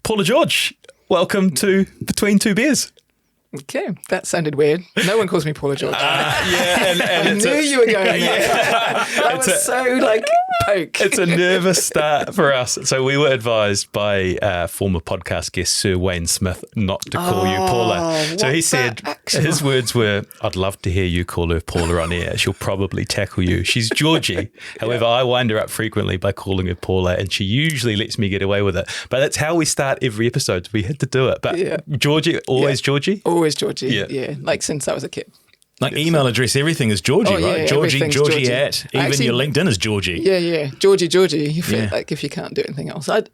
Paula George, welcome to Between Two Beers. Okay, that sounded weird. No one calls me Paula George. And I knew you were going there. That was so like poke. It's a nervous start for us. So we were advised by former podcast guest Sir Wayne Smith not to call you Paula. So he said, his words were, I'd love to hear you call her Paula on air. She'll probably tackle you. She's Georgie. However, I wind her up frequently by calling her Paula, and she usually lets me get away with it. But that's how we start every episode. We had to do it. But Georgie, always Georgie? Always Georgie, yeah. Like since I was a kid. Like email address, everything is Georgie, right? Georgie at. Even actually, your LinkedIn is Georgie. Yeah. Georgie. You feel like if you can't do anything else. I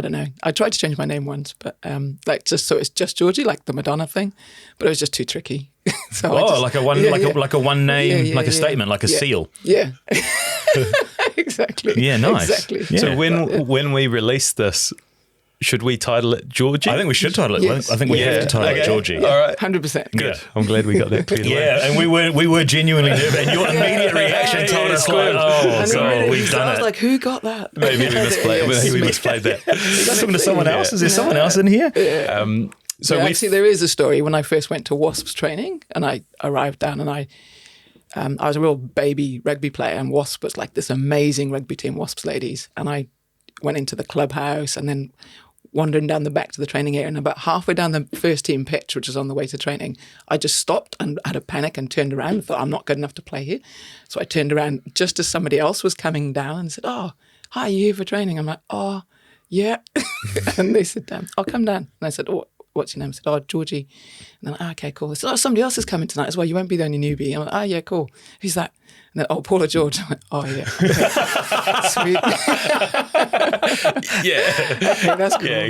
don't know. I tried to change my name once, but like just so it's just Georgie, like the Madonna thing, but it was just too tricky. So like a one name, like a statement, like a seal. Yeah. Exactly. Yeah, nice. Exactly. Yeah. So when we release this, should we title it Georgie? I think we should title it. Yes. I think we have to title it Georgie. Yeah. All right, 100%. Good. I'm glad we got that cleared away. Yeah, and we were genuinely nervous. And your immediate reaction told us like, oh god, we've done it. I was like, who got that? Maybe we misplayed that. Is that something to someone else? Is there someone else in here? Yeah. Actually, there is a story. When I first went to Wasps training, and I arrived down, and I was a real baby rugby player, and Wasps was like this amazing rugby team, Wasps ladies, and I went into the clubhouse, and then wandering down the back to the training area, and about halfway down the first team pitch, which was on the way to training, I just stopped and had a panic and turned around and thought, I'm not good enough to play here. So I turned around just as somebody else was coming down and said, oh, hi, you here for training? I'm like, oh, yeah. And they said, I'll come down. And I said, oh, what's your name? I said, oh, Georgie. And then, okay, cool. They said, oh, somebody else is coming tonight as well. You won't be the only newbie. I'm like, oh, yeah, cool. Who's that? And then, oh, Paula George. I'm like, oh, yeah. Sweet. Yeah. That's cool. Yeah.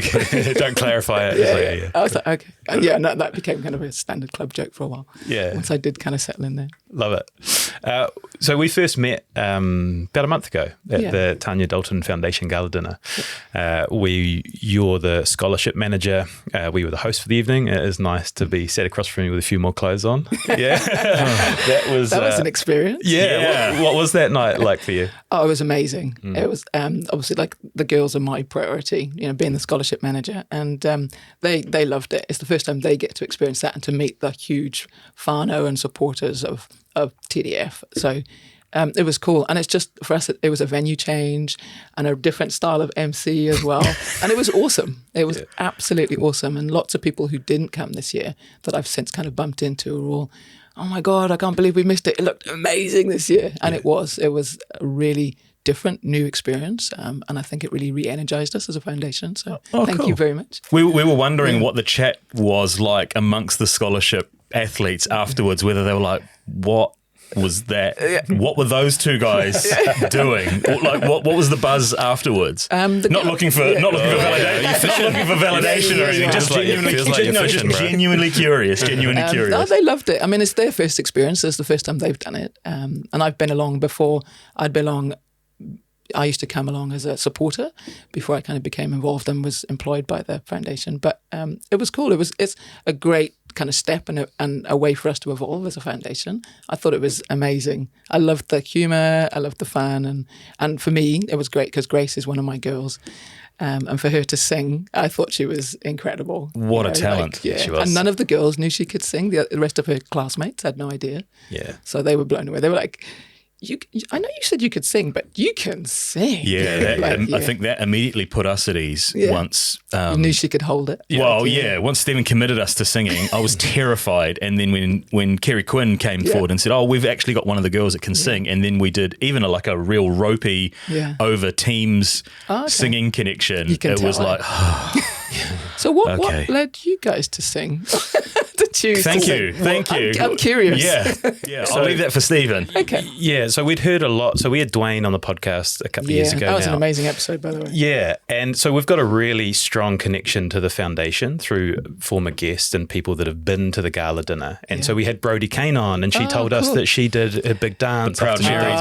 Don't clarify it. I was like, okay. Yeah, and that became kind of a standard club joke for a while. Yeah. Once I did kind of settle in there. Love it. So we first met about a month ago at the Tania Dalton Foundation Gala dinner. You're the scholarship manager. We were the host for the evening. It is nice to be sat across from you with a few more clothes on. Yeah. That was an experience. Yeah. What was that night like for you? Oh, it was amazing. It was obviously like the girls are my priority, being the scholarship manager, and they loved it. It's the first time they get to experience that and to meet the huge whānau and supporters of TDF. So it was cool. And it's just, for us, it was a venue change and a different style of MC as well. And it was awesome. It was absolutely awesome. And lots of people who didn't come this year that I've since kind of bumped into are all, oh my God, I can't believe we missed it. It looked amazing this year. And it was a really different new experience, and I think it really re-energized us as a foundation, so thank you very much. We were wondering what the chat was like amongst the scholarship athletes afterwards, whether they were like, what was that? What were those two guys doing? Like, what was the buzz afterwards? Not looking for validation or anything. Just genuinely curious. No, they loved it. I mean, it's their first experience. It's the first time they've done it, and I've been along before. I used to come along as a supporter before I kind of became involved and was employed by the foundation. But it was cool. It's a great kind of step and a way for us to evolve as a foundation. I thought it was amazing. I loved the humour. I loved the fun. And for me, it was great because Grace is one of my girls. And for her to sing, I thought she was incredible. What a talent she was. And none of the girls knew she could sing. The rest of her classmates had no idea. Yeah. So they were blown away. They were like, I know you said you could sing, but you can sing. Yeah, I think that immediately put us at ease once. You knew she could hold it. Once Stephen committed us to singing, I was terrified. And then when Kerry Quinn came forward and said, oh, we've actually got one of the girls that can sing. And then we did even a real ropey over Teams singing connection. It was like... So what led you guys to sing? Thank you. I'm curious. Yeah. I'll leave that for Stephen. Okay. Yeah, so we'd heard a lot. So we had Dwayne on the podcast a couple of years ago. That was an amazing episode, by the way. Yeah, and so we've got a really strong connection to the foundation through former guests and people that have been to the gala dinner. And so we had Brodie Kane on, and she told us that she did a big dance. The Proud Mary.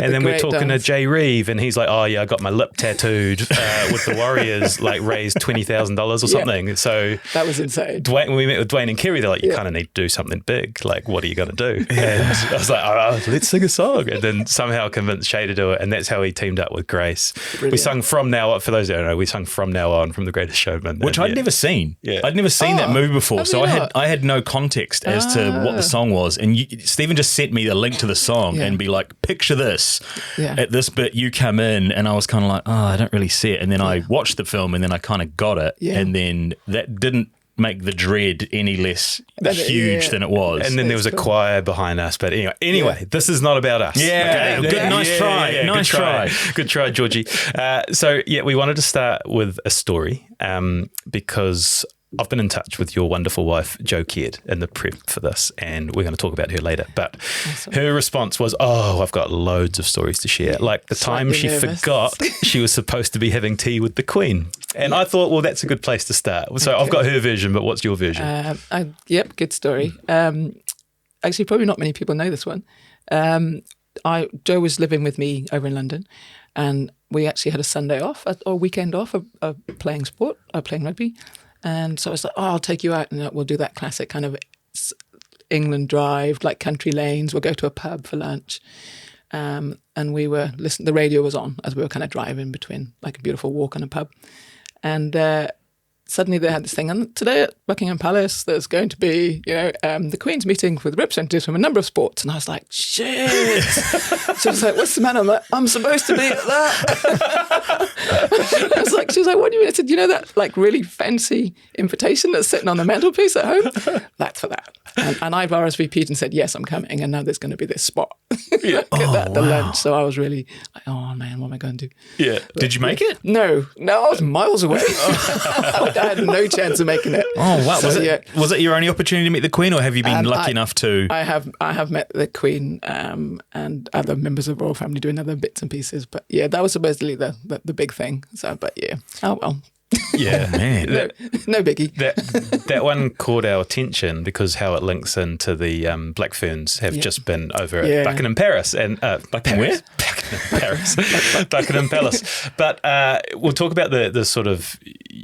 And then we're talking to Jay Reeve, and he's like, oh yeah, I got my lip tattooed with the Warriors, like raised $20,000 or something. So that was insane. When we met with Dwayne, Dwayne and Kerry, they're like, you kind of need to do something big. Like, what are you going to do? And I was like, let's sing a song. And then somehow convinced Shay to do it. And that's how he teamed up with Grace. Brilliant. We sung From Now On, for those that don't know, we sung From Now On from The Greatest Showman. Which I'd never seen. Yeah. I'd never seen that movie before. So I had no context as to what the song was. And Stephen just sent me the link to the song and be like, picture this. At this bit, you come in. And I was kind of like, I don't really see it. And then I watched the film and then I kind of got it. Yeah. And then that didn't make the dread any less huge than it was. And then there was a choir behind us. But anyway, this is not about us. Yeah, okay? Nice try. Nice try. Good try, Georgie. We wanted to start with a story because I've been in touch with your wonderful wife, Jo Caird, in the prep for this, and we're going to talk about her later. But her response was, I've got loads of stories to share. Like the time she forgot she was supposed to be having tea with the Queen. And I thought, well, that's a good place to start. So I've got her version, but what's your version? Good story. Actually, probably not many people know this one. Jo was living with me over in London, and we actually had a Sunday off, or weekend off of playing rugby. And so I was like, I'll take you out and we'll do that classic kind of England drive, like country lanes. We'll go to a pub for lunch. And we were listening, the radio was on as we were kind of driving between like a beautiful walk and a pub. And suddenly they had this thing, and today at Buckingham Palace, there's going to be, the Queen's meeting with representatives from a number of sports. And I was like, shit. She was like, what's the matter? I'm like, I'm supposed to be at that. She was like, what do you mean? I said, that like really fancy invitation that's sitting on the mantelpiece at home? That's for that. And I've RSVP'd and said, yes, I'm coming. And now there's going to be this spot at the lunch. So I was really like, oh man, what am I going to do? Yeah. Did you make it? No, I was miles away. I had no chance of making it. Oh wow! Was it your only opportunity to meet the Queen, or have you been lucky enough to? I have met the Queen and other members of the royal family doing other bits and pieces. But yeah, that was supposedly the big thing. So, but yeah, oh well. Yeah, man. No biggie. That one caught our attention because how it links into the Black Ferns have just been over at Buckingham Palace and Buckingham Palace. But we'll talk about the sort of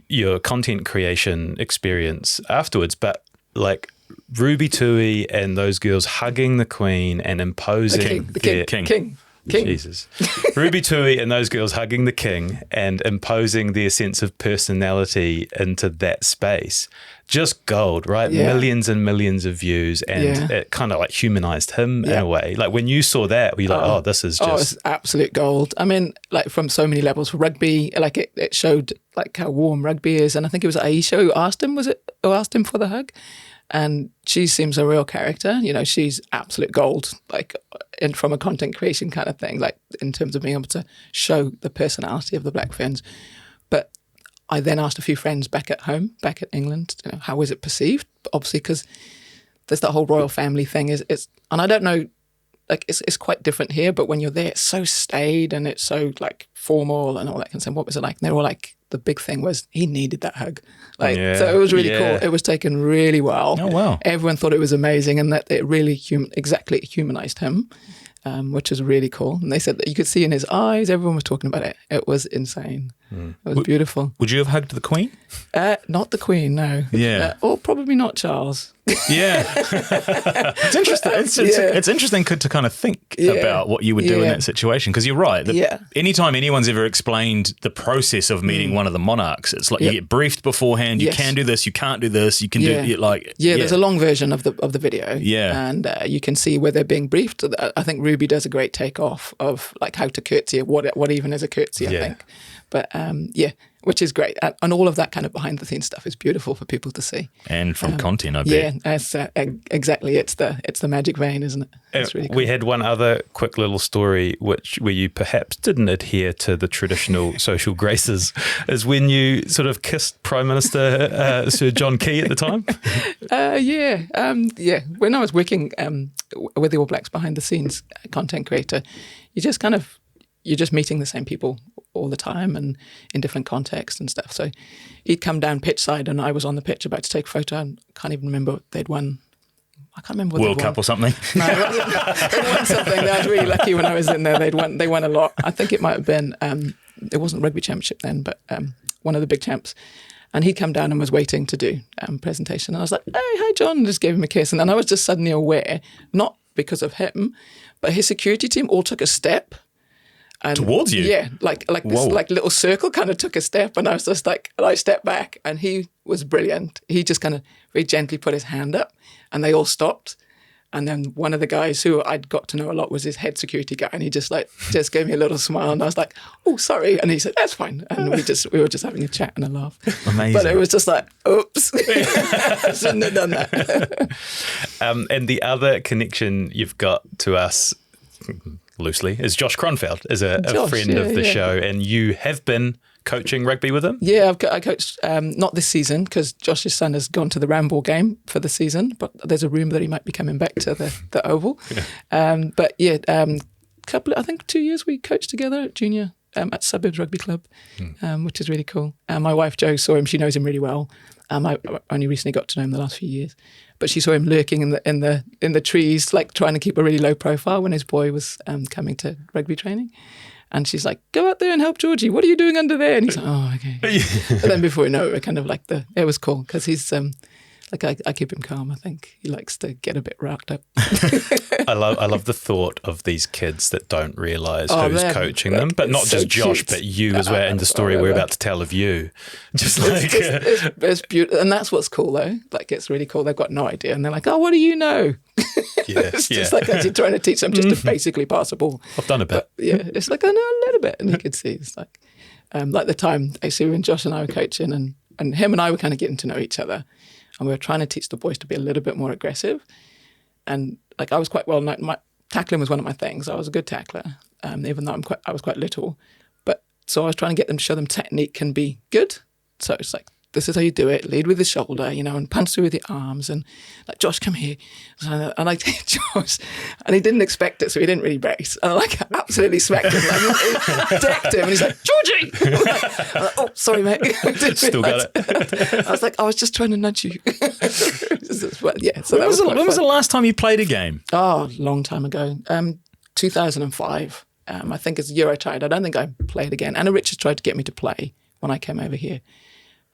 your content creation experience afterwards. But like Ruby Tui and those girls hugging the Queen and imposing the king. Jesus. Ruby Tui and those girls hugging the King and imposing their sense of personality into that space. Just gold, right? Yeah. Millions and millions of views, and it kind of like humanized him in a way. Like when you saw that, were you like, this is just... it's absolute gold. I mean, like from so many levels. For rugby, like it showed like how warm rugby is. And I think it was Aisha who asked him for the hug. And she seems a real character. She's absolute gold, like from a content creation kind of thing, like in terms of being able to show the personality of the Black Ferns. But I then asked a few friends back at home, back at England, how was it perceived? Obviously, because there's that whole royal family thing. And I don't know, like it's quite different here, but when you're there, it's so staid and it's so like formal and all that kind of stuff. What was it like? And they were like, the big thing was he needed that hug. So it was really cool. It was taken really well. Oh, wow. Everyone thought it was amazing and that it really humanized him, which is really cool. And they said that you could see in his eyes, everyone was talking about it. It was insane. It was beautiful. Would you have hugged the Queen? Not the Queen, no. Yeah. Or probably not Charles. Yeah. It's interesting. It's interesting to kind of think about what you would do in that situation, because you're right. Anytime anyone's ever explained the process of meeting one of the monarchs, it's like you get briefed beforehand. You can do this, you can't do this, you can do it like... Yeah, there's a long version of the video. Yeah. And you can see where they're being briefed. I think Ruby does a great takeoff of like how to curtsy, what even is a curtsy, I think. But which is great. And all of that kind of behind the scenes stuff is beautiful for people to see. And from content, I bet. Yeah, exactly. It's the magic vein, isn't it? It's really cool. We had one other quick little story where you perhaps didn't adhere to the traditional social graces, is when you sort of kissed Prime Minister Sir John Key at the time. When I was working with the All Blacks behind the scenes content creator, you're just meeting the same people all the time and in different contexts and stuff. So he'd come down pitch side and I was on the pitch about to take a photo, and I can't even remember what they'd won. I can't remember what World Cup or something. No, they won something. I was really lucky when I was in there. They won a lot. I think it might have been, it wasn't Rugby Championship then, but one of the big champs. And he'd come down and was waiting to do presentation. And I was like, hey, hi, John, and just gave him a kiss. And then I was just suddenly aware, not because of him, but his security team all took a step. And towards you? Yeah, like this like little circle kind of took a step, and I was just like, and I stepped back, and he was brilliant. He just kind of very gently put his hand up, and they all stopped. And then one of the guys who I'd got to know a lot was his head security guy, and he just gave me a little smile, and I was like, "Oh, sorry," and he said, "That's fine." And we were just having a chat and a laugh. Amazing. But it was just like, "Oops, I shouldn't have done that." And the other connection you've got to us, loosely, is Josh Kronfeld, is a friend of the show, and you have been coaching rugby with him? Yeah, I coached, not this season, because Josh's son has gone to the Ramble game for the season, but there's a rumour that he might be coming back to the Oval. Yeah. But yeah, I think 2 years we coached together at junior at Suburbs Rugby Club, which is really cool. My wife Jo saw him; she knows him really well. I only recently got to know him the last few years, but she saw him lurking in the trees, like trying to keep a really low profile when his boy was coming to rugby training. And she's like, "Go out there and help Georgie. What are you doing under there?" And he's like, "Oh, okay." But then before we know it, we're kind of like it was cool because he's I keep him calm. I think he likes to get a bit wrapped up. I love the thought of these kids that don't realise who's coaching them, but not just Josh, cute. But you as well. In the story we're about to tell of you, it's beautiful, and that's what's cool though. Like it's really cool. They've got no idea, and they're like, "Oh, what do you know?" It's just like actually trying to teach them just to basically pass a ball. I've done a bit. But, yeah, it's like I know a little bit, and you could see it's like the time actually when Josh and I were coaching, and him and I were kind of getting to know each other. And we were trying to teach the boys to be a little bit more aggressive. And like I was quite well known. My tackling was one of my things. I was a good tackler, even though I was quite little. But so I was trying to get them to show them technique can be good. So it's like, this is how you do it. Lead with the shoulder, and punch through with your arms. And like, Josh, come here. And I Josh, and he didn't expect it, so he didn't really brace. And I absolutely smacked him, decked him, and he's like, "Georgie!" I'm like, "Oh, sorry, mate." Still got it. I was like, "I was just trying to nudge you." But yeah. So when was the last time you played a game? Oh, a long time ago. 2005. I think it's the year I tried. I don't think I played again. Anna Richards tried to get me to play when I came over here.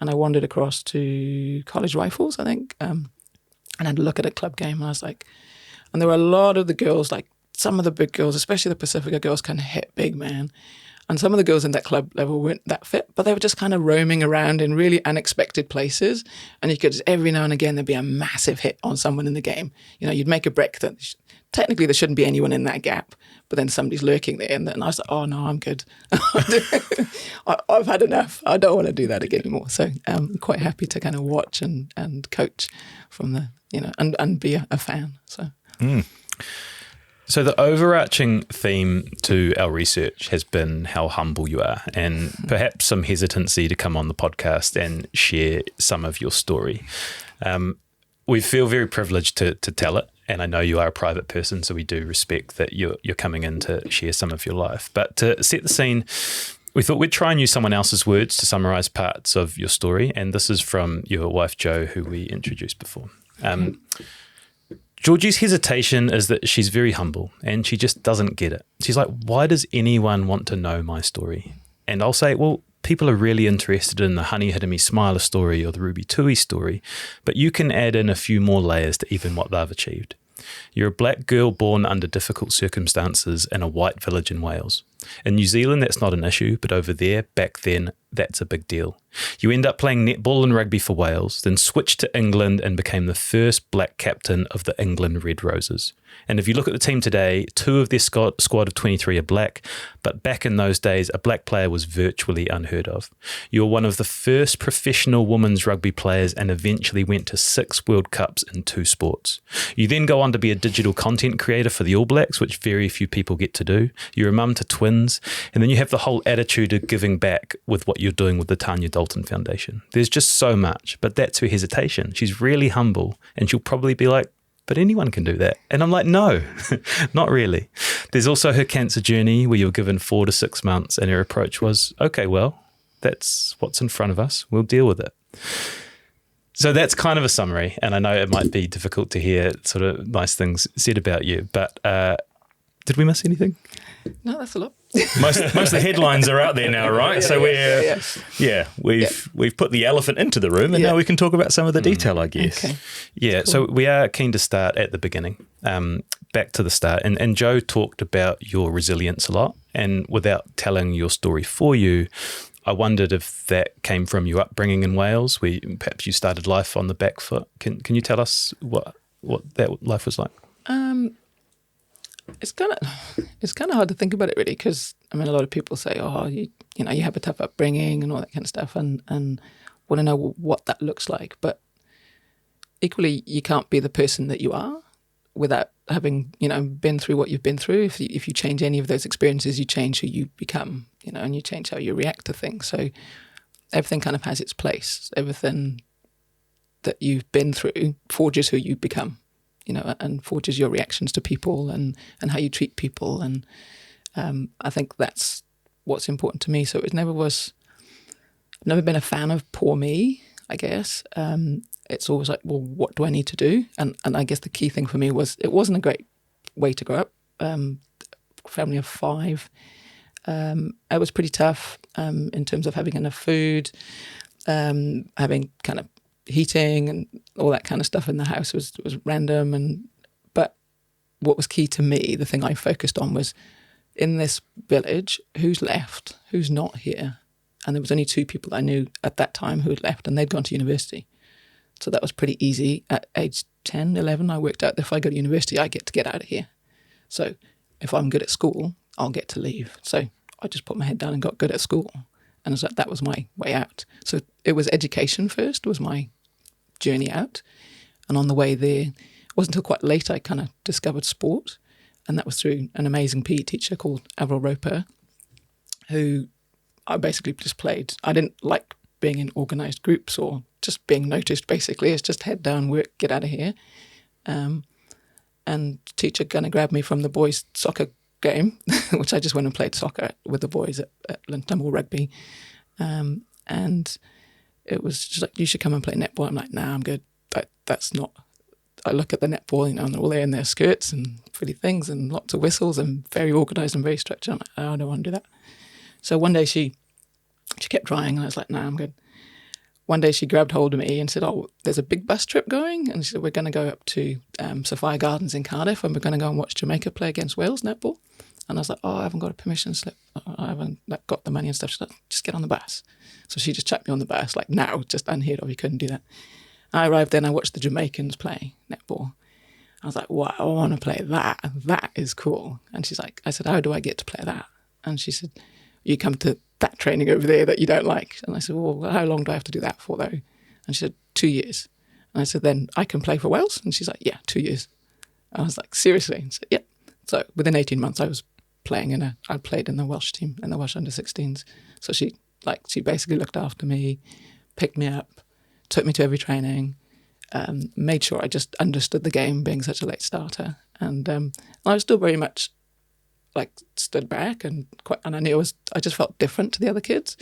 And I wandered across to College Rifles, I think, and had a look at a club game. And I was like, and there were a lot of the girls, like some of the big girls, especially the Pacifica girls, kind of hit big, man. And some of the girls in that club level weren't that fit, but they were just kind of roaming around in really unexpected places. And you could just, every now and again, there'd be a massive hit on someone in the game. You'd make a break that technically there shouldn't be anyone in that gap, but then somebody's lurking there. And I was like, "Oh no, I'm good. I've had enough. I don't want to do that again anymore." So I'm quite happy to kind of watch and coach from the, and be a fan. So. So the overarching theme to our research has been how humble you are, and perhaps some hesitancy to come on the podcast and share some of your story. We feel very privileged to tell it, and I know you are a private person, so we do respect that you're coming in to share some of your life. But to set the scene, we thought we'd try and use someone else's words to summarise parts of your story, and this is from your wife Jo, who we introduced before. Georgie's hesitation is that she's very humble and she just doesn't get it. She's like, "Why does anyone want to know my story?" And I'll say, well, people are really interested in the Honey Hit Me Smiler story or the Ruby Tui story, but you can add in a few more layers to even what they've achieved. You're a black girl born under difficult circumstances in a white village in Wales. In New Zealand, that's not an issue, but over there, back then, that's a big deal. You end up playing netball and rugby for Wales, then switched to England and became the first black captain of the England Red Roses. And if you look at the team today, 2 of their squad of 23 are black, but back in those days, a black player was virtually unheard of. You're one of the first professional women's rugby players and eventually went to 6 World Cups in 2 sports. You then go on to be a digital content creator for the All Blacks, which very few people get to do. You're a mum to twins, and then you have the whole attitude of giving back with what you're doing with the Tania Dalton Foundation. There's just so much, but that's her hesitation. She's really humble, and she'll probably be like, "But anyone can do that." And I'm like, no, not really. There's also her cancer journey where you were given 4 to 6 months and her approach was, okay, well, that's what's in front of us. We'll deal with it. So that's kind of a summary. And I know it might be difficult to hear sort of nice things said about you, but Did we miss anything? No, that's a lot. Most of the headlines are out there now, right? We've put the elephant into the room, and now we can talk about some of the detail, I guess. Okay. Yeah, cool. So we are keen to start at the beginning, back to the start. And Jo talked about your resilience a lot, and without telling your story for you, I wondered if that came from your upbringing in Wales, where perhaps you started life on the back foot. Can you tell us what that life was like? It's kind of hard to think about it, really, because I mean, a lot of people say, "Oh, you have a tough upbringing and all that kind of stuff," and want to know what that looks like. But equally, you can't be the person that you are without having been through what you've been through. If you change any of those experiences, you change who you become, and you change how you react to things. So everything kind of has its place. Everything that you've been through forges who you become. And forges your reactions to people and how you treat people. And I think that's what's important to me. So I've never been a fan of poor me, I guess. It's always like, well, what do I need to do? And I guess the key thing for me was it wasn't a great way to grow up. Family of 5. It was pretty tough in terms of having enough food, having kind of heating and all that kind of stuff in the house was random. But what was key to me, the thing I focused on, was in this village, who's left, who's not here. And there was only 2 people I knew at that time who had left, and they'd gone to university. So that was pretty easy. At age 10, 11, I worked out that if I go to university, I get to get out of here. So if I'm good at school, I'll get to leave. So I just put my head down and got good at school. And so that was my way out. So it was education first, was my journey out. And on the way there, it wasn't until quite late I kind of discovered sport. And that was through an amazing PE teacher called Avril Roper, who I basically just played. I didn't like being in organised groups or just being noticed, basically. It's just head down, work, get out of here. And teacher kind of grabbed me from the boys' soccer game, which I just went and played soccer with the boys at Netball Rugby. And it was just like, you should come and play netball. I'm like, nah, I'm good. That's not... I look at the netball, and they're all there in their skirts and pretty things and lots of whistles and very organised and very structured. I'm like, oh, I don't want to do that. So one day she kept trying, and I was like, nah, I'm good. One day she grabbed hold of me and said, oh, there's a big bus trip going. And she said, we're going to go up to Sophia Gardens in Cardiff, and we're going to go and watch Jamaica play against Wales netball. And I was like, oh, I haven't got a permission slip. I haven't got the money and stuff. She's like, just get on the bus. So she just chucked me on the bus, like, now, just unheard of. You couldn't do that. I arrived there and I watched the Jamaicans play netball. I was like, wow, I want to play that. That is cool. And she's like, I said, how do I get to play that? And she said, you come to that training over there that you don't like. And I said, well, how long do I have to do that for, though? And she said, 2 years. And I said, then I can play for Wales? And she's like, yeah, 2 years. And I was like, seriously? And she said, yeah. So within 18 months, I was playing I played in the Welsh team, in the Welsh under-16s. So she basically looked after me, picked me up, took me to every training, made sure I just understood the game, being such a late starter. And I was still very much like stood back and I knew I just felt different to the other kids.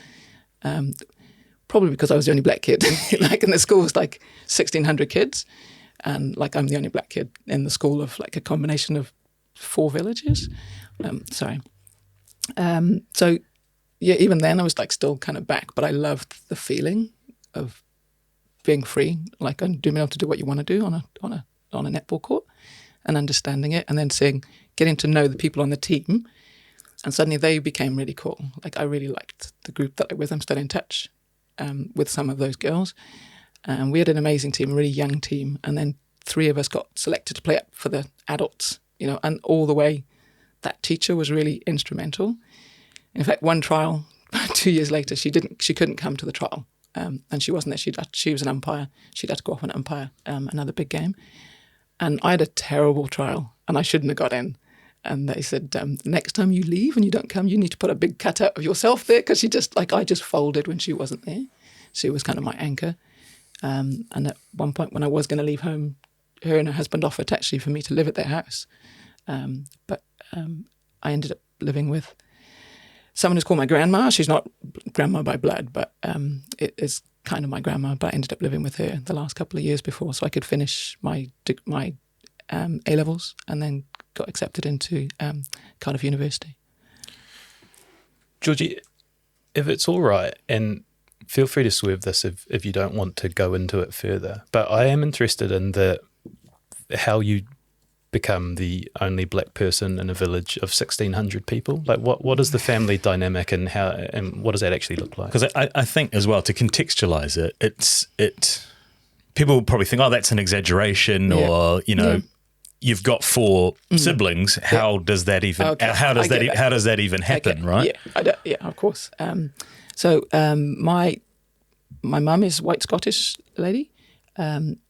Probably because I was the only black kid. Like in the school was like 1,600 kids, and like I'm the only black kid in the school of like a combination of 4 villages. So yeah, even then I was like still kind of back, but I loved the feeling of being free, like and being able to do what you want to do on a netball court, and understanding it, and then getting to know the people on the team, and suddenly they became really cool. Like I really liked the group that I was with. I'm still in touch with some of those girls. We had an amazing team, a really young team, and then 3 of us got selected to play up for the adults, and all the way that teacher was really instrumental. In fact, one trial, 2 years later, she couldn't come to the trial, and she wasn't there. She was an umpire. She'd had to go off and umpire another big game. And I had a terrible trial, and I shouldn't have got in. And they said, next time you leave and you don't come, you need to put a big cutout of yourself there, because I just folded when she wasn't there. She was kind of my anchor. And at one point when I was going to leave home, her and her husband offered actually for me to live at their house. But I ended up living with someone who's called my grandma. She's not grandma by blood, but it is kind of my grandma. But I ended up living with her the last couple of years before, so I could finish my A-levels and then got accepted into Cardiff University. Georgie, if it's all right, and feel free to swerve this if you don't want to go into it further, but I am interested in how you become the only black person in a village of 1,600 people. Like, what is the family dynamic, and what does that actually look like? Because I think as well, to contextualize it, people will probably think, oh, that's an exaggeration, or you've got 4 siblings. How does that even? Okay. How does that even happen? Okay. Right? Yeah, of course. So my mum is white Scottish lady.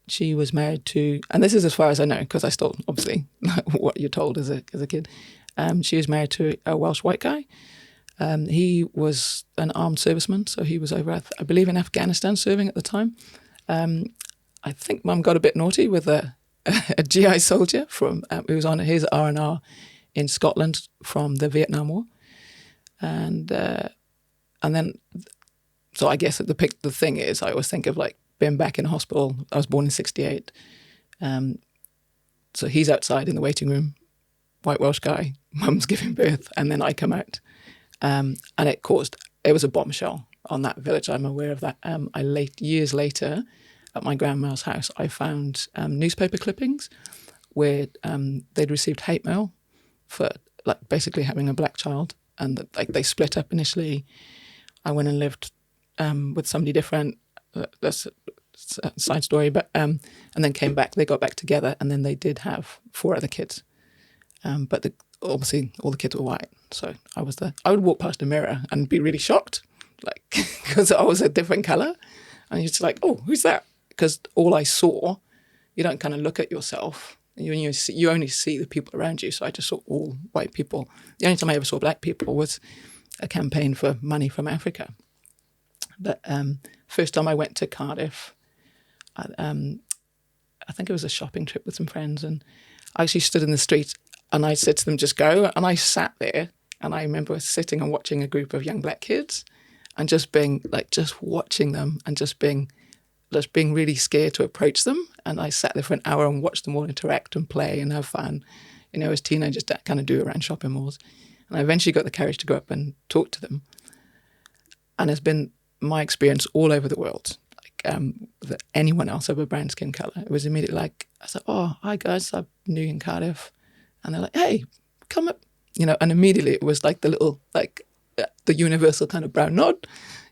She was married to, and this is as far as I know, because I still obviously what you're told as a kid. She was married to a Welsh white guy. He was an armed serviceman, so he was over, I believe, in Afghanistan serving at the time. I think Mum got a bit naughty with a GI soldier who was on his R&R in Scotland from the Vietnam War, and then, so I guess the thing is, I always think of like being back in hospital. I was born in 1968. So he's outside in the waiting room, white Welsh guy, Mum's giving birth, and then I come out. And it was a bombshell on that village. I'm aware of that. Years later, at my grandma's house, I found newspaper clippings where they'd received hate mail for like basically having a black child, and that, like, they split up initially. I went and lived with somebody different. That's a side story, but and then came back. They got back together, and then they did have 4 other kids. But obviously all the kids were white, so I would walk past a mirror and be really shocked, like, because I was a different color, and you're just like, oh, who's that? Because all I saw, you don't kind of look at yourself. You only see the people around you. So I just saw all white people. The only time I ever saw black people was a campaign for money from Africa. But first time I went to Cardiff, I think it was a shopping trip with some friends, and I actually stood in the street and I said to them, just go. And I sat there, and I remember sitting and watching a group of young black kids and just being like, just watching them and just being really scared to approach them. And I sat there for an hour and watched them all interact and play and have fun, as teenagers that kind of do around shopping malls. And I eventually got the courage to go up and talk to them. And it's been my experience all over the world, like that anyone else of a brown skin colour. It was immediately like, I said, oh, hi guys, I'm new in Cardiff. And they're like, hey, come up, and immediately it was like the little, like the universal kind of brown nod,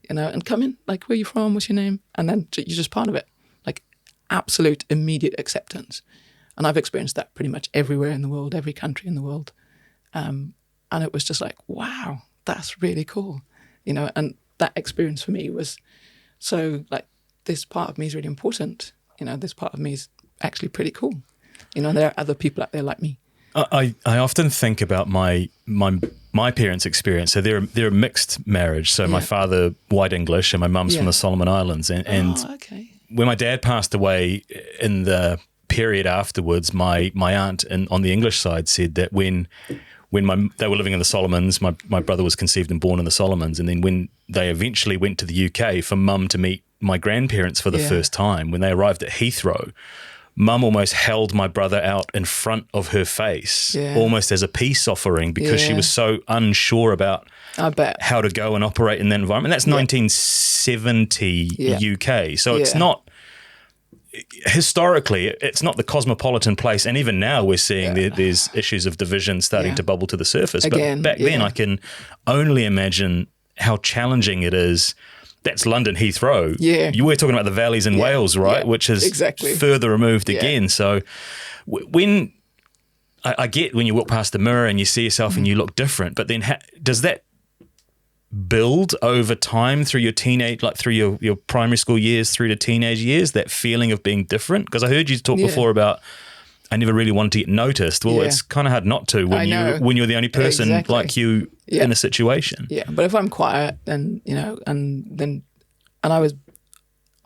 and come in, like, where are you from, what's your name? And then you're just part of it, like absolute immediate acceptance. And I've experienced that pretty much everywhere in the world, every country in the world. And it was just like, wow, that's really cool, and that experience for me was so like, this part of me is really important. This part of me is actually pretty cool. There are other people out there like me. I often think about my parents' experience. So they're a mixed marriage. So my father, white English, and my mum's from the Solomon Islands. And when my dad passed away in the period afterwards, my aunt on the English side said that when they were living in the Solomons, my brother was conceived and born in the Solomons, and then when they eventually went to the UK for mum to meet my grandparents for the first time, when they arrived at Heathrow, mum almost held my brother out in front of her face, almost as a peace offering, because she was so unsure about how to go and operate in that environment. That's 1970 UK. So it's not, historically, it's not the cosmopolitan place. And even now we're seeing there's issues of division starting to bubble to the surface. Again, but back then I can only imagine how challenging it is. That's London Heathrow. Yeah. You were talking about the valleys in Wales, right? Yeah, which is further removed again. So when I get when you walk past the mirror and you see yourself and you look different, but then does that build over time through your teenage, like through your primary school years through to teenage years, that feeling of being different? Because I heard you talk before about I never really wanted to get noticed. Well, it's kind of hard not to when you're the only person like you in a situation. Yeah, but if I'm quiet, then I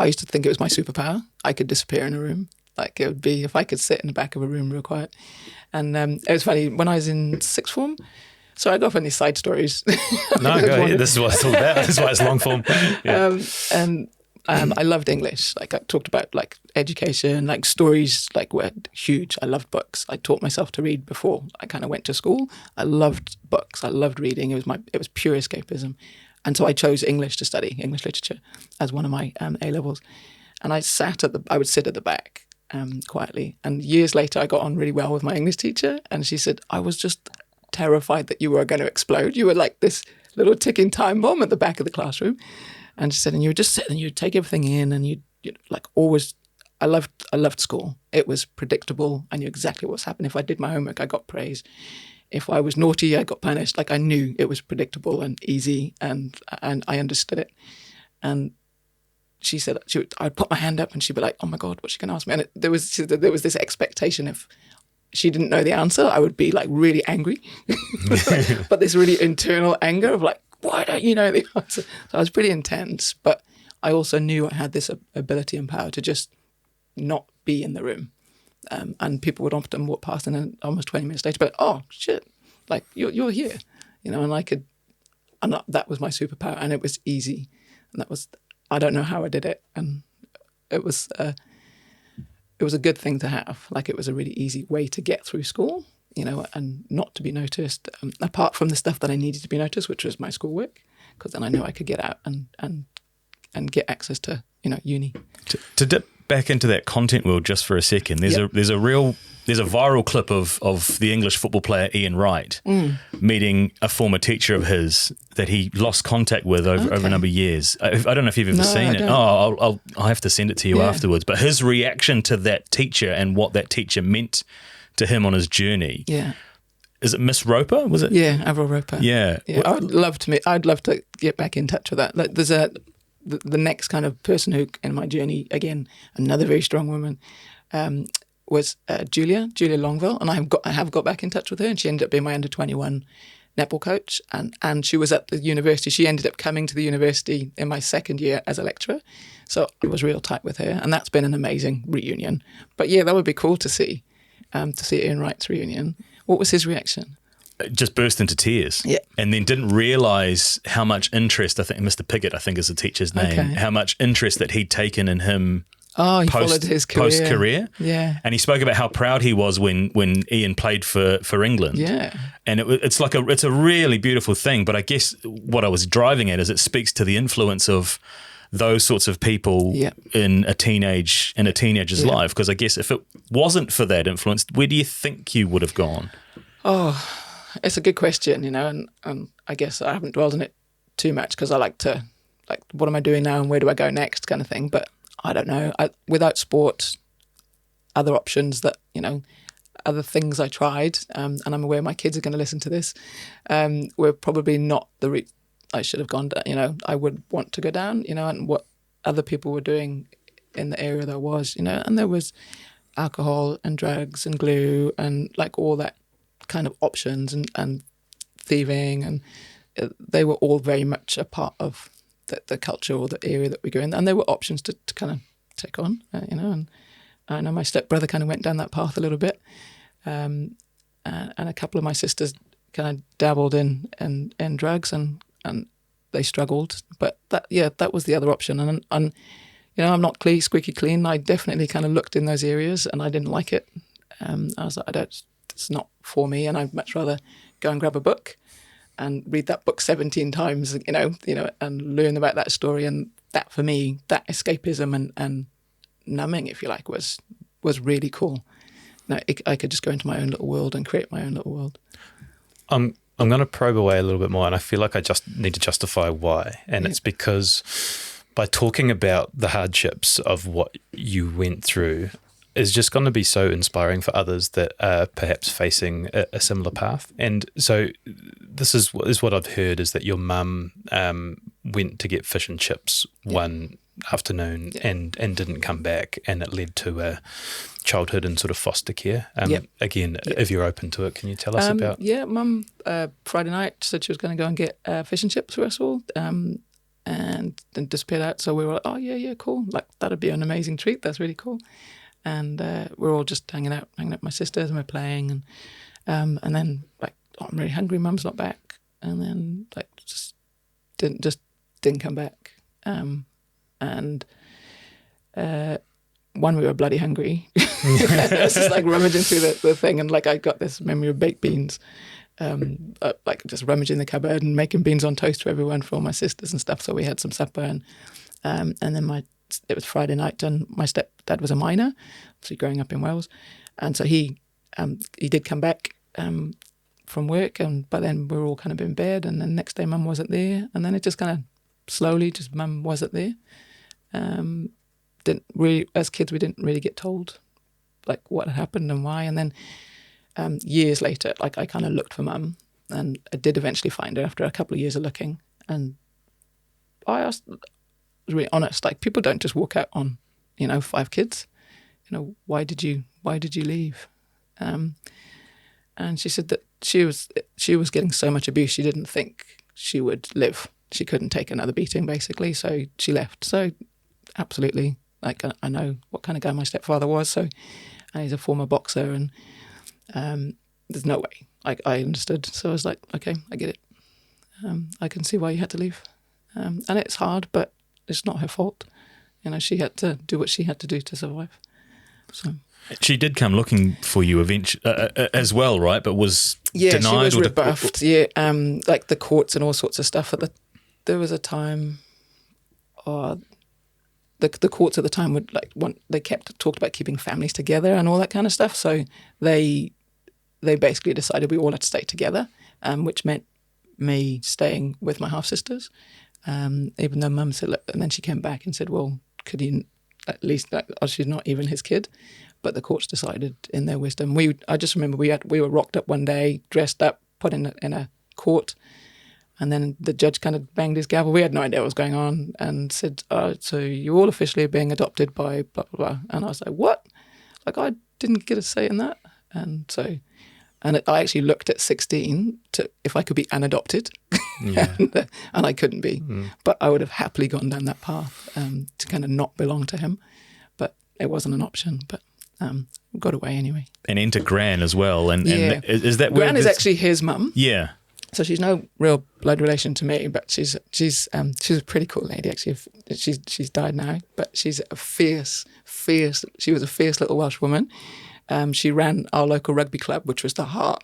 used to think it was my superpower. I could disappear in a room. Like, it would be if I could sit in the back of a room real quiet. And it was funny when I was in sixth form. So I go off on these side stories. No, go ahead. This is what it's all about. This is why it's long form. And I loved English. Like I talked about like education, like stories, like were huge. I loved books. I taught myself to read before I kind of went to school. I loved books. I loved reading. It was pure escapism. And so I chose English to study, English literature, as one of my A-levels. And I would sit at the back quietly. And years later, I got on really well with my English teacher. And she said, I was just terrified that you were going to explode. You were like this little ticking time bomb at the back of the classroom. And she said, and you would just sit and you'd take everything in and you'd like always, I loved school. It was predictable. I knew exactly what was happening. If I did my homework, I got praise. If I was naughty, I got punished. Like I knew it was predictable and easy and I understood it. And she said, I'd put my hand up and she'd be like, oh my God, what's she going to ask me? And there was this expectation if she didn't know the answer, I would be like really angry. But this really internal anger of like, why don't you know the answer? So I was pretty intense, but I also knew I had this ability and power to just not be in the room. And people would often walk past and then almost 20 minutes later, but oh shit, like you're here, and that was my superpower, and it was easy. And I don't know how I did it. And it was a good thing to have. Like it was a really easy way to get through school, and not to be noticed, apart from the stuff that I needed to be noticed, which was my schoolwork, because then I knew I could get out and get access to, uni. To dip back into that content world just for a second, there's a viral clip of the English football player Ian Wright meeting a former teacher of his that he lost contact with over a number of years. I don't know if you've ever seen it. I'll have to send it to you afterwards. But his reaction to that teacher and what that teacher meant to him on his journey. Yeah. Is it Miss Roper? Was it? Yeah, Avril Roper. Yeah. I'd love to get back in touch with that. Like, there's the next kind of person who in my journey, again, another very strong woman, was Julia Longville, and I have got back in touch with her, and she ended up being my under-21 netball coach, and she was at the university. She ended up coming to the university in my second year as a lecturer, so I was real tight with her, and that's been an amazing reunion. But yeah, that would be cool to see Ian Wright's reunion. What was his reaction? Just burst into tears. Yeah. And then didn't realise how much interest, I think Mr. Piggott, I think is the teacher's name, how much interest that he'd taken in him. Oh, he followed his career. Post-career. Yeah. And he spoke about how proud he was when Ian played for England. Yeah. And it's a really beautiful thing. But I guess what I was driving at is it speaks to the influence of those sorts of people in a teenager's life. Because I guess if it wasn't for that influence, where do you think you would have gone? Oh, it's a good question, and I guess I haven't dwelled on it too much because I like to, what am I doing now and where do I go next kind of thing. But I don't know. Without sport, other options that, other things I tried, and I'm aware my kids are going to listen to this, were probably not the route I should have gone down, I would want to go down, and what other people were doing in the area there was, and there was alcohol and drugs and glue and like all that kind of options and thieving, and they were all very much a part of the culture or the area that we go in, and there were options to kind of take on, and I know my stepbrother kind of went down that path a little bit, and a couple of my sisters kind of dabbled in drugs and they struggled, but that was the other option, and I'm not squeaky clean. I definitely kind of looked in those areas and I didn't like it. I was like, it's not for me, and I'd much rather go and grab a book and read that book 17 times, and learn about that story. And that, for me, that escapism and numbing, if you like, was really cool. I could just go into my own little world and create my own little world. I'm going to probe away a little bit more, and I feel like I just need to justify why. And it's because by talking about the hardships of what you went through is just going to be so inspiring for others that are perhaps facing a similar path. And so this is what I've heard, is that your mum went to get fish and chips one afternoon and didn't come back, and it led to a childhood in sort of foster care. Again, if you're open to it, can you tell us about? Yeah, Mum Friday night said she was going to go and get fish and chips for us all, and then disappeared out. So we were like, oh yeah, cool. Like, that'd be an amazing treat. That's really cool. And we're all just hanging out with my sisters, and we're playing, and then like, oh, I'm really hungry. Mum's not back, and then like just didn't come back. And one, we were bloody hungry. I was just like rummaging through the thing, and like I got this memory of baked beans, like just rummaging the cupboard and making beans on toast for everyone, for all my sisters and stuff. So we had some supper, and then it was Friday night, and my stepdad was a miner, obviously growing up in Wales, and so he did come back from work, and by then we were all kind of in bed, and then next day Mum wasn't there, and then it just kind of slowly just Mum wasn't there. Didn't really, as kids, we didn't really get told like what had happened and why. And then years later, like I kind of looked for Mum, and I did eventually find her after a couple of years of looking. And I asked, I was really honest, like people don't just walk out on, 5 kids. Why did you leave? And she said that she was getting so much abuse, she didn't think she would live. She couldn't take another beating, basically, so she left. So absolutely, like I know what kind of guy my stepfather was. So he's a former boxer, and there's no way. Like I understood. So I was like, okay, I get it. I can see why you had to leave. And it's hard, but it's not her fault. She had to do what she had to do to survive. So she did come looking for you eventually as well, right? But was denied, she was or rebuffed. Like the courts and all sorts of stuff. There was a time, the courts at the time would talked about keeping families together and all that kind of stuff. So they basically decided we all had to stay together, which meant me staying with my half sisters. Even though Mum said, look, and then she came back and said, well, could he at least, she's not even his kid. But the courts decided in their wisdom. I just remember we were rocked up one day, dressed up, put in a court, and then the judge kind of banged his gavel. We had no idea what was going on, and said, so you're all officially being adopted by blah, blah, blah. And I was like, what? Like, I didn't get a say in that. And I actually looked at 16 if I could be unadopted, and I couldn't be. But I would have happily gone down that path to kind of not belong to him. But it wasn't an option. But got away anyway. And into Gran as well. And is that Gran is actually his mum. Yeah. So she's no real blood relation to me, but she's a pretty cool lady actually. She's died now, but she's a fierce. She was a fierce little Welsh woman. She ran our local rugby club, which was the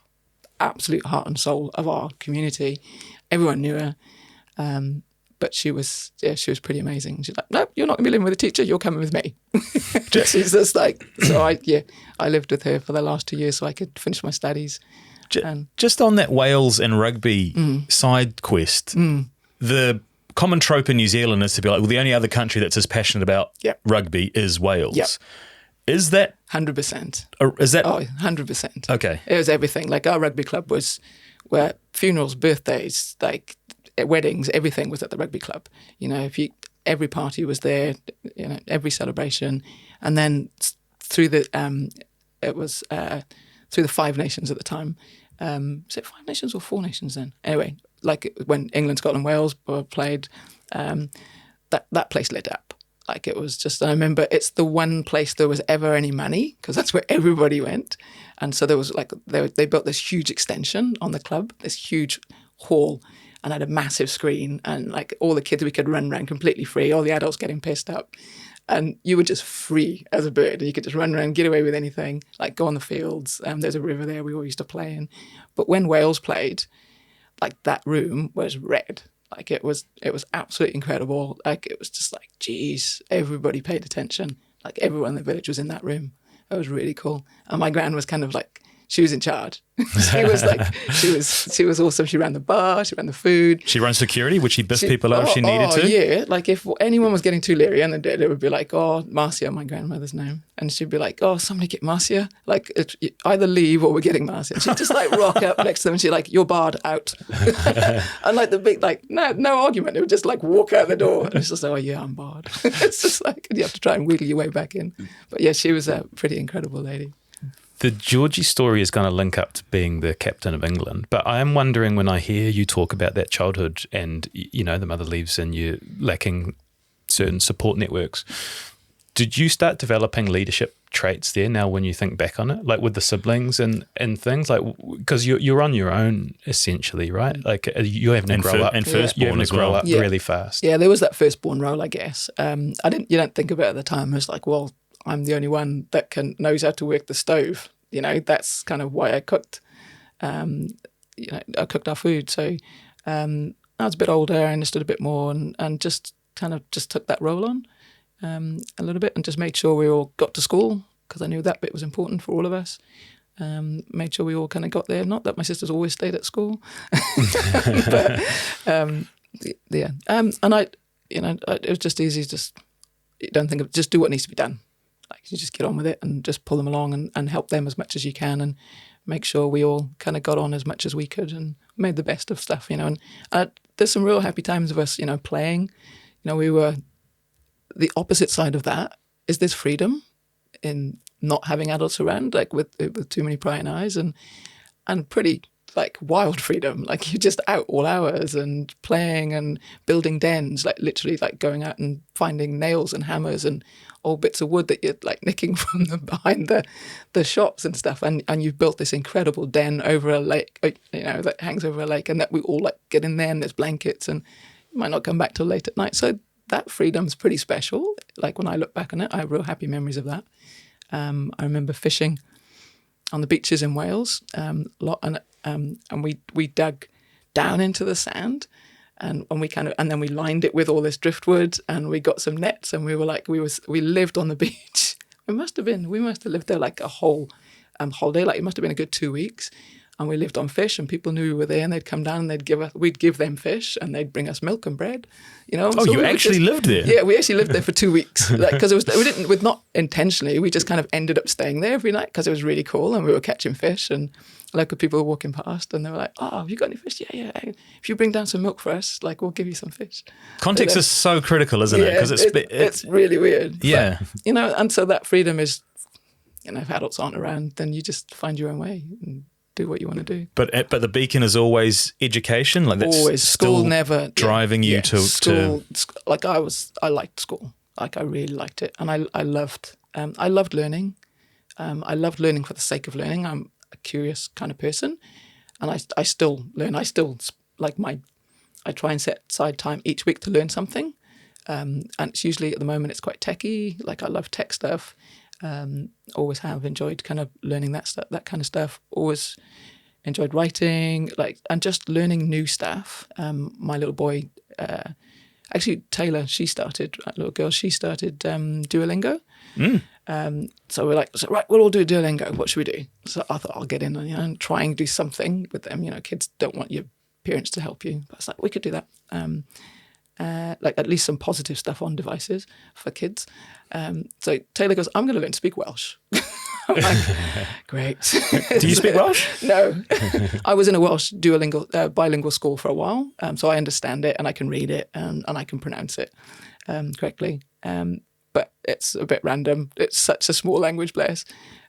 absolute heart and soul of our community. Everyone knew her, but she was pretty amazing. She's like, no, you're not going to be living with a teacher. You're coming with me. She's just like, so I lived with her for the last 2 years so I could finish my studies. Just on that Wales and rugby side quest, the common trope in New Zealand is to be like, well, the only other country that's as passionate about rugby is Wales. Yep. Is that 100%? Is that 100%? Okay. It was everything. Like our rugby club was where funerals, birthdays, like weddings, everything was at the rugby club. Every party was there. Every celebration, and then through the through the 5 nations at the time. Is it 5 nations or 4 nations then? Anyway, like when England, Scotland, Wales played, that place lit up. Like it was just, I remember it's the one place there was ever any money because that's where everybody went. And so there was like, they built this huge extension on the club, this huge hall, and had a massive screen, and like all the kids, we could run around completely free, all the adults getting pissed up. And you were just free as a bird. You could just run around, get away with anything, like go on the fields. There's a river there we all used to play in. But when Wales played, like that room was red. Like it was absolutely incredible. Like it was just like, geez, everybody paid attention. Like everyone in the village was in that room. It was really cool. And my gran was kind of like, she was in charge. She was awesome. She ran the bar, she ran the food. She ran security. Would she biff people up if she needed to? Yeah. Like if anyone was getting too leery, and it would be like, oh, Marcia, my grandmother's name. And she'd be like, oh, somebody get Marcia. Like either leave or we're getting Marcia. She'd just like rock up next to them and she'd like, you're barred, out. And like the big, like, no argument. It would just like walk out the door. And it's just like, oh yeah, I'm barred. It's just like, you have to try and wiggle your way back in. But yeah, she was a pretty incredible lady. The Georgie story is going to link up to being the captain of England, but I am wondering when I hear you talk about that childhood and, the mother leaves and you're lacking certain support networks, Did you start developing leadership traits there now when you think back on it, like with the siblings and things, like because you're on your own essentially, right? Like you having to grow up and firstborn as well. Really fast. Yeah, there was that firstborn role, I guess. You don't think about it at the time. It was like, well, I'm the only one that knows how to work the stove. You know, that's kind of why I cooked. I cooked our food. So I was a bit older, I understood a bit more, and just took that role on. A little bit, and just made sure we all got to school, because I knew that bit was important for all of us. Made sure we all kind of got there. Not that my sisters always stayed at school, but yeah. And it was just easy. Just you don't think of, just do what needs to be done. Like you just get on with it and just pull them along and help them as much as you can, and make sure we all kind of got on as much as we could and made the best of stuff. And there's some real happy times of us, playing. We were. The opposite side of that is this freedom in not having adults around, like with too many prying eyes, and pretty like wild freedom. Like you're just out all hours and playing and building dens, like literally like going out and finding nails and hammers and old bits of wood that you're like nicking from behind the shops and stuff. And you've built this incredible den over a lake, that hangs over a lake, and that we all like get in there, and there's blankets, and you might not come back till late at night. So that freedom's pretty special. Like when I look back on it, I have real happy memories of that. I remember fishing on the beaches in Wales a lot, and we dug down into the sand, and then we lined it with all this driftwood, and we got some nets, and we lived on the beach. We must have lived there like a whole holiday. Like it must have been a good 2 weeks. And we lived on fish, and people knew we were there, and they'd come down and we'd give them fish, and they'd bring us milk and bread. Oh, so you actually lived there? Yeah, we actually lived there for 2 weeks. Because not intentionally, we just kind of ended up staying there every night because it was really cool, and we were catching fish, and local people were walking past, and they were like, "Oh, have you got any fish? Yeah. If you bring down some milk for us, like we'll give you some fish." Context is so critical, isn't it? Because it's really weird. Yeah. But, and so that freedom is, if adults aren't around, then you just find your own way and do what you want to do. But the beacon is always education. Like that's always school, still never driving you to school. Like I liked school. Like I really liked it, and I loved learning. I loved learning for the sake of learning. I'm a curious kind of person, and I still learn. I still I try and set aside time each week to learn something, and it's usually at the moment it's quite techy. Like I love tech stuff. Always have enjoyed kind of learning that kind of stuff. Always enjoyed writing, and just learning new stuff. My little boy, actually Taylor, little girl, she started Duolingo. So we're like, right, we'll all do Duolingo. What should we do? So I thought I'll get in and try and do something with them. Kids don't want your parents to help you. But I was like, we could do that. At least some positive stuff on devices for kids. So Taylor goes, I'm going to learn to speak Welsh. I'm like, great. Do you speak Welsh? No. I was in a Welsh bilingual school for a while, so I understand it and I can read it and I can pronounce it correctly. But it's a bit random. It's such a small language, bless.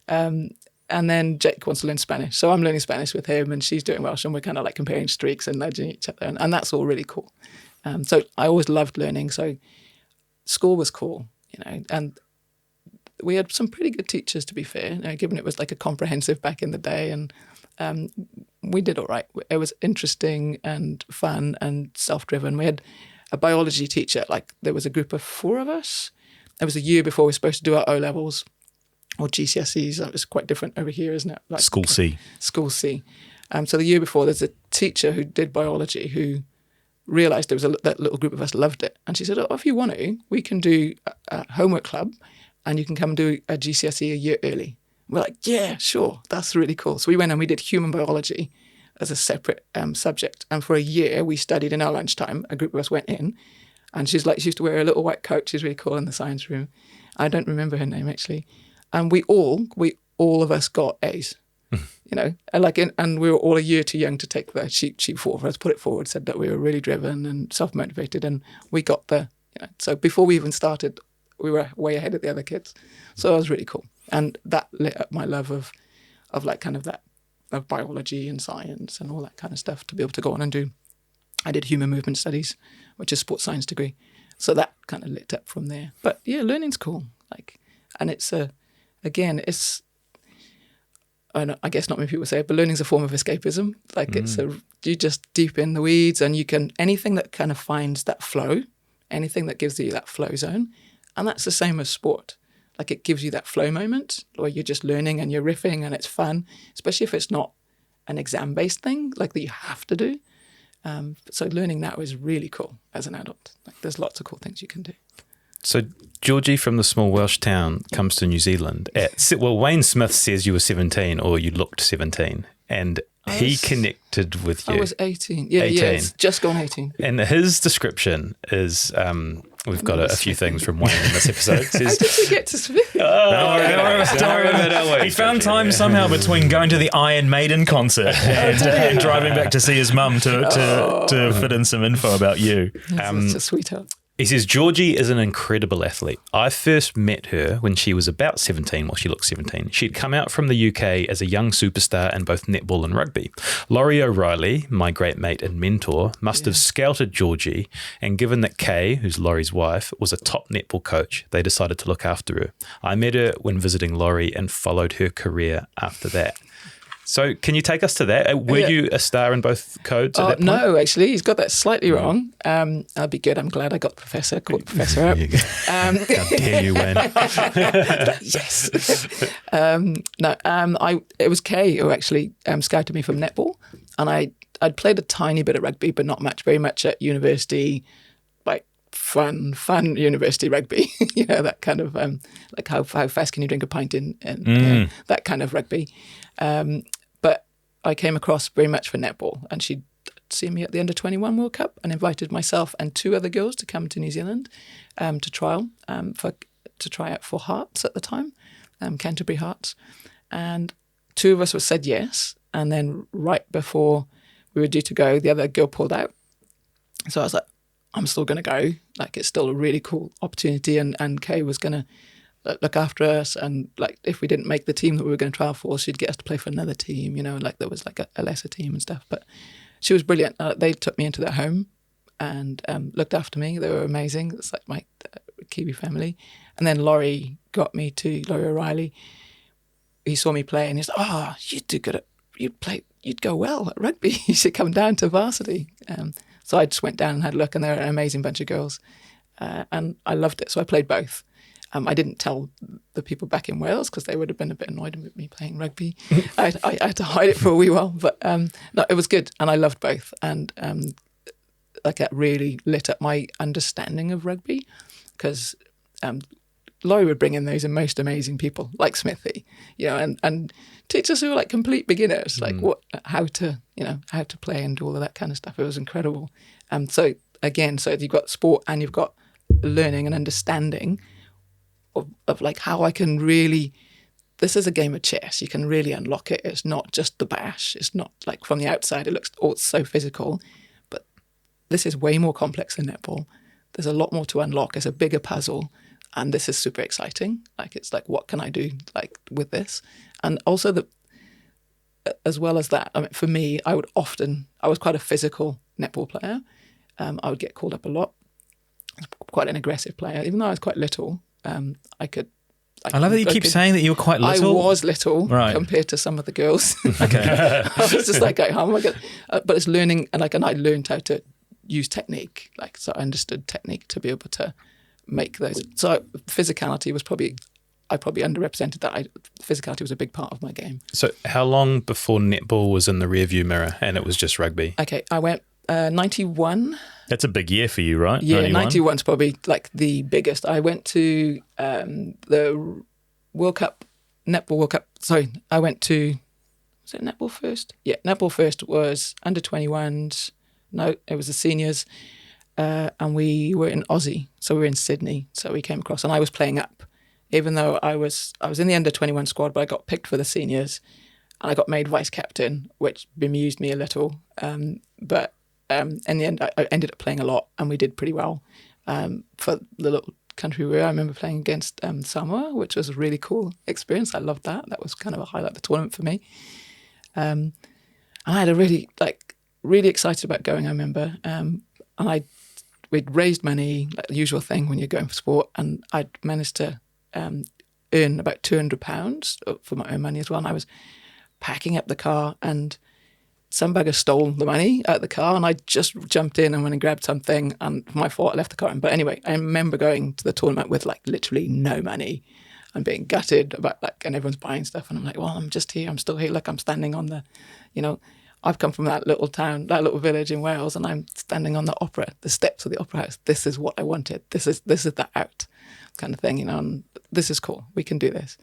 And then Jake wants to learn Spanish. So I'm learning Spanish with him, and she's doing Welsh, and we're kind of like comparing streaks and nudging each other. And that's all really cool. So I always loved learning. So school was cool, and we had some pretty good teachers, to be fair, given it was like a comprehensive back in the day. And we did all right. It was interesting and fun and self-driven. We had a biology teacher, there was a group of 4 of us. It was a year before we were supposed to do our O-levels or GCSEs. That was quite different over here, isn't it? School C. School C. So the year before, there's a teacher who did biology who realised that little group of us loved it. And she said, if you want to, we can do a homework club and you can come do a GCSE a year early. We're like, yeah, sure. That's really cool. So we went and we did human biology as a separate subject. And for a year, we studied in our lunchtime. A group of us went in. And she used to wear a little white coat. She's really cool in the science room. I don't remember her name, actually. And we all of us got A's. And we were all a year too young to take the sheet forward for us, put it forward, said that we were really driven and self-motivated, and we got so before we even started, we were way ahead of the other kids. So it was really cool. And that lit up my love of biology and science and all that kind of stuff to be able to go on and do. I did human movement studies, which is a sports science degree. So that kind of lit up from there. But yeah, learning's cool. And it's I guess not many people say it, but learning's a form of escapism. You're just deep in the weeds, and anything that kind of finds that flow, anything that gives you that flow zone, and that's the same as sport. It gives you that flow moment where you're just learning and you're riffing and it's fun, especially if it's not an exam-based thing that you have to do. So learning that was really cool as an adult. There's lots of cool things you can do. So Georgie from the small Welsh town comes to New Zealand. Wayne Smith says you were 17 or you looked 17, and he connected with you. I was 18. Yeah, 18. It's just gone 18. And his description is, we've got a few things from Wayne in this episode. How did you get to speak? Don't worry. He found time somehow between going to the Iron Maiden concert and driving back to see his mum to fit in some info about you. That's a sweetheart. He says, Georgie is an incredible athlete. I first met her when she was about 17. Well, she looked 17. She'd come out from the UK as a young superstar in both netball and rugby. Laurie O'Reilly, my great mate and mentor, must have scouted Georgie, and given that Kay, who's Laurie's wife, was a top netball coach, they decided to look after her. I met her when visiting Laurie and followed her career after that. So can you take us to that? Were you a star in both codes at that point? No, actually, he's got that slightly wrong. That'd be good. I'm glad I got the professor, called the professor out. How dare you, Wayne? Yes. It was Kay who actually scouted me from netball. And I'd played a tiny bit of rugby, but not much, very much at university, fun university rugby. That kind of, how fast can you drink a pint in that kind of rugby. But I came across very much for netball, and she'd seen me at the Under-21 World Cup and invited myself and two other girls to come to New Zealand to try out for Hearts at the time, Canterbury Hearts. And two of us said yes, and then right before we were due to go, the other girl pulled out. So I was like, I'm still going to go. It's still a really cool opportunity, and Kay was going to look after us, and if we didn't make the team that we were going to trial for, she'd get us to play for another team, there was a lesser team and stuff. But she was brilliant. They took me into their home and looked after me. They were amazing. It's like my Kiwi family. And then Laurie O'Reilly, he saw me play and he's like, you'd do good you'd go well at rugby. You should come down to varsity. So I just went down and had a look, and they're an amazing bunch of girls. And I loved it. So I played both. I didn't tell the people back in Wales because they would have been a bit annoyed with me playing rugby. I had to hide it for a wee while, but no, it was good, and I loved both. And that really lit up my understanding of rugby, because Laurie would bring in those most amazing people like Smithy, and teachers who were complete beginners, how to play and do all of that kind of stuff. It was incredible. So you've got sport and you've got learning and understanding of how I can really, this is a game of chess. You can really unlock it. It's not just the bash. It's not from the outside, it looks it's so physical, but this is way more complex than netball. There's a lot more to unlock. It's a bigger puzzle, and this is super exciting. What can I do with this? And also as well as that, for me, I was quite a physical netball player. I would get called up a lot. I was quite an aggressive player, even though I was quite little. I love that you keep saying that you were quite little. I was little compared to some of the girls. Okay. I was just oh my God. But it's learning, and I learned how to use technique. So I understood technique to be able to make those. So physicality was I probably underrepresented that. Physicality was a big part of my game. So how long before netball was in the rearview mirror and it was just rugby? Okay, I went 91. That's a big year for you, right? Yeah, 91's probably the biggest. I went to the World Cup, Netball World Cup. Sorry, I went to, was it Netball first? Yeah, Netball first was under-21s. No, it was the seniors. And we were in Aussie, so we were in Sydney. So we came across, and I was playing up. Even though I was in the under-21 squad, but I got picked for the seniors, and I got made vice captain, which bemused me a little. But in the end, I ended up playing a lot, and we did pretty well for the little country we were. I remember playing against Samoa, which was a really cool experience. I loved that. That was kind of a highlight of the tournament for me. And I had a really excited about going, I remember. And we'd raised money, the usual thing when you're going for sport, and I'd managed to earn about £200 for my own money as well. And I was packing up the car, and some bugger stole the money out of the car, and I just jumped in and went and grabbed something, and my fault, I left the car in. But anyway, I remember going to the tournament with like literally no money and being gutted about like, and everyone's buying stuff, and I'm like, well, I'm just here, I'm still here, like I'm standing on the, I've come from that little town, that little village in Wales, and I'm standing on the steps of the Opera House. This is what I wanted. This is the out kind of thing, and this is cool. We can do this.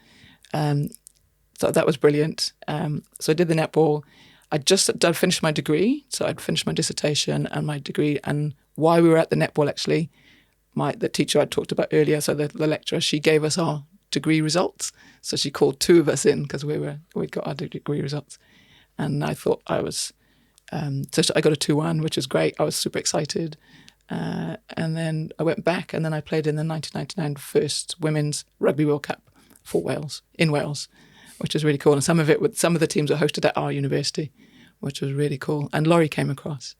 So that was brilliant. So I did the netball. I'd finished my degree, so I'd finished my dissertation and my degree. And while we were at the netball, actually, the teacher I talked about earlier, so the lecturer, she gave us our degree results. So she called two of us in because we'd got our degree results. And I thought I was, so I got a 2-1, which was great. I was super excited. And then I went back, and then I played in the 1999 first Women's Rugby World Cup for Wales, in Wales, which was really cool. And some of the teams were hosted at our university, which was really cool. And Laurie came across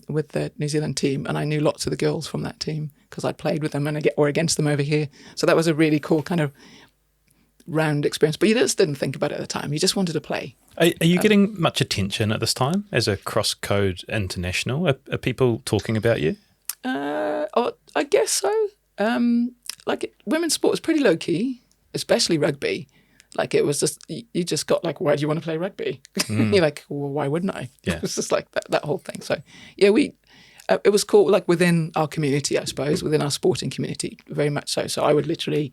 with the New Zealand team, and I knew lots of the girls from that team because I'd played with them or against them over here. So that was a really cool kind of round experience. But you just didn't think about it at the time. You just wanted to play. Are you getting much attention at this time as a cross-code international? Are people talking about you? I guess so. Women's sport was pretty low-key, especially rugby. Like it was just, you just got like, why do you want to play rugby? You're like, well, why wouldn't I? Yeah. It was just like that whole thing. So yeah, it was cool, like within our community, I suppose, within our sporting community, very much so. So I would literally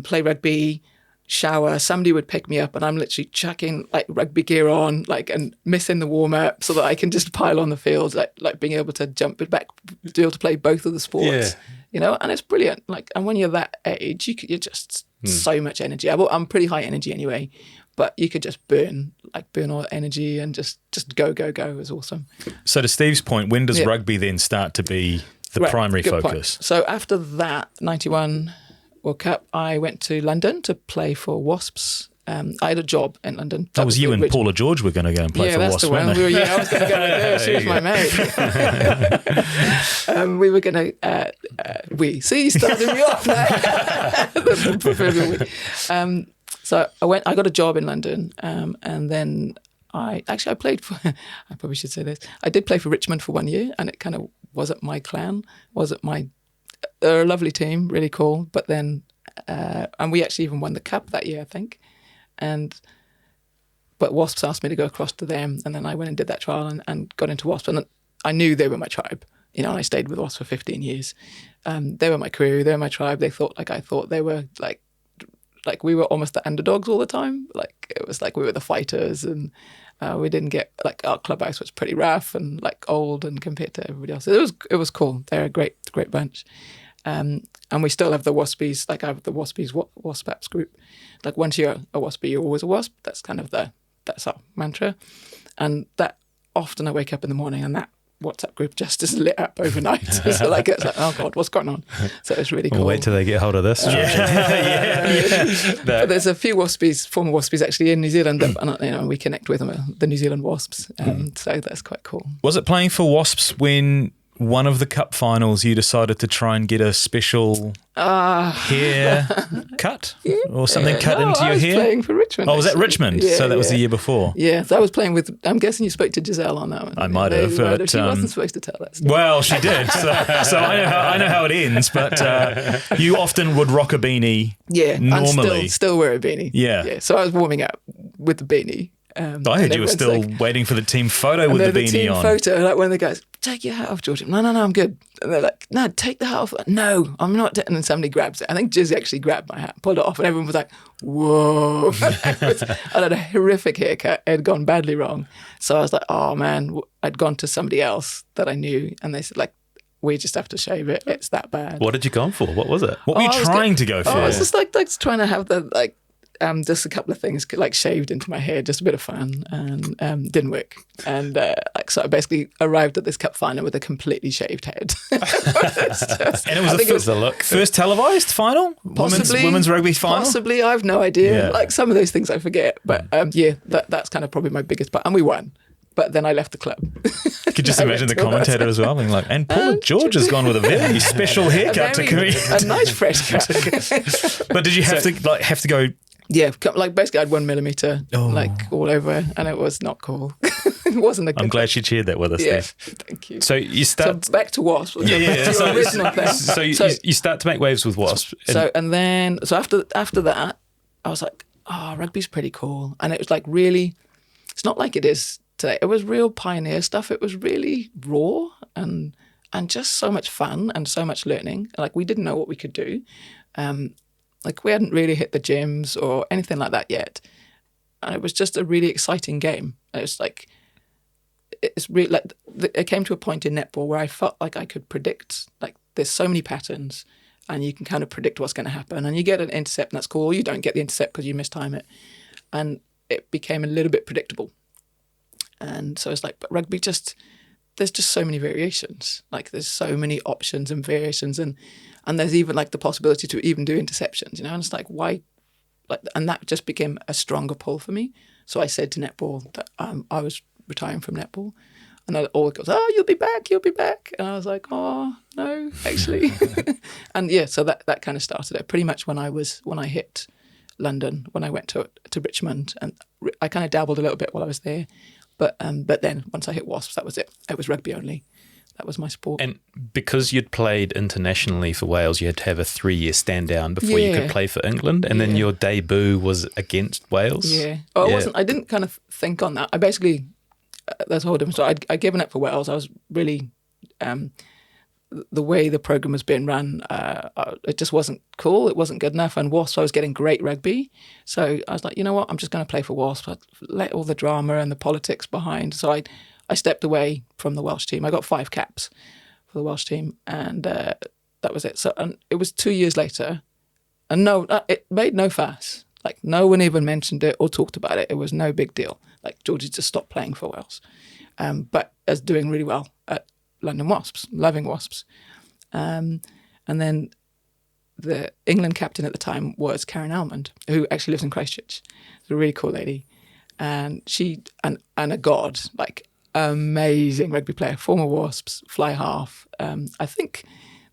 play rugby, shower, somebody would pick me up, and I'm literally chucking like rugby gear on, like, and missing the warm up so that I can just pile on the field, like being able to jump it back, be able to play both of the sports, and it's brilliant. Like, and when you're that age, you're just so much energy. I'm pretty high energy anyway, but you could just burn all energy and just go. It was awesome. So to Steve's point, when does rugby then start to be the primary focus? Point. So after that 91 World Cup, I went to London to play for Wasps. I had a job in London. That was you and Paula George were going to go and play for Wasps, weren't they? I was going to go with her. She was my mate. We were going to... you started me off now. The proverbial we. So I got a job in London, and then I played for... I probably should say this. I did play for Richmond for 1 year, and it kind of wasn't my clan, wasn't my... They're a lovely team, really cool. But then, and we actually even won the cup that year, I think. But Wasps asked me to go across to them, and then I went and did that trial and got into Wasps. And I knew they were my tribe, and I stayed with Wasps for 15 years. They were my crew, they were my tribe. They thought I thought they were like we were almost the underdogs all the time. Like it was like we were the fighters, and we didn't get, like, our clubhouse was pretty rough and like old and compared to everybody else. It was cool. They're a great bunch. And we still have the Waspies, like I have the Waspies Wasp group. Like once you're a Waspie, you're always a Wasp. That's kind of that's our mantra. And that often I wake up in the morning and that WhatsApp group just is lit up overnight. So it's like, oh God, what's going on? So it's really cool. We'll wait till they get hold of this. But there's a few Waspies, former Waspies actually in New Zealand that we connect with them, the New Zealand Wasps. So that's quite cool. Was it playing for Wasps when one of the cup finals you decided to try and get a special hair cut or something cut into your hair? I was playing for Richmond. Oh, was that Richmond? Yeah, so that was the year before. Yeah, so I was playing with, I'm guessing you spoke to Giselle on that one. I might have. But, she wasn't supposed to tell that story. Well, she did. So I know how it ends, but you often would rock a beanie normally. And still wear a beanie. Yeah. So I was warming up with the beanie. I heard you were still waiting for the team photo with the beanie team on. Photo, like one of the guys, take your hat off, Georgie. No, I'm good. And they're like, no, take the hat off. No, I'm not. And then somebody grabs it. I think Jizzy actually grabbed my hat, pulled it off, and everyone was like, whoa. I had a horrific haircut. It had gone badly wrong. So I was like, oh man, I'd gone to somebody else that I knew, and they said, like, we just have to shave it. It's that bad. What had you gone for? What was it? What were you trying to go for? I was just like trying to have the, just a couple of things like shaved into my hair, just a bit of fun, and didn't work. And so I basically arrived at this cup final with a completely shaved head. And it was the first televised final? Possibly, women's rugby final? Possibly, I have no idea. Yeah. Like some of those things I forget. But that's kind of probably my biggest part. And we won. But then I left the club. Could just imagine the commentator as well being like, and Paula George has gone with a very special haircut to create a nice fresh cut. But did you have to go? Yeah, like basically I had 1 millimeter like all over, and it was not cool. It wasn't a good I'm glad she shared that with us. Yeah, Steve. thank you. So you start back to Wasp. Yeah. So you start to make waves with Wasp. And after that, I was like, oh, rugby's pretty cool, and it was like really. It's not like it is today. It was real pioneer stuff. It was really raw and just so much fun and so much learning. Like we didn't know what we could do. Like we hadn't really hit the gyms or anything like that yet. And it was just a really exciting game. It's like, it's really like, it came to a point in netball where I felt like I could predict, like there's so many patterns and you can kind of predict what's going to happen. And you get an intercept and that's cool. You don't get the intercept because you mistime it. And it became a little bit predictable. And so it's like, but rugby there's just so many variations. Like there's so many options and variations and there's even like the possibility to even do interceptions, you know, and it's like, why? Like, and that just became a stronger pull for me. So I said to netball that I was retiring from netball. And they all goes, oh, you'll be back. And I was like, oh, no, actually. And yeah, so that kind of started it pretty much when I hit London, when I went to Richmond, and I kind of dabbled a little bit while I was there, but then once I hit Wasps, that was it. It was rugby only. That was my sport. And because you'd played internationally for Wales, you had to have a 3-year stand down before you could play for England, and then your debut was against Wales. Yeah, I didn't kind of think on that. I basically that's a whole different story. I'd given up for Wales. I was really. The way the program was being run, it just wasn't cool. It wasn't good enough. And Wasps, I was getting great rugby. So I was like, you know what? I'm just going to play for Wasps. I let all the drama and the politics behind. So I stepped away from the Welsh team. I got 5 caps for the Welsh team. And that was it. So and it was 2 years later. And it made no fuss. Like no one even mentioned it or talked about it. It was no big deal. Like Georgie just stopped playing for Wales. But as doing really well at London Wasps, loving Wasps. And then the England captain at the time was Karen Almond, who actually lives in Christchurch. She's a really cool lady. And she, and a god, like amazing rugby player, former Wasps, fly half. I think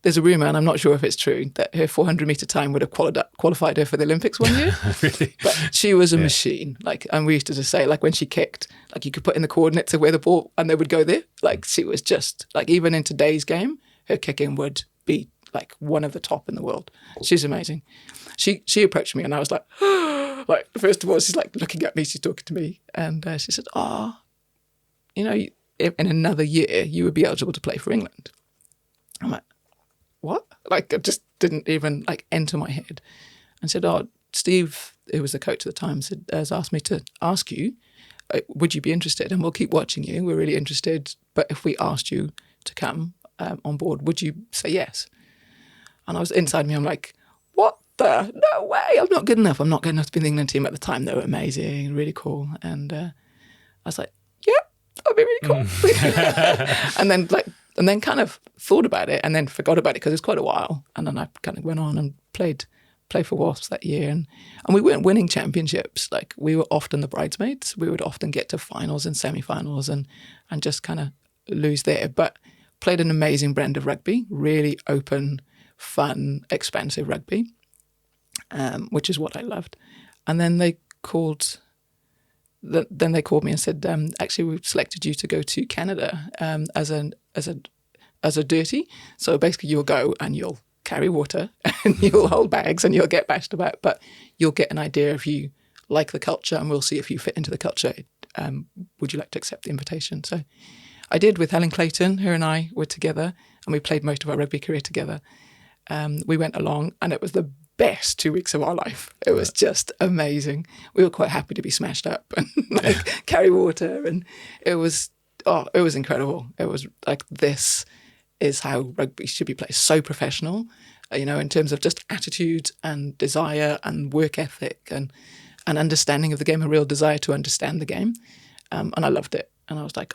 there's a rumour, and I'm not sure if it's true, that her 400-metre time would have qualified her for the Olympics one year. Really? But she was a machine. Like, and we used to just say, like, when she kicked, like, you could put in the coordinates of where the ball, and they would go there. Like, she was just, like, even in today's game, her kicking would be, like, one of the top in the world. She's amazing. She approached me, and I was like, like, first of all, she's, like, looking at me, she's talking to me, and she said, you know, in another year, you would be eligible to play for England. I'm like, what? Like, it just didn't even like enter my head. And said, Steve, who was the coach at the time, has asked me to ask you, would you be interested? And we'll keep watching you. We're really interested. But if we asked you to come on board, would you say yes? And I was inside me, I'm like, what the? No way. I'm not good enough. I'm not good enough to be in the England team at the time. They were amazing, really cool. And I was like, yeah, that'd be really cool. And then kind of thought about it and then forgot about it because it was quite a while. And then I kind of went on and played for Wasps that year. And we weren't winning championships. Like, we were often the bridesmaids. We would often get to finals and semi-finals and just kind of lose there. But played an amazing brand of rugby, really open, fun, expansive rugby, which is what I loved. And then they called me and said, actually, we've selected you to go to Canada as a dirty. So basically you'll go and you'll carry water and you'll hold bags and you'll get bashed about, but you'll get an idea if you like the culture and we'll see if you fit into the culture. Would you like to accept the invitation? So I did with Helen Clayton. Her and I were together and we played most of our rugby career together. We went along and it was the best 2 weeks of our life. It was just amazing. We were quite happy to be smashed up and like carry water, and it was incredible. It was like, this is how rugby should be played. So professional, you know, in terms of just attitude and desire and work ethic and understanding of the game, a real desire to understand the game. And I loved it. And I was like,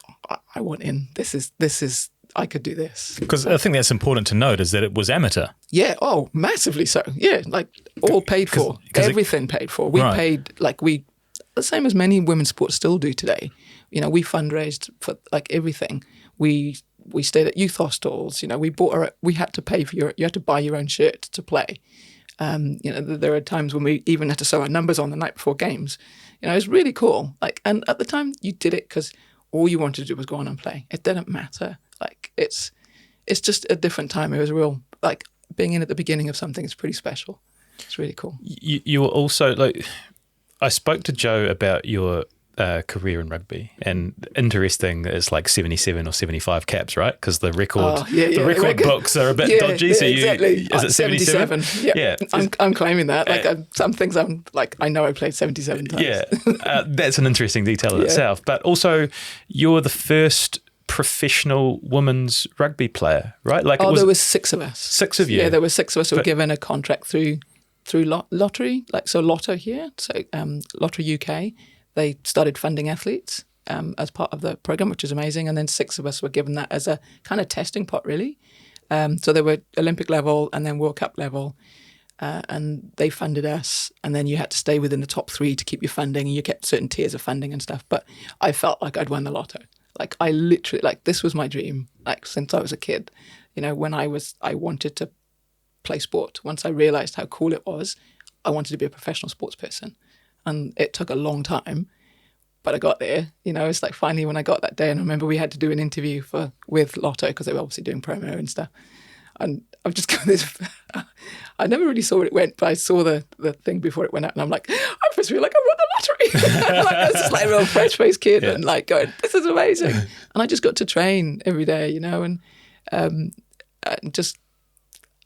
I want in. This is. I could do this. Because I think that's important to note is that it was amateur. Yeah. Oh, massively so. Yeah. Like all paid for. Everything paid for. We paid, like the same as many women's sports still do today. You know, we fundraised for like everything. We stayed at youth hostels. You know, we had to pay for you had to buy your own shirt to play. You know, there are times when we even had to sew our numbers on the night before games. You know, it was really cool. Like, and at the time you did it because all you wanted to do was go on and play. It didn't matter. Like, it's just a different time. It was real, like, being in at the beginning of something is pretty special. It's really cool. You were also, like, I spoke to Jo about your career in rugby, and interesting is like 77 or 75 caps, right? Because the record books are a bit dodgy. Yeah, So exactly. Is it 77? Yeah. I'm claiming that. Like some things I'm like, I know I played 77 times. Yeah, that's an interesting detail in itself. But also, you're the first professional women's rugby player, right? Like, there was 6 of us. 6 of you. Yeah, there were 6 of us who were given a contract through lottery, like, so Lotto here, so Lottery UK. They started funding athletes as part of the program, which is amazing. And then 6 of us were given that as a kind of testing pot, really. So they were Olympic level and then World Cup level. And they funded us. And then you had to stay within the top 3 to keep your funding. And you kept certain tiers of funding and stuff. But I felt like I'd won the lotto. Like, I literally, like, this was my dream, like, since I was a kid. You know, when I wanted to play sport. Once I realised how cool it was, I wanted to be a professional sports person. And it took a long time, but I got there. You know, it's like finally when I got that day, and I remember we had to do an interview with Lotto because they were obviously doing promo and stuff. And I've just got this, I never really saw where it went, but I saw the thing before it went out, and I'm like, I first feel like I won the lottery. Like, I was just like a real fresh-faced kid and like going, this is amazing. And I just got to train every day, you know, and just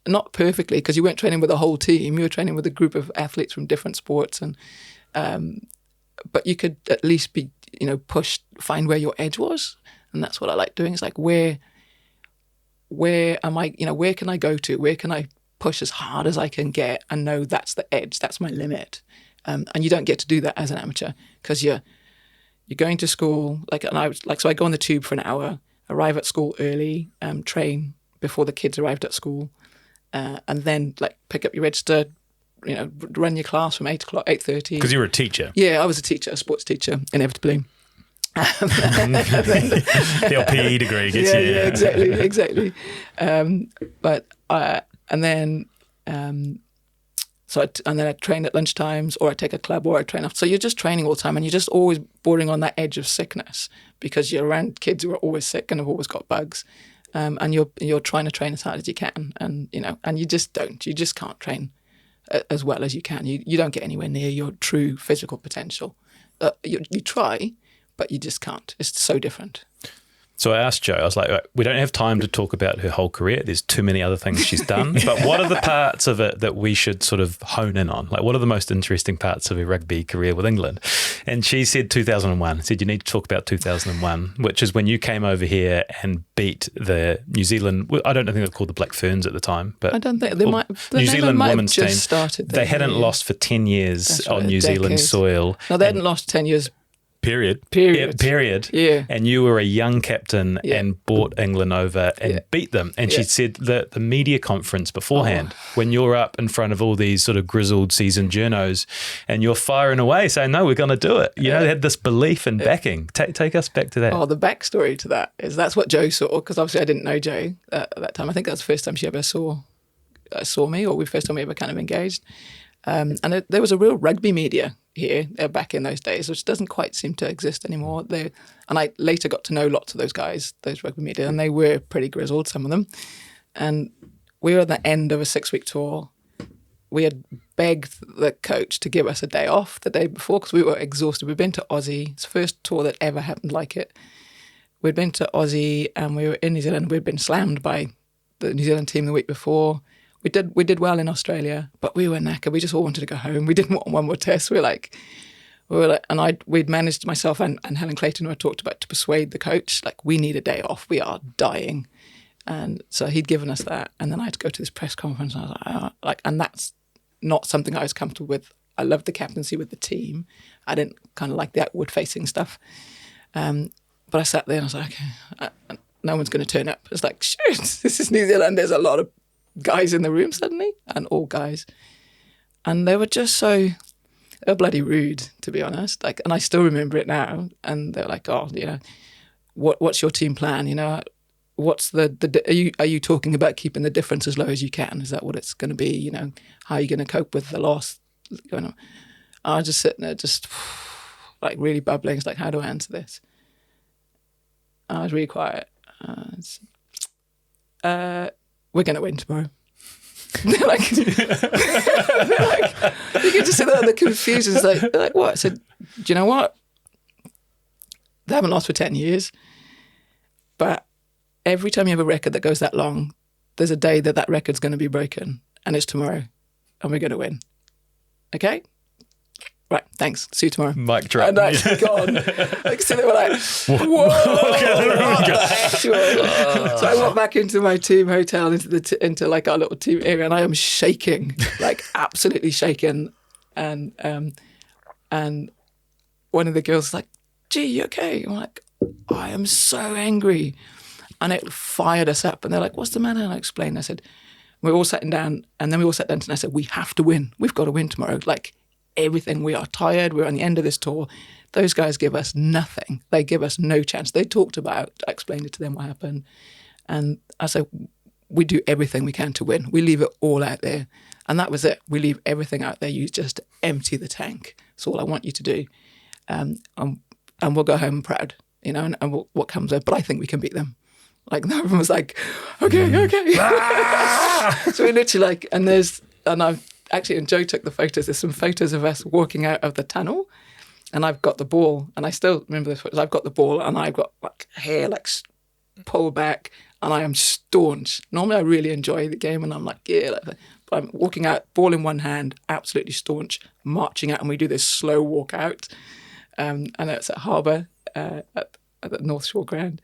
not perfectly, because you weren't training with a whole team, you were training with a group of athletes from different sports, and but you could at least be, you know, find where your edge was. And that's what I like doing. It's like, where am I, you know, where can I go to? Where can I push as hard as I can get and know that's the edge, that's my limit. And you don't get to do that as an amateur because you're going to school, like, and so I go on the tube for an hour, arrive at school early, train before the kids arrived at school, and then like pick up your register, you know, run your class from 8:30. Because you were a teacher. Yeah, I was a teacher, a sports teacher, inevitably. The LPE degree gets you. Yeah, exactly. And then I train at lunchtimes, or I take a club, or I train after. So you're just training all the time, and you're just always bordering on that edge of sickness because you're around kids who are always sick and have always got bugs. And you're trying to train as hard as you can, and you know, and you just can't train as well as you can. You don't get anywhere near your true physical potential. You try, but you just can't. It's so different. So I asked Jo, I was like, right, we don't have time to talk about her whole career. There's too many other things she's done. But what are the parts of it that we should sort of hone in on? Like, what are the most interesting parts of her rugby career with England? And she said 2001. Said you need to talk about 2001, which is when you came over here and beat the New Zealand. I don't think they were called the Black Ferns at the time, but I don't think they might. The New Zealand women's team started. They hadn't lost for 10 years on New Zealand soil. No, they hadn't lost 10 years. Period. Yeah. And you were a young captain and brought England over and beat them. And she said that the media conference beforehand, when you're up in front of all these sort of grizzled seasoned journos and you're firing away saying, no, we're going to do it. You know, they had this belief and backing. Take us back to that. Oh, the backstory to that is that's what Jo saw, because obviously I didn't know Jo at that time. I think that's the first time she ever saw me, or the first time we ever kind of engaged. And there was a real rugby media here back in those days, which doesn't quite seem to exist anymore. And I later got to know lots of those guys, those rugby media, and they were pretty grizzled, some of them. And we were at the end of a 6-week tour. We had begged the coach to give us a day off the day before because we were exhausted. We'd been to Aussie. It's the first tour that ever happened like it. We'd been to Aussie and we were in New Zealand. We'd been slammed by the New Zealand team the week before. We did well in Australia, but we were knackered. We just all wanted to go home. We didn't want one more test. We'd managed, myself and Helen Clayton, who I talked about, to persuade the coach, like, we need a day off. We are dying. And so he'd given us that. And then I had to go to this press conference. And I was like, and that's not something I was comfortable with. I loved the captaincy with the team. I didn't kind of like the outward facing stuff. But I sat there and I was like, okay, no one's going to turn up. It's like, shoot, this is New Zealand. There's a lot of guys in the room suddenly, and all guys. And they were just so, They were bloody rude, to be honest. Like, and I still remember it now. And they're like, oh, you know, what's your team plan? You know, what's are you talking about keeping the difference as low as you can? Is that what it's going to be? You know, how are you going to cope with the loss going on? I was just sitting there, just like really bubbling. It's like, how do I answer this? I was really quiet. We're going to win tomorrow. they're like, you can just see the confusion. They're like, what? I said, do you know what? They haven't lost for 10 years. But every time you have a record that goes that long, there's a day that record's going to be broken. And it's tomorrow. And we're going to win. Okay? Right, thanks. See you tomorrow. Mic drop. And that's gone. Like, so they were like, whoa. So I walked back into my team hotel, into like our little team area, and I am shaking, like absolutely shaking. And one of the girls was like, gee, you okay? I'm like, I am so angry. And it fired us up. And they're like, what's the matter? And I explained. I said, we're all sitting down. And then we all sat down and I said, we have to win. We've got to win tomorrow. Like, everything. We are tired. We're on the end of this tour. Those guys give us nothing. They give us no chance. They talked about, I explained it to them what happened. And I said, we do everything we can to win. We leave it all out there. And that was it. We leave everything out there. You just empty the tank. That's all I want you to do. And we'll go home proud, you know, and what comes up. But I think we can beat them. Like, everyone was like, okay. So we literally like, and Jo took the photos. There's some photos of us walking out of the tunnel, and I've got the ball, and I still remember this photos. I've got the ball, and I've got like hair like pulled back, and I am staunch. Normally, I really enjoy the game, and I'm like, yeah. But I'm walking out, ball in one hand, absolutely staunch, marching out, and we do this slow walk out, and it's at Harbour at the North Shore ground,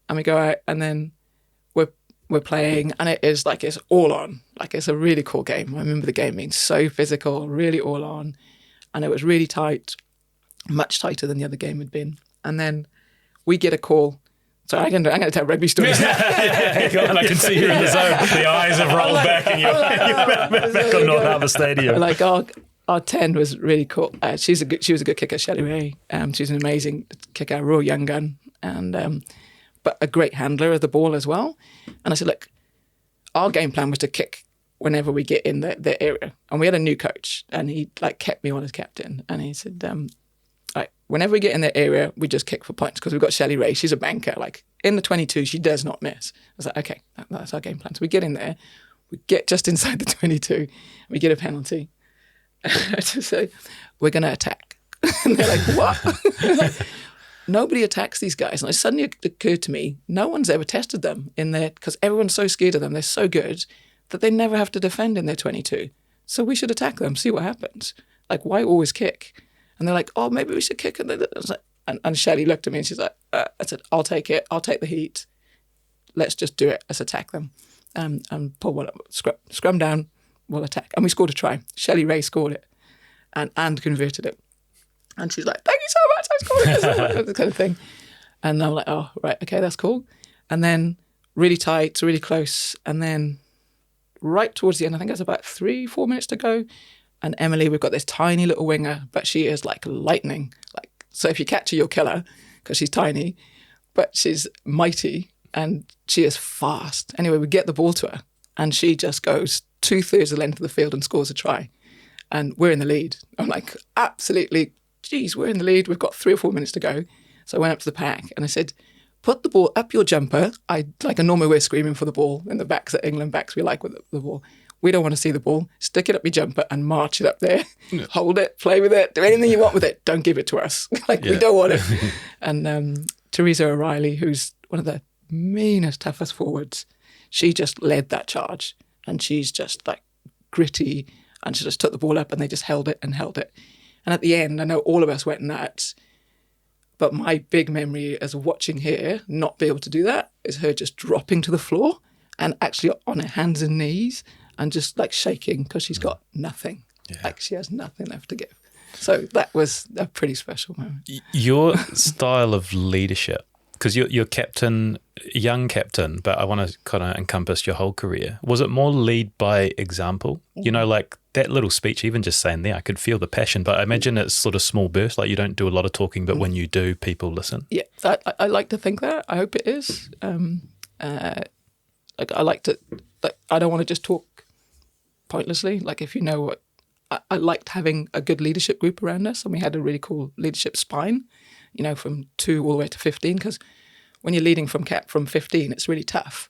and we go out, and then we're playing, and it is like it's all on. Like, it's a really cool game. I remember the game being so physical, really all on, and it was really tight, much tighter than the other game had been. And then we get a call. So I'm going to tell rugby stories. And I can see you in the zone. The eyes have rolled back, and you're back on North Harbour Stadium. Like, our 10 was really cool. She was a good kicker, Shelley Ray. She's an amazing kicker, a real young gun, and but a great handler of the ball as well. And I said, look, our game plan was to kick whenever we get in the area. And we had a new coach, and he like kept me on as captain. And he said, right, whenever we get in the area, we just kick for points, because we've got Shelley Ray. She's a banker. Like, in the 22, she does not miss. I was like, okay, that's our game plan. So we get in there, we get just inside the 22, and we get a penalty. I just say, we're going to attack. And they're like, what? Nobody attacks these guys. And it suddenly occurred to me, no one's ever tested them in there, because everyone's so scared of them. They're so good that they never have to defend in their 22. So we should attack them, see what happens. Like, why always kick? And they're like, oh, maybe we should kick. And Shelley looked at me and she's like, I said, I'll take it. I'll take the heat. Let's just do it. Let's attack them. And pull one up, scrum down, we'll attack. And we scored a try. Shelley Ray scored it and converted it. And she's like, thank you so much, I scored it. This kind of thing. And I'm like, oh, right, okay, that's cool. And then really tight, really close. And then right towards the end, I think it's about 3-4 minutes to go. And Emily, we've got this tiny little winger, but she is like lightning. Like, so if you catch her, you'll kill her, because she's tiny, but she's mighty and she is fast. Anyway, we get the ball to her, and she just goes 2/3 the length of the field and scores a try. And we're in the lead. I'm like, absolutely, geez, we're in the lead. We've got 3 or 4 minutes to go. So I went up to the pack and I said, put the ball up your jumper. Normally we're screaming for the ball in the backs at England backs. We like with the ball. We don't want to see the ball. Stick it up your jumper and march it up there. Yeah. Hold it, play with it, do anything you want with it. Don't give it to us. We don't want it. And Teresa O'Reilly, who's one of the meanest, toughest forwards, she just led that charge. And she's just like gritty. And she just took the ball up and they just held it and held it. And at the end, I know all of us went nuts. But my big memory as watching her not be able to do that is her just dropping to the floor and actually on her hands and knees and just like shaking, because she's got nothing. Yeah. Like, she has nothing left to give. So that was a pretty special moment. Your style of leadership because you're captain, young captain, but I want to kind of encompass your whole career. Was it more lead by example? You know, like that little speech, even just saying there, I could feel the passion, but I imagine it's sort of small bursts, like you don't do a lot of talking, but when you do, people listen. Yeah, I like to think that. I hope it is. Like I like to, like I don't want to just talk pointlessly. Like if you know what, I liked having a good leadership group around us, and we had a really cool leadership spine, you know, from 2 all the way to 15, because when you're leading from 15, it's really tough.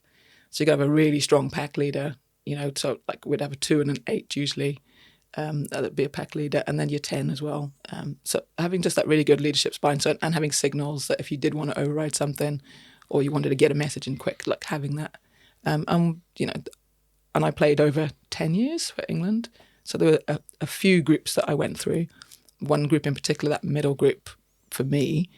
So you got to have a really strong pack leader, you know, so like we'd have a 2 and an 8 usually, that'd be a pack leader, and then your 10 as well. So having just that really good leadership spine, so, and having signals that if you did want to override something or you wanted to get a message in quick, like having that. You know, and I played over 10 years for England. So there were a few groups that I went through. One group in particular, that middle group for me,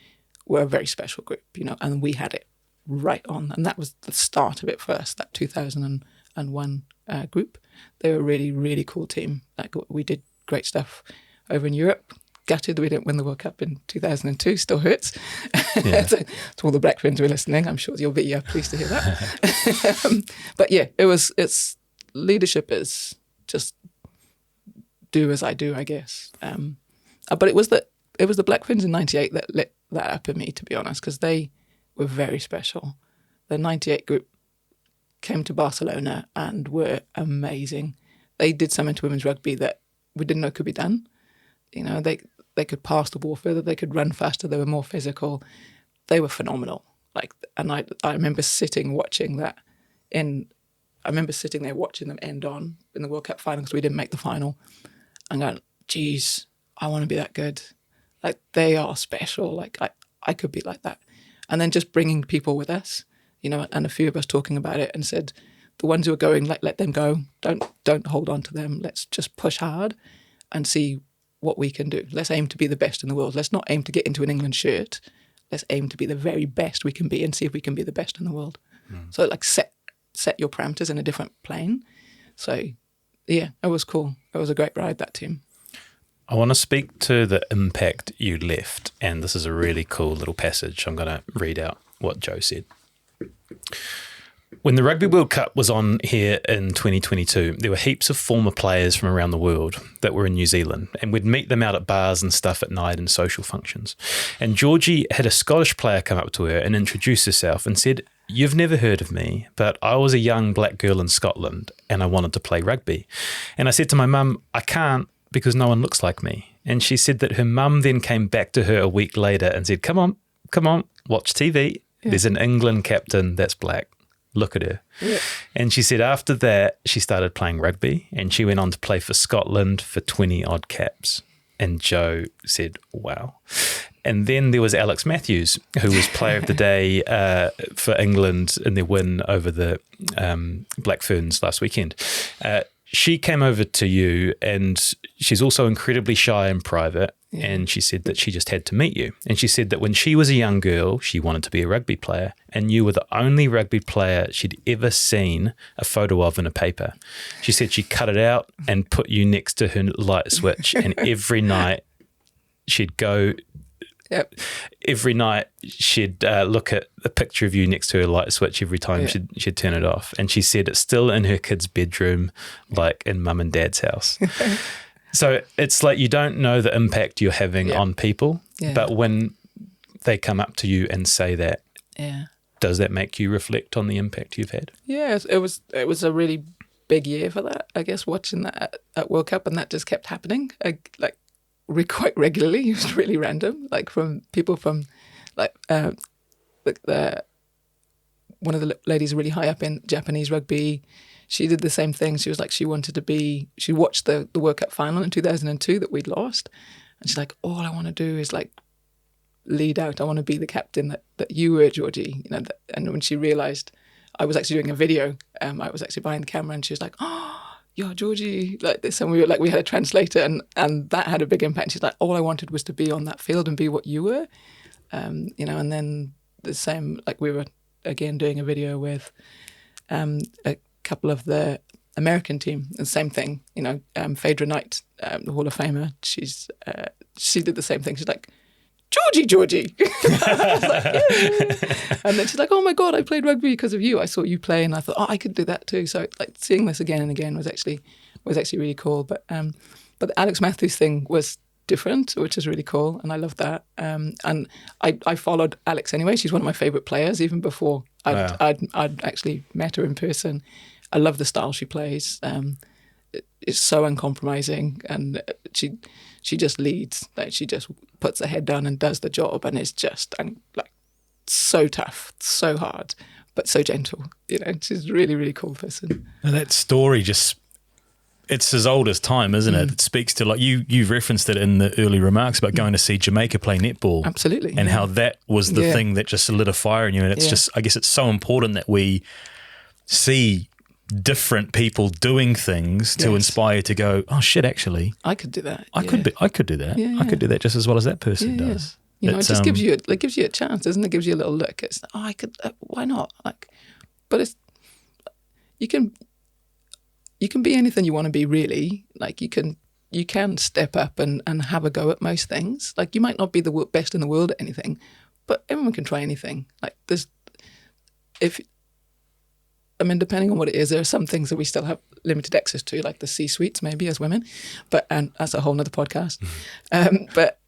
were a very special group, you know, and we had it right on. And that was the start of it first, that 2001 group. They were a really, really cool team. Like we did great stuff over in Europe. Gutted we didn't win the World Cup in 2002, still hurts. Yeah. To all the Black Ferns who are listening, I'm sure you'll be pleased to hear that. But yeah, it's leadership is just do as I do, I guess. But it was the Black Ferns in '98 that lit that up in me, to be honest, because they were very special. The '98 group came to Barcelona and were amazing. They did something to women's rugby that we didn't know could be done. You know, they could pass the ball further, they could run faster, they were more physical. They were phenomenal. Like, and I remember watching that. I remember sitting there watching them end on in the World Cup final because we didn't make the final, and going, geez, I want to be that good. Like, they are special. Like, I could be like that. And then just bringing people with us, you know, and a few of us talking about it and said, the ones who are going, like, let them go. Don't hold on to them. Let's just push hard and see what we can do. Let's aim to be the best in the world. Let's not aim to get into an England shirt. Let's aim to be the very best we can be and see if we can be the best in the world. So like set your parameters in a different plane. So yeah, it was cool. It was a great ride, that team. I want to speak to the impact you left, and this is a really cool little passage. I'm going to read out what Jo said. When the Rugby World Cup was on here in 2022, there were heaps of former players from around the world that were in New Zealand, and we'd meet them out at bars and stuff at night and social functions. And Georgie had a Scottish player come up to her and introduce herself and said, "You've never heard of me, but I was a young black girl in Scotland and I wanted to play rugby." And I said to my mum, "I can't because no one looks like me." And she said that her mum then came back to her a week later and said, come on, watch TV. Yeah. There's an England captain that's black. Look at her. Yeah. And she said after that, she started playing rugby and she went on to play for Scotland for 20 odd caps. And Jo said, wow. And then there was Alex Matthews, who was player of the day for England in their win over the Black Ferns last weekend. She came over to you, and she's also incredibly shy in private. Yeah. And she said that she just had to meet you. And she said that when she was a young girl, she wanted to be a rugby player, and you were the only rugby player she'd ever seen a photo of in a paper. She said she cut it out and put you next to her light switch, and every night she'd go... Yep. Every night she'd look at a picture of you next to her light switch every time she'd turn it off. And she said it's still in her kid's bedroom, like in mum and dad's house. So it's like you don't know the impact you're having on people, but when they come up to you and say that, does that make you reflect on the impact you've had? Yeah, it was a really big year for that, I guess, watching that at World Cup, and that just kept happening. Quite regularly. It was really random, like from people from one of the ladies really high up in Japanese rugby. She did the same thing. She was like, she watched the World Cup final in 2002 that we'd lost, and she's like, all I want to do is like lead out. I want to be the captain that you were, Georgie. You know, and when she realised I was actually doing a video, I was actually behind the camera, and she was like, oh, you're Georgie, like this, and we had a translator, and that had a big impact. She's like, all I wanted was to be on that field and be what you were, you know. And then the same, like we were again doing a video with a couple of the American team, the same thing, you know. Phaedra Knight, the Hall of Famer, she did the same thing. She's like, Georgie. I was like, yeah. And then she's like, oh my God, I played rugby because of you. I saw you play and I thought, oh, I could do that too. So like seeing this again and again was actually really cool. But the Alex Matthews thing was different, which is really cool. And I love that. And I followed Alex anyway. She's one of my favorite players, even before I'd actually met her in person. I love the style she plays. It's so uncompromising, and she just leads. Like she just puts her head down and does the job, and it's just like so tough, so hard, but so gentle. You know, she's a really, really cool person. And that story it's as old as time, isn't it? It speaks to, like, you've referenced it in the early remarks about going to see Jamaica play netball. Absolutely. And how that was the thing that just lit a fire in you. And it's just, I guess it's so important that we see different people doing things to inspire you to go, oh shit, actually I could do that. I could do that. Yeah. I could do that just as well as that person does. You know, it just gives you a chance, doesn't it? It gives you a little look. It's I could, why not? Like, but it's you can be anything you want to be, really. Like you can step up and have a go at most things. Like you might not be the best in the world at anything, but everyone can try anything. Like depending on what it is, there are some things that we still have limited access to, like the C-suites maybe as women, and that's a whole nother podcast. But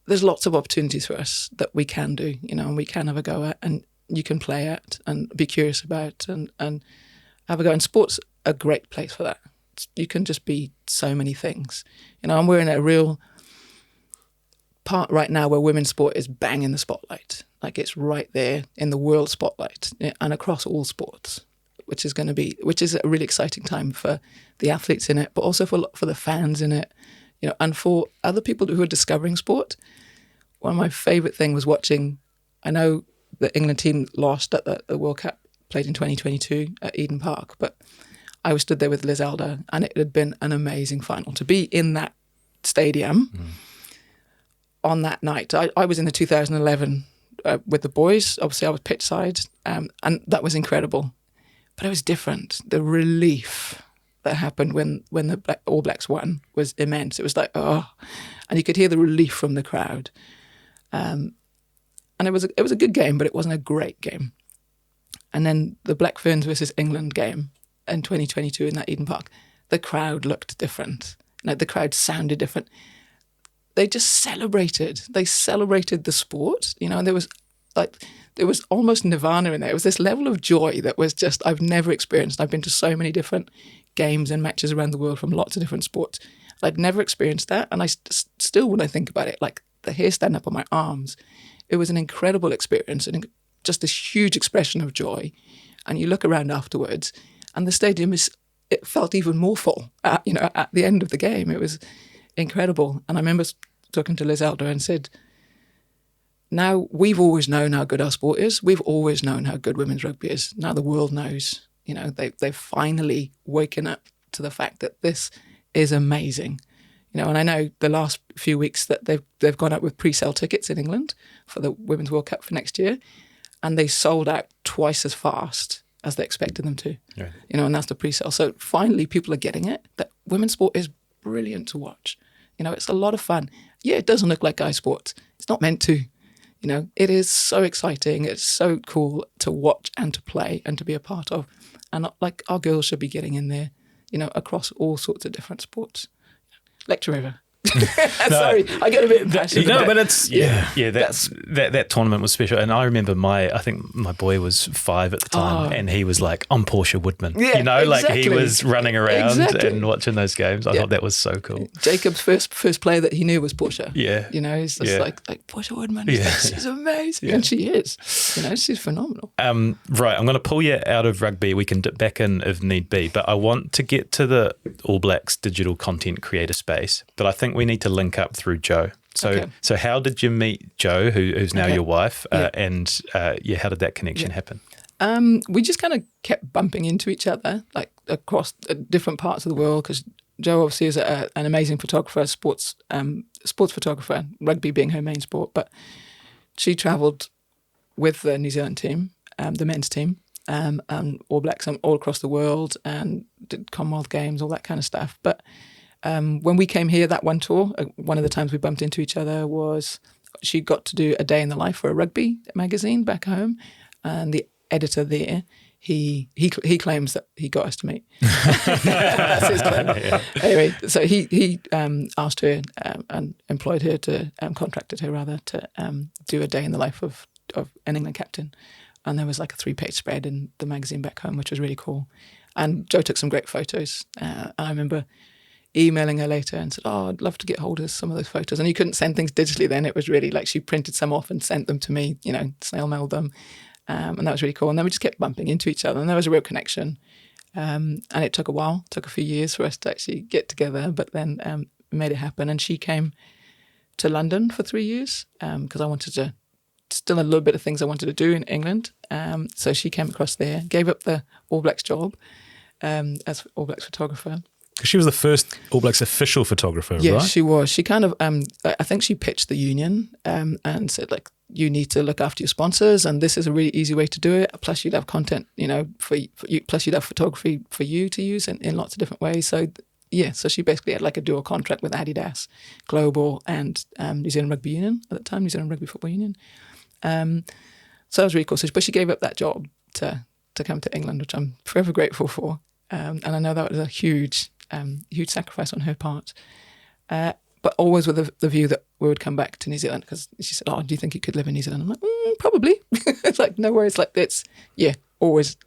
there's lots of opportunities for us that we can do, you know, and we can have a go at, and you can play at and be curious about and have a go. And sport's a great place for that. You can just be so many things, you know, and we're in a real part right now where women's sport is bang in the spotlight. Like it's right there in the world spotlight and across all sports, which is a really exciting time for the athletes in it, but also for the fans in it, you know, and for other people who are discovering sport. One of my favourite things was watching. I know the England team lost at the World Cup, played in 2022 at Eden Park, but I was stood there with Liz Elder, and it had been an amazing final to be in that stadium. On that night. I was in the 2011 with the boys. Obviously, I was pitch side, and that was incredible. But it was different. The relief that happened when the All Blacks won was immense. It was like, oh, and you could hear the relief from the crowd. And it was a good game, but it wasn't a great game. And then the Black Ferns versus England game in 2022 in that Eden Park, the crowd looked different. You know, the crowd sounded different. They just celebrated. They celebrated the sport, you know, and there was almost nirvana in there. It was this level of joy that was just, I've never experienced. I've been to so many different games and matches around the world from lots of different sports. I'd never experienced that. And I still, when I think about it, like the hair stand up on my arms, it was an incredible experience and just this huge expression of joy. And you look around afterwards and the stadium it felt even more full, at the end of the game. It was incredible. And I remember talking to Liz Elder and said, now we've always known how good our sport is. We've always known how good women's rugby is. Now the world knows. You know, they've finally woken up to the fact that this is amazing. You know, and I know the last few weeks that they've gone out with pre-sale tickets in England for the Women's World Cup for next year, and they sold out twice as fast as they expected them to. Right. You know, and that's the pre-sale. So finally people are getting it, that women's sport is brilliant to watch. You know, it's a lot of fun. Yeah, it doesn't look like guy sports. It's not meant to. You know, it is so exciting. It's so cool to watch and to play and to be a part of. And like our girls should be getting in there, you know, across all sorts of different sports. Lecture over. Sorry, I get a bit passionate. No, but it's that tournament was special, and I remember I think my boy was 5 at the time, and he was like, "I'm Portia Woodman," you know, like he was running around and watching those games. I thought that was so cool. Jacob's first player that he knew was Portia. Yeah, you know, he's just like Portia Woodman. Like, she's amazing, and she is. You know, she's phenomenal. Right, I'm going to pull you out of rugby. We can dip back in if need be, but I want to get to the All Blacks digital content creator space. But I think we need to link up through Jo. So how did you meet Jo, who's now your wife, and how did that connection happen? We just kind of kept bumping into each other, like across different parts of the world, because Jo obviously is an amazing photographer, sports photographer, rugby being her main sport, but she travelled with the New Zealand team, the men's team, and All Blacks all across the world, and did Commonwealth Games, all that kind of stuff. But when we came here, that one tour, one of the times we bumped into each other was she got to do a day in the life for a rugby magazine back home, and the editor there, he claims that he got us to meet. That's his claim. Yeah. Anyway, so he asked her and employed her to contracted her rather to do a day in the life of an England captain, and there was like a 3-page spread in the magazine back home, which was really cool. And Jo took some great photos. And I remember emailing her later and said, "Oh, I'd love to get hold of some of those photos." And you couldn't send things digitally then. It was really like she printed some off and sent them to me, snail mailed them. And that was really cool. And then we just kept bumping into each other, and there was a real connection. And it took a while, took a few years for us to actually get together, but then we made it happen. And she came to London for 3 years because I wanted to, still a little bit of things I wanted to do in England. So she came across there, gave up the All Blacks job as All Blacks photographer. She was the first All Blacks official photographer, right? Yeah, she was. She kind of, I think she pitched the union and said, like, you need to look after your sponsors, and this is a really easy way to do it. Plus, you'd have content, for you. Plus, you'd have photography for you to use in lots of different ways. So, yeah, so she basically had like a dual contract with Adidas, Global, and New Zealand Rugby Union at the time, New Zealand Rugby Football Union. So that was really cool. But she gave up that job to come to England, which I'm forever grateful for. And I know that was a huge sacrifice on her part. But always with the view that we would come back to New Zealand, because she said, "Oh, do you think you could live in New Zealand?" I'm like, probably. It's like, no worries. Like, it's, always,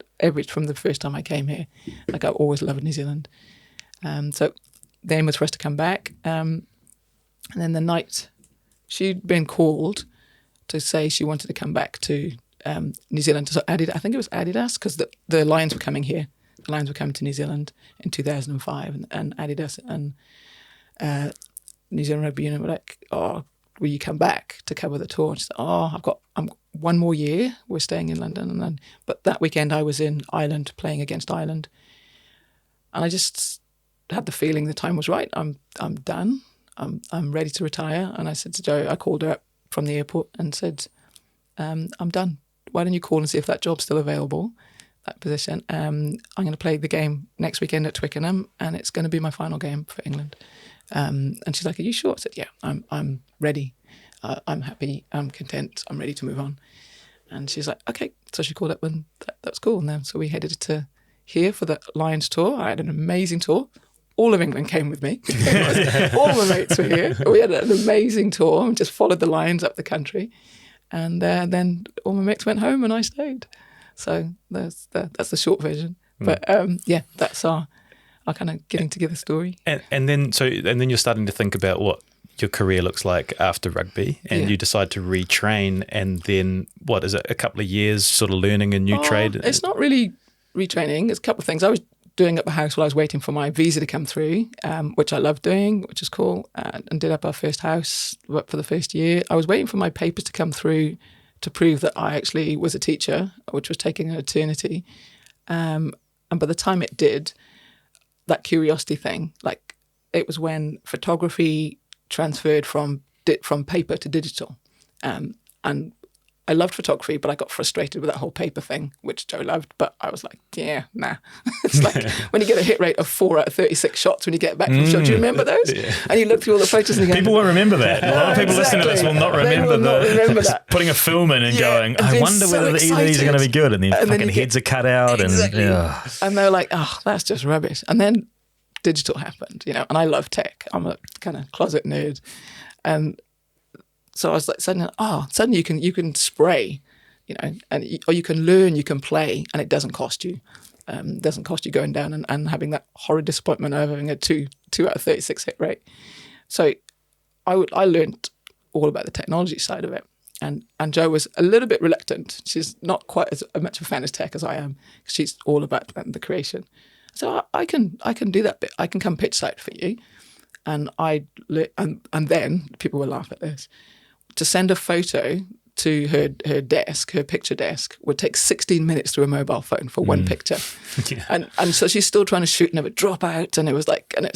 from the first time I came here, like, I always loved New Zealand. So the aim was for us to come back. And then the night she'd been called to say she wanted to come back to New Zealand. So I think it was Adidas, because the Lions were coming here. The Lions were coming to New Zealand in 2005, and Adidas and New Zealand Rugby Union were like, "Oh, will you come back to cover the tour?" And she said, "Oh, I'm one more year. We're staying in London." But that weekend I was in Ireland playing against Ireland, and I just had the feeling the time was right. I'm done. I'm ready to retire. And I said to Jo, I called her up from the airport and said, "I'm done. Why don't you call and see if that job's still available, that position? I'm going to play the game next weekend at Twickenham, and it's going to be my final game for England." And she's like, "Are you sure?" I said, "Yeah, I'm ready. I'm happy. I'm content. I'm ready to move on." And she's like, "Okay." So she called up, and that's cool. And then so we headed to here for the Lions tour. I had an amazing tour. All of England came with me. All my mates were here. We had an amazing tour and just followed the Lions up the country. And then all my mates went home and I stayed. So that's the short version. But that's our kind of getting together story. And then you're starting to think about what your career looks like after rugby, and you decide to retrain, and then what is it, a couple of years sort of learning a new trade? It's not really retraining. It's a couple of things. I was doing up the house while I was waiting for my visa to come through, which I love doing, which is cool, and did up our first house for the first year. I was waiting for my papers to come through to prove that I actually was a teacher, which was taking an eternity. And by the time it did, that curiosity thing, like, it was when photography transferred from paper to digital. And I loved photography, but I got frustrated with that whole paper thing, which Jo loved. But I was like, yeah, nah. It's like when you get a hit rate of 4 out of 36 shots when you get back from shot. Do you remember those? Yeah. And you look through all the photos and you go, people won't remember that. A lot of people listening to this will not remember that. Putting a film in and going, I wonder whether these are going to be good. And then fucking heads are cut out. Exactly. And they're like, oh, that's just rubbish. And then digital happened, and I love tech. I'm a kind of closet nerd. And so I was like, suddenly you can spray, or you can learn, you can play, and it doesn't cost you. It doesn't cost you going down and having that horrid disappointment of having a 2 out of 36 hit rate. So I learned all about the technology side of it. And Jo was a little bit reluctant. She's not quite as much of a fan of tech as I am. She's all about the creation. So I can do that bit. I can come pitch side for you. And then people will laugh at this. To send a photo to her desk, her picture desk, would take 16 minutes through a mobile phone for one picture. Yeah. And so she's still trying to shoot and it would drop out, and it's like, and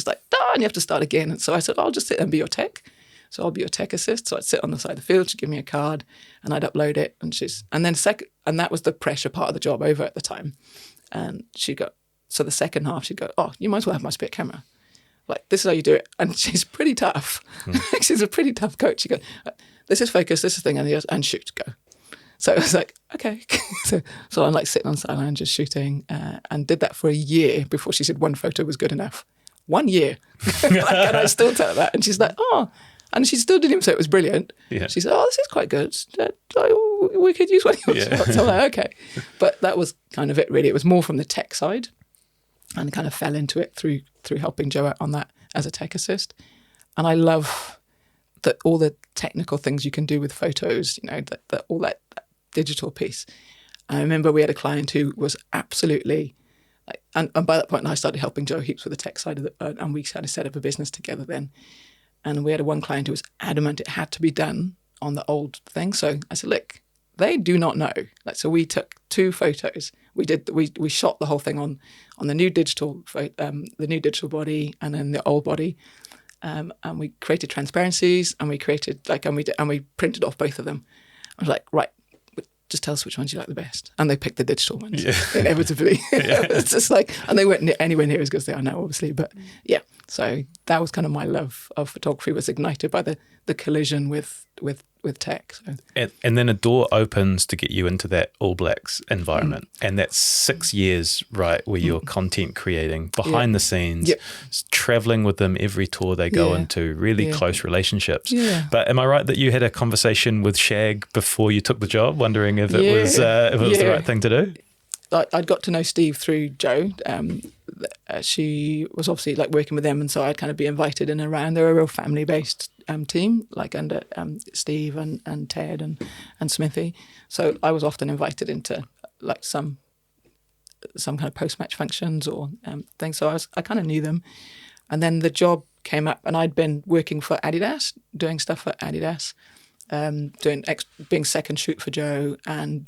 you have to start again. And so I said, I'll just sit and be your tech. So I'll be your tech assist. So I'd sit on the side of the field, she'd give me a card and I'd upload it. And that was the pressure part of the job over at the time. And so the second half she'd go, oh, you might as well have my spare camera. like, this is how you do it. And she's pretty tough. She's a pretty tough coach. She goes, this is focus, this is thing, and shoot, go. So I was like, okay. so I'm like sitting on the sideline just shooting, and did that for a year before she said one photo was good enough. 1 year. And I still tell her that. And she's like, oh. And she still didn't even say it was brilliant. Yeah. She said, oh, this is quite good. We could use one of your shots. So I'm like, okay. But that was kind of it, really. It was more from the tech side, and kind of fell into it through helping Jo out on that as a tech assist. And I love that all the technical things you can do with photos, you know, that all that digital piece. I remember we had a client who was absolutely, like, and by that point I started helping Jo heaps with the tech side of it, and we kind of set up a business together then. And we had one client who was adamant it had to be done on the old thing. So I said, look, they do not know. Like, so we took 2 photos. We shot the whole thing on the new digital body and then the old body, and we created transparencies, and we created and we printed off both of them. I was like, right, just tell us which ones you like the best. And they picked the digital ones, inevitably. It's just like, and they weren't anywhere near as good as they are now, obviously. But yeah, so that was kind of my love of photography, was ignited by the collision with tech. So. And then a door opens to get you into that All Blacks environment. And that's 6 years, right, where you're content creating behind the scenes, traveling with them every tour they go into, really close relationships. Yeah. But am I right that you had a conversation with Shag before you took the job, wondering if it was the right thing to do? I'd got to know Steve through Jo. She was obviously like working with them, and so I'd kind of be invited in and around. They're a real family-based team, like under Steve and Ted and Smithy. So I was often invited into like some kind of post-match functions or things. So I kind of knew them. And then the job came up, and I'd been working for Adidas, doing stuff for Adidas. Being second shoot for Jo, and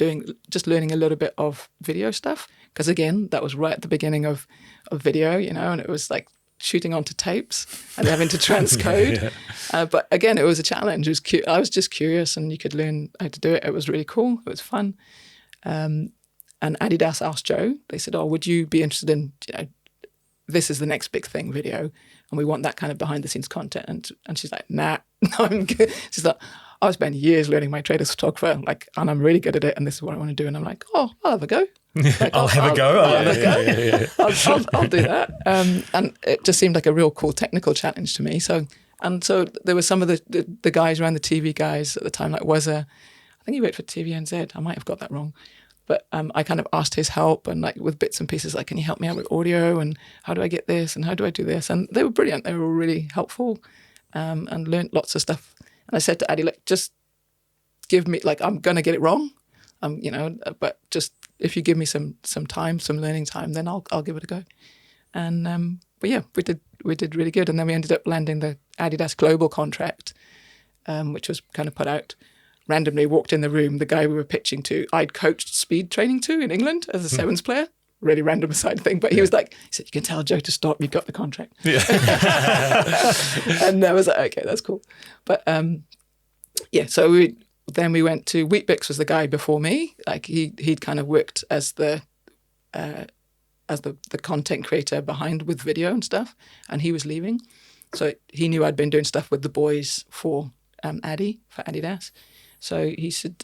just learning a little bit of video stuff, because again that was right at the beginning of video, you know, and it was like shooting onto tapes and having to transcode. But again, it was a challenge. It was I was just curious, and you could learn how to do it. It was really cool. It was fun. And Adidas asked Jo. They said, "Oh, would you be interested in, you know, this is the next big thing, video, and we want that kind of behind the scenes content." And she's like, "Nah, no, I'm good." She's like, I've spent years learning my trade as a photographer, like, and I'm really good at it, and this is what I want to do. And I'm like, oh, I'll have a go. Like, I'll have a go. I'll do that. And it just seemed like a real cool technical challenge to me. So there were some of the guys around, the TV guys at the time, like I think he worked for TVNZ. I might have got that wrong. But I kind of asked his help, and like with bits and pieces, like, can you help me out with audio, and how do I get this, and how do I do this? And they were brilliant. They were really helpful, and learned lots of stuff. And I said to Addie, look, just give me, like, I'm going to get it wrong, you know, but just if you give me some time, some learning time, then I'll give it a go. And but yeah, we did really good. And then we ended up landing the Adidas Global contract, which was kind of put out. Randomly walked in the room, the guy we were pitching to, I'd coached speed training to in England as a sevens player. Really random aside thing, but he said, you can tell Jo to stop, you've got the contract. Yeah. And I was like, okay, that's cool. But so we went to Weet-Bix, was the guy before me. Like he'd kind of worked as the content creator behind with video and stuff, and he was leaving. So he knew I'd been doing stuff with the boys for Adidas. So he said,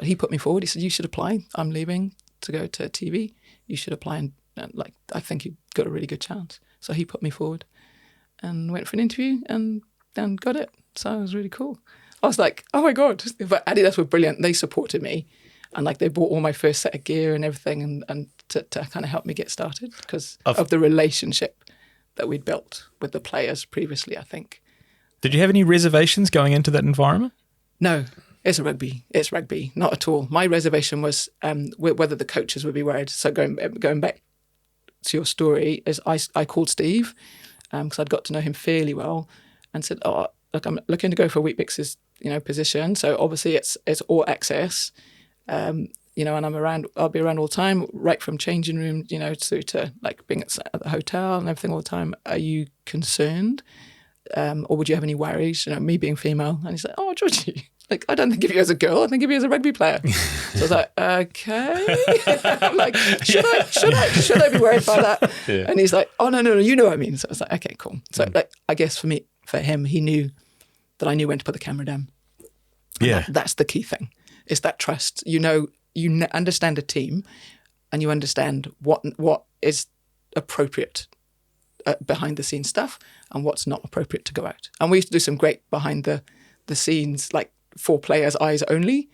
he put me forward. He said, you should apply. I'm leaving to go to TV. You should apply, and like, I think you got a really good chance. So he put me forward and went for an interview and got it. So it was really cool. I was like, oh my God. But Adidas were brilliant. They supported me, and like they bought all my first set of gear and everything, and to kind of help me get started because of the relationship that we'd built with the players previously, I think. Did you have any reservations going into that environment? No. It's rugby, not at all. My reservation was whether the coaches would be worried. So going back to your story, is I called Steve because I'd got to know him fairly well, and said, "Oh, look, I'm looking to go for Weet-Bix's, you know, position. So obviously it's all access, you know, and I'll be around all the time, right from changing room, you know, to like being at the hotel and everything all the time. Are you concerned, or would you have any worries? You know, me being female?" And he's like, "Oh, Georgie." Like, I don't think of you as a girl. I think of you as a rugby player. So I was like, okay. I'm like, should I be worried about that? Yeah. And he's like, oh, no, you know what I mean. So I was like, okay, cool. So like, I guess for him, he knew that I knew when to put the camera down. And that's the key thing. It's that trust. You understand a team, and you understand what is appropriate behind the scenes stuff and what's not appropriate to go out. And we used to do some great behind the scenes, like for players' eyes only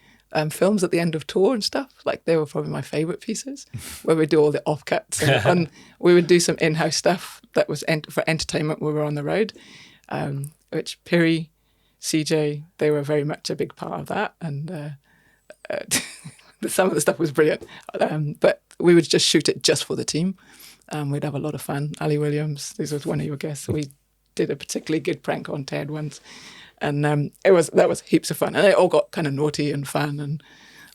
films at the end of tour and stuff. Like, they were probably my favorite pieces, where we'd do all the offcuts and we would do some in-house stuff that was for entertainment when we were on the road, which Piri, CJ, they were very much a big part of that. And some of the stuff was brilliant. But we would just shoot it just for the team. We'd have a lot of fun. Ali Williams, this was one of your guests. We did a particularly good prank on Ted once. And that was heaps of fun. And it all got kind of naughty and fun and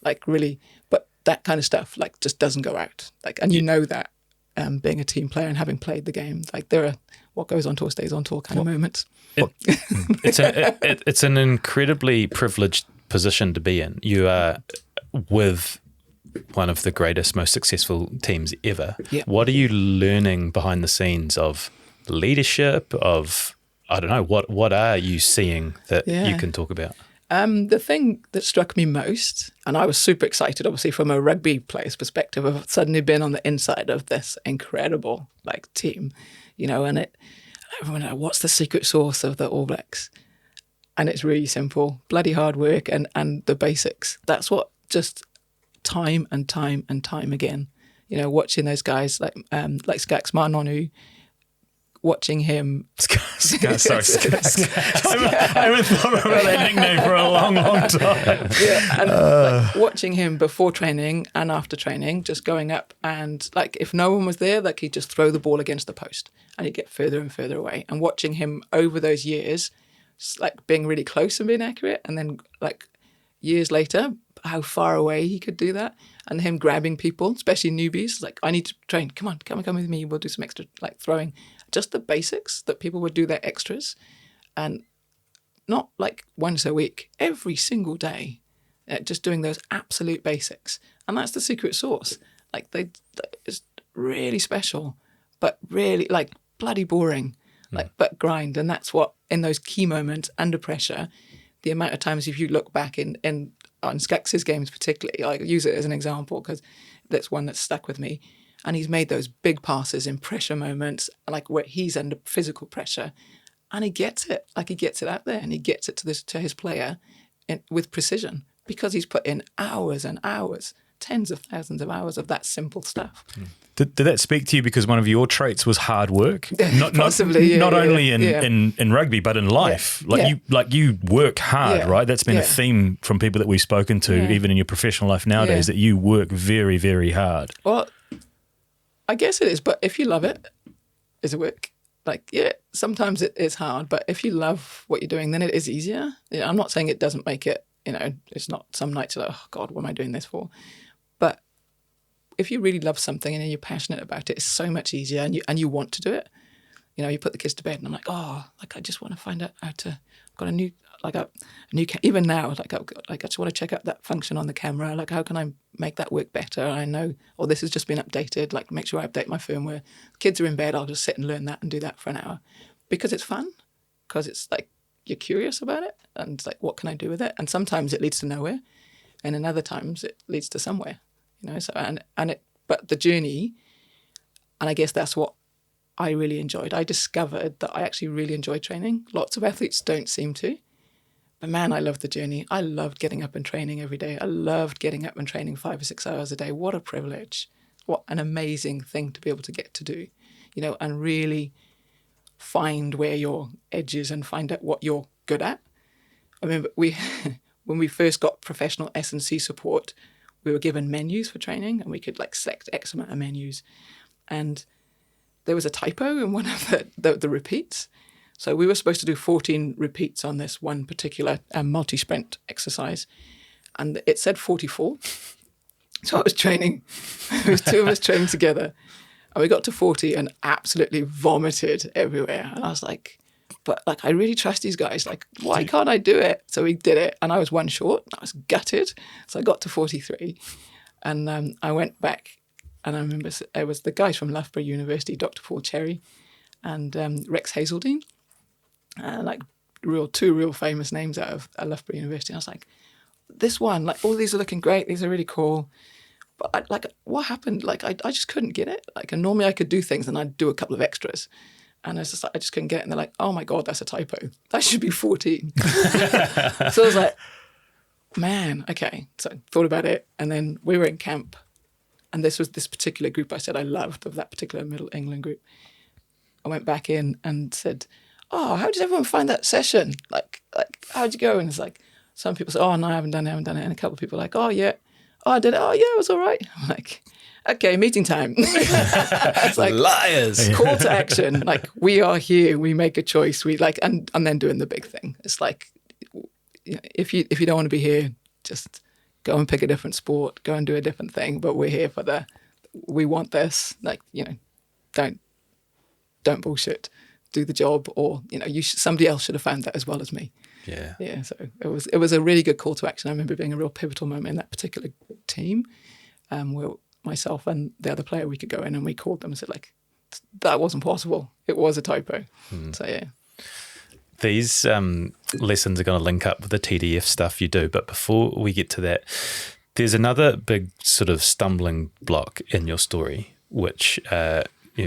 like really, but that kind of stuff like just doesn't go out. Like, and you know that being a team player and having played the game, like there are what goes on tour stays on tour kind of moments. It's an incredibly privileged position to be in. You are with one of the greatest, most successful teams ever. Yeah. What are you learning behind the scenes of leadership, of, I don't know, what are you seeing that you can talk about? The thing that struck me most, and I was super excited, obviously, from a rugby player's perspective, of suddenly being on the inside of this incredible like team, and everyone like, what's the secret sauce of the All Blacks? And it's really simple, bloody hard work and the basics. That's what just time and time and time again, watching those guys like Skax Marnonu, watching him. Sorry, I haven't thought about that nickname for a long, long time. Yeah, and like, watching him before training and after training, just going up and like if no one was there, like he'd just throw the ball against the post and he'd get further and further away. And watching him over those years, like being really close and being accurate, and then like years later, how far away he could do that, and him grabbing people, especially newbies, like, I need to train, come with me, we'll do some extra like throwing. Just the basics that people would do their extras, and not like once a week, every single day, just doing those absolute basics. And that's the secret sauce. Like it's really special, but really like bloody boring, like, but grind. And that's what, in those key moments under pressure, the amount of times, if you look back on Skax's games particularly, I use it as an example because that's one that's stuck with me. And he's made those big passes in pressure moments, like where he's under physical pressure, and he gets it. Like he gets it out there, and he gets it to his player with precision, because he's put in hours and hours, tens of thousands of hours of that simple stuff. Did that speak to you because one of your traits was hard work? Possibly, not only in rugby, but in life. You work hard, right? That's been a theme from people that we've spoken to, even in your professional life nowadays, that you work very, very hard. Well, I guess it is, but if you love it, is it work? Like, sometimes it is hard, but if you love what you're doing, then it is easier. I'm not saying it doesn't make it, it's not some nights you're like, oh God, what am I doing this for? But if you really love something and you're passionate about it, it's so much easier, and you want to do it. You put the kids to bed, and I'm like, oh, like I just want to find out how to. I've got a new even now, I just want to check out that function on the camera. Like, how can I make that work better? I know, or this has just been updated. Like, make sure I update my firmware. Kids are in bed. I'll just sit and learn that and do that for an hour, because it's fun. Because it's like you're curious about it, and it's like, what can I do with it? And sometimes it leads to nowhere, and in other times it leads to somewhere. So but the journey, and I guess that's what I really enjoyed. I discovered that I actually really enjoy training. Lots of athletes don't seem to. But man, I loved the journey. I loved getting up and training every day. I loved getting up and training 5 or 6 hours a day. What a privilege. What an amazing thing to be able to get to do, and really find where your edge is and find out what you're good at. I remember when we first got professional S&C support, we were given menus for training, and we could like select X amount of menus. And there was a typo in one of the repeats. So we were supposed to do 14 repeats on this one particular multi-sprint exercise, and it said 44. So I was training, there was 2 of us training together, and we got to 40 and absolutely vomited everywhere. And I was like, but like, I really trust these guys. Like, why can't I do it? So we did it, and I was one short. I was gutted. So I got to 43, and I went back, and I remember it was the guys from Loughborough University, Dr. Paul Cherry and Rex Hazeldine, like two real famous names out of Loughborough University. And I was like, this one, like, all these are looking great. These are really cool. But what happened? Like, I just couldn't get it. Like, and normally I could do things and I'd do a couple of extras. And I was just like, I just couldn't get it. And they're like, oh my God, that's a typo. That should be 14. So I was like, man, okay. So I thought about it. And then we were in camp. And this was this particular group I said I loved, of that particular Middle England group. I went back in and said, oh, how did everyone find that session? Like how'd you go? And it's like, some people say, oh, no, I haven't done it. And a couple of people are like, oh, yeah. Oh, I did it. Oh, yeah, it was all right. I'm like, okay, meeting time. It's like, liars. Call to action. Like, we are here. We make a choice. We like, and then doing the big thing. It's like, if you don't want to be here, just go and pick a different sport. Go and do a different thing. But we're here for we want this. Like, don't bullshit. Do the job, or somebody else should have found that as well as me. Yeah. So it was a really good call to action. I remember being a real pivotal moment in that particular team, where myself and the other player, we could go in and we called them and said, like, that wasn't possible. It was a typo. So yeah. These lessons are going to link up with the TDF stuff you do, but before we get to that, there's another big sort of stumbling block in your story, which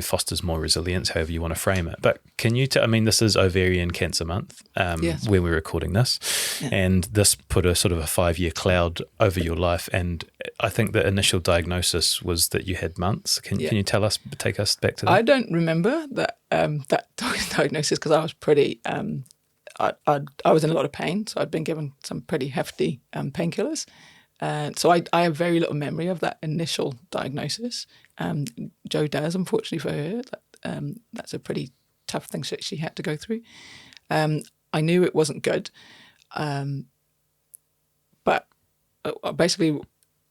fosters more resilience, however you want to frame it. But can you this is Ovarian Cancer Month, yes, when we're recording this, and this put a sort of a 5-year cloud over your life, and I think the initial diagnosis was that you had months. Can you take us back to that? I don't remember that diagnosis, because I was pretty I was in a lot of pain, so I'd been given some pretty hefty painkillers. So I have very little memory of that initial diagnosis. Jo does, unfortunately for her. That's a pretty tough thing she had to go through. I knew it wasn't good, but basically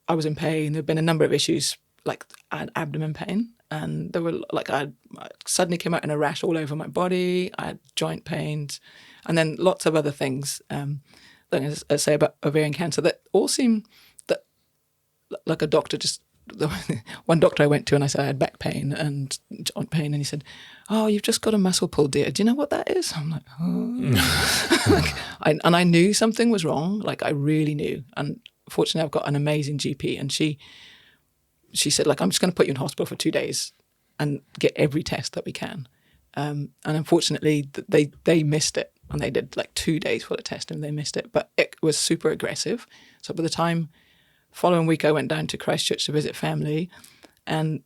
I was in pain. There'd been a number of issues, like I had abdomen pain, and there were I suddenly came out in a rash all over my body. I had joint pains, and then lots of other things. That I say about ovarian cancer that all seem that like a doctor just. One doctor I went to and I said I had back pain and joint pain, and he said, oh, you've just got a muscle pull, dear. Do you know what that is? I'm like, oh. I knew something was wrong. Like, I really knew. And fortunately, I've got an amazing GP, and she said, like, I'm just going to put you in hospital for 2 days and get every test that we can. And unfortunately, they missed it, and they did like 2 days full of testing. They missed it, but it was super aggressive. So by the time following week, I went down to Christchurch to visit family, and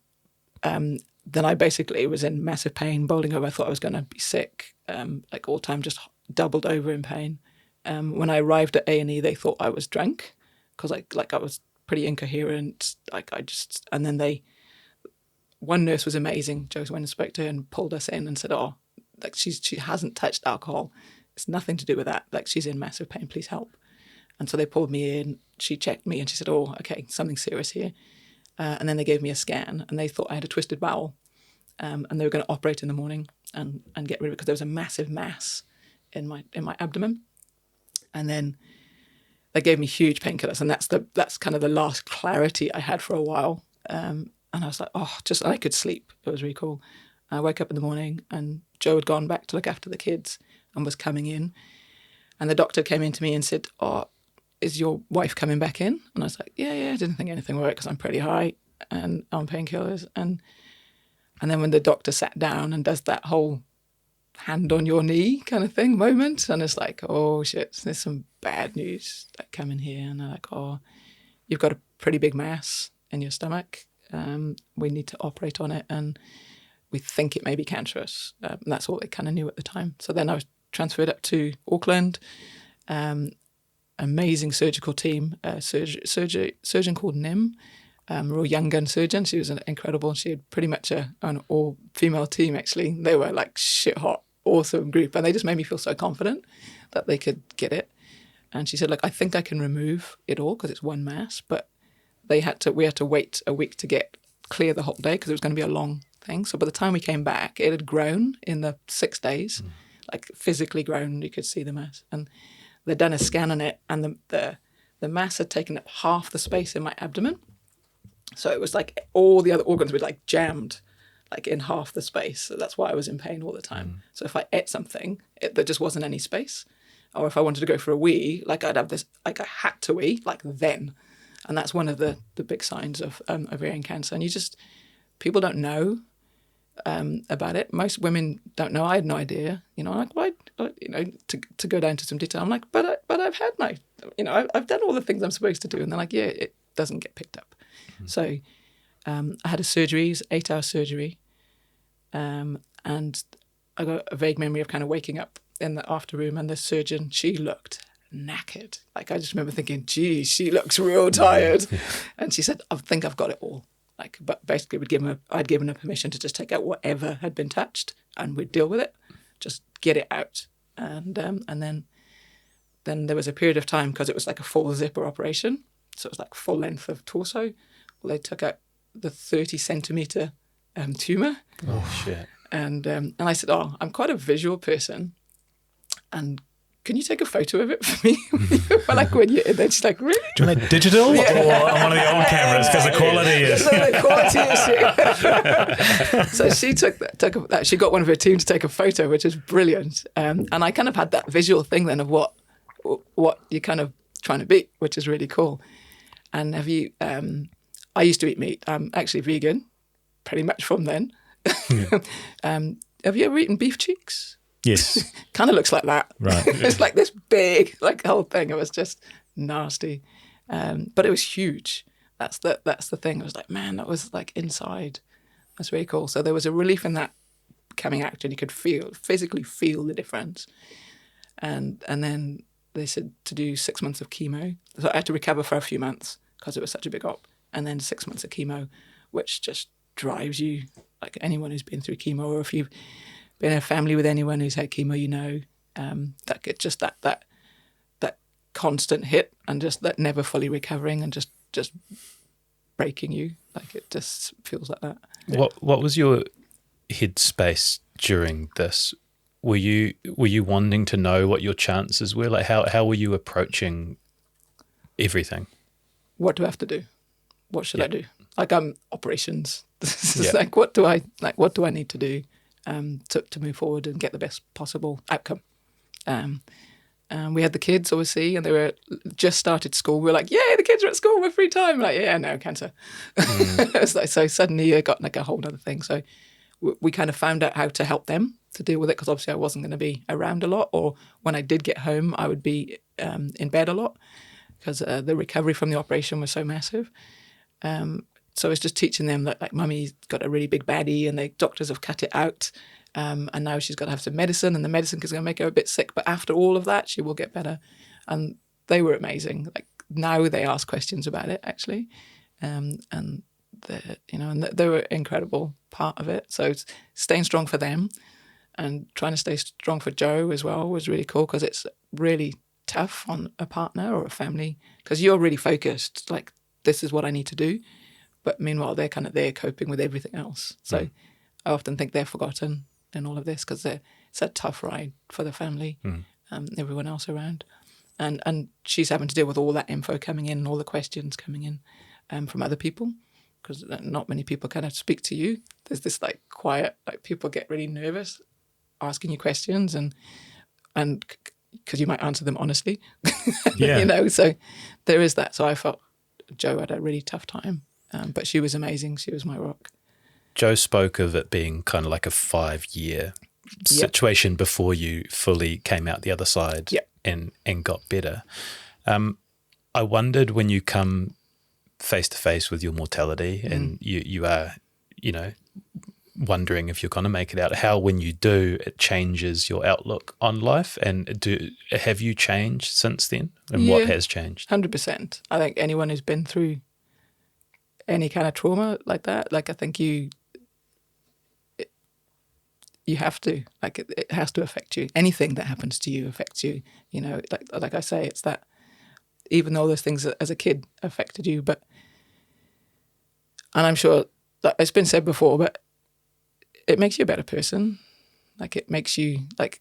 then I basically was in massive pain, bowling over. I thought I was going to be sick, like all the time, just doubled over in pain. When I arrived at A&E, they thought I was drunk, because I was pretty incoherent. And then one nurse was amazing. Jo went and spoke to her and pulled us in and said, oh, like she hasn't touched alcohol. It's nothing to do with that. Like, she's in massive pain. Please help. And so they pulled me in. She checked me and she said, oh, okay, something serious here. And then they gave me a scan, and they thought I had a twisted bowel. And they were going to operate in the morning and get rid of it, because there was a massive mass in my abdomen. And then they gave me huge painkillers, and that's kind of the last clarity I had for a while. And I was like, oh, I could sleep. It was really cool. I woke up in the morning, and Jo had gone back to look after the kids and was coming in. And the doctor came in to me and said, oh, is your wife coming back in? And I was like, yeah, I didn't think anything were it, because I'm pretty high and on painkillers. And then when the doctor sat down and does that whole hand on your knee kind of thing moment, and it's like, oh shit, there's some bad news that coming here. And they're like, oh, you've got a pretty big mass in your stomach. We need to operate on it, and we think it may be cancerous. And that's all they kind of knew at the time. So then I was transferred up to Auckland. Amazing surgical team, surgeon called Nim, a real young gun surgeon. She was incredible. She had pretty much an all-female team, actually. They were like shit hot, awesome group. And they just made me feel so confident that they could get it. And she said, look, I think I can remove it all, because it's one mass, but we had to wait a week to clear the whole day, because it was going to be a long thing. So by the time we came back, it had grown in the 6 days. like physically grown. You could see the mass, and they'd done a scan on it, and the mass had taken up half the space in my abdomen. So it was like all the other organs were like jammed, like in half the space. So that's why I was in pain all the time. So if I ate something, there just wasn't any space. Or if I wanted to go for a wee, like I'd have this, like I had to wee, like then. And that's one of the big signs of ovarian cancer. And people don't know about it. Most women don't know. I had no idea. Like, why? To go down to some detail, I'm like, but I've had I've done all the things I'm supposed to do. And they're like, yeah, it doesn't get picked up. So I had a surgery, 8-hour surgery, and I got a vague memory of kind of waking up in the after room, and the surgeon, she looked knackered. Like, I just remember thinking, geez, she looks real tired. And she said, I think I've got it all. Like, but basically I'd given her permission to just take out whatever had been touched, and we'd deal with it, just get it out. And then there was a period of time, because it was like a full zipper operation, so it was like full length of torso. Well, they took out the 30-centimetre tumour. Oh, shit. And I said, I'm quite a visual person, and can you take a photo of it for me? Like when you're in there, she's like, really? Do you want it digital or on one of the old cameras? Because the quality is... the quality issue. So she took that. She got one of her team to take a photo, which is brilliant. And I kind of had that visual thing then of what you're kind of trying to be, which is really cool. And have you... I used to eat meat. I'm actually vegan, pretty much from then. Yeah. Have you ever eaten beef cheeks? Yes. Kind of looks like that. Right. It's like this big, like the whole thing. It was just nasty. But it was huge. That's the thing. I was like, man, that was like inside. That's really cool. So there was a relief in that coming out, and you could physically feel the difference. And then they said to do 6 months of chemo. So I had to recover for a few months because it was such a big op. And then 6 months of chemo, which just drives you, like anyone who's been through chemo, or if you've been in a family with anyone who's had chemo, that get just that constant hit, and just that never fully recovering, and just breaking you. Like, it just feels like that. What was your headspace during this? Were you wanting to know what your chances were? Like, how were you approaching everything? What do I have to do? What should I do? Like, operations. This is like, what do I need to do to move forward and get the best possible outcome? We had the kids, obviously, and they were just started school. We were like, yay, the kids are at school, we're free time. Like, yeah, no, cancer. It's like, so suddenly it got like a whole other thing. So we kind of found out how to help them to deal with it, because obviously I wasn't going to be around a lot, or when I did get home, I would be in bed a lot, because the recovery from the operation was so massive. So it's just teaching them that, like, mummy's got a really big baddie and the doctors have cut it out, and now she's got to have some medicine, and the medicine is going to make her a bit sick, but after all of that she will get better. And they were amazing. Like, now they ask questions about it, actually, and they were an incredible part of it. So it's staying strong for them, and trying to stay strong for Jo as well was really cool, because it's really tough on a partner or a family, because you're really focused, like, this is what I need to do. But meanwhile, they're kind of there coping with everything else. So I often think they're forgotten in all of this, because it's a tough ride for the family, everyone else around. And she's having to deal with all that info coming in, and all the questions coming in from other people, because not many people kind of speak to you. There's this like quiet, like, people get really nervous asking you questions, and because you might answer them honestly. Yeah. So there is that. So I felt Jo had a really tough time. But she was amazing. She was my rock. Jo spoke of it being kind of like a 5-year situation before you fully came out the other side and got better. I wondered, when you come face to face with your mortality and you are, wondering if you're going to make it out, how, when you do, it changes your outlook on life. And have you changed since then? And what has changed? 100%. I think anyone who's been through any kind of trauma like that, like, I think you have to, like, it has to affect you. Anything that happens to you affects you. Like I say, it's that, even though those things as a kid affected you, and I'm sure that it's been said before, but it makes you a better person. Like, it makes you, like,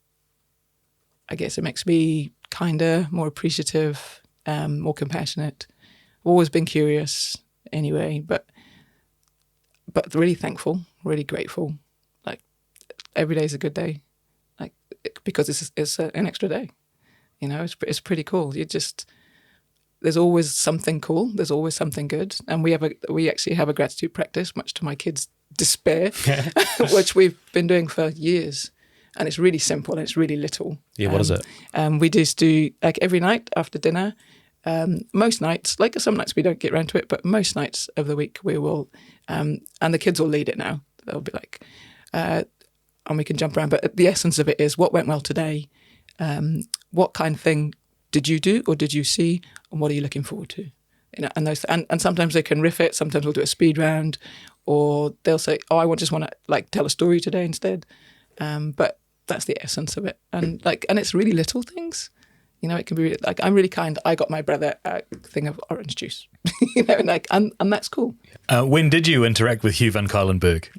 I guess it makes me kinder, more appreciative, more compassionate. I've always been curious anyway, but really thankful, really grateful. Like every day is a good day, like because it's an extra day. You know, it's pretty cool. There's always something cool. There's always something good, and we actually have a gratitude practice, much to my kids' despair, which we've been doing for years. And it's really simple and it's really little. Yeah, what is it? We just do, like every night after dinner, most nights, like some nights we don't get around to it, but most nights of the week we will, and the kids will lead it now. They'll be like, and we can jump around. But the essence of it is what went well today, what kind of thing did you do or did you see, and what are you looking forward to? You know, and sometimes they can riff it. Sometimes we'll do a speed round, or they'll say, "Oh, I just want to like tell a story today instead." But that's the essence of it, and it's really little things. You know, it can be like, I'm really kind. I got my brother a thing of orange juice. You know, and that's cool. When did you interact with Hugh van Cuylenburg?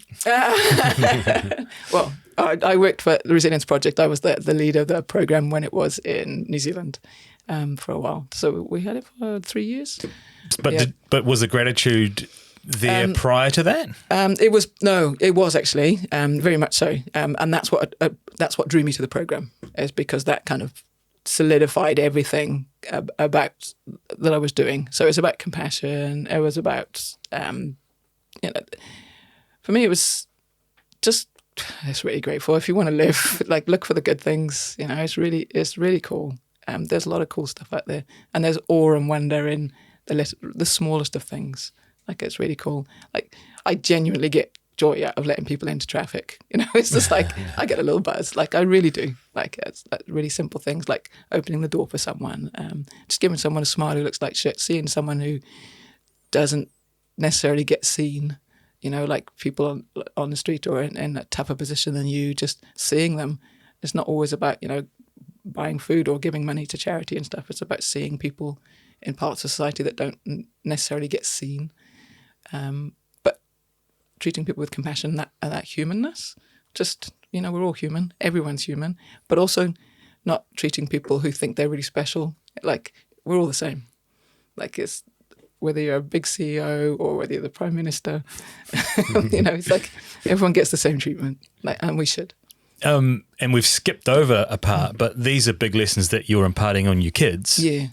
Well, I worked for the Resilience Project. I was the leader of the program when it was in New Zealand for a while. So we had it for 3 years. But was the gratitude there prior to that? It was actually very much so, and that's what drew me to the program, is because that kind of solidified everything about that I was doing. So it was about compassion. It was about for me it was just, it's really grateful. If you want to live, like, look for the good things. You know, it's really cool. There's a lot of cool stuff out there, and there's awe and wonder in the smallest of things. Like, it's really cool. Like, I genuinely get joy out of letting people into traffic. You know, it's just like, I get a little buzz. Like, I really do. Like, it's like really simple things, like opening the door for someone, just giving someone a smile who looks like shit, seeing someone who doesn't necessarily get seen. You know, like people on the street or in a tougher position than you, just seeing them. It's not always about, you know, buying food or giving money to charity and stuff. It's about seeing people in parts of society that don't necessarily get seen. But treating people with compassion and that humanness, just, you know, we're all human, everyone's human, but also not treating people who think they're really special. Like, we're all the same. Like, it's whether you're a big CEO or whether you're the Prime Minister, you know, it's like everyone gets the same treatment, like, and we should. And we've skipped over a part, but these are big lessons that you're imparting on your kids. Yeah.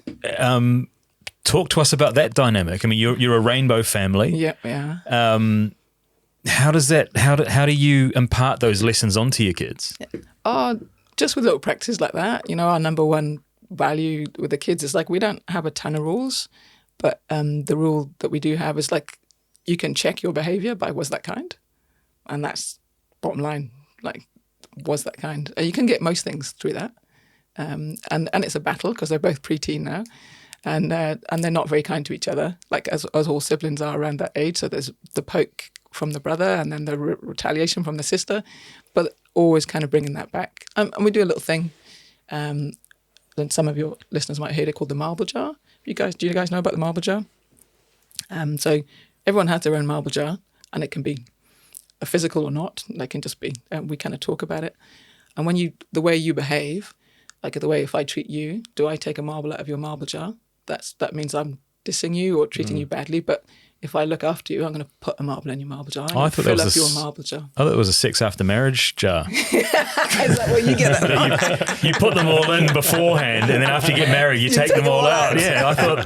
Talk to us about that dynamic. I mean, you're a rainbow family. Yeah, we are. How do you impart those lessons onto your kids? Just with little practices like that. You know, our number one value with the kids is like, we don't have a ton of rules, but the rule that we do have is like, you can check your behavior by was that kind, and that's bottom line. Like, was that kind? You can get most things through that, and it's a battle because they're both preteen now. And they're not very kind to each other, like as all siblings are around that age. So there's the poke from the brother and then the retaliation from the sister, but always kind of bringing that back. And we do a little thing, then some of your listeners might hear it, called the marble jar. Do you guys know about the marble jar? So everyone has their own marble jar, and it can be a physical or not. They can just be, we kind of talk about it. And the way you behave, like the way if I treat you, do I take a marble out of your marble jar? That means I'm dissing you or treating you badly. But if I look after you, I'm going to put a marble in your marble jar. I thought fill up your marble jar. I thought it was a sex after marriage jar. Is that what you get at? you put them all in beforehand, and then after you get married, you take them all out. Yeah, I thought.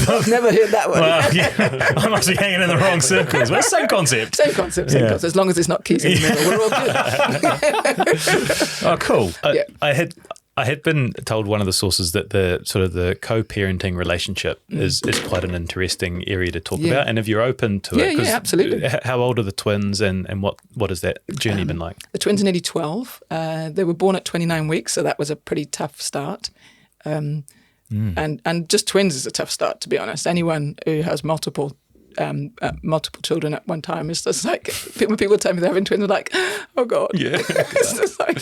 I've never heard that one. Well, yeah, I must be hanging in the wrong circles. Well, same concept. Same concept. As long as it's not keys in the middle, we're all good. Oh, cool. I had been told one of the sources that the sort of the co-parenting relationship is quite an interesting area to talk about. And if you're open to it, yeah, absolutely. How old are the twins, and what has that journey been like? The twins are nearly 12. They were born at 29 weeks, so that was a pretty tough start. And just twins is a tough start, to be honest. Anyone who has multiple children at one time, it's just like, when people tell me they're having twins, they're like, oh God. Yeah. It's just like,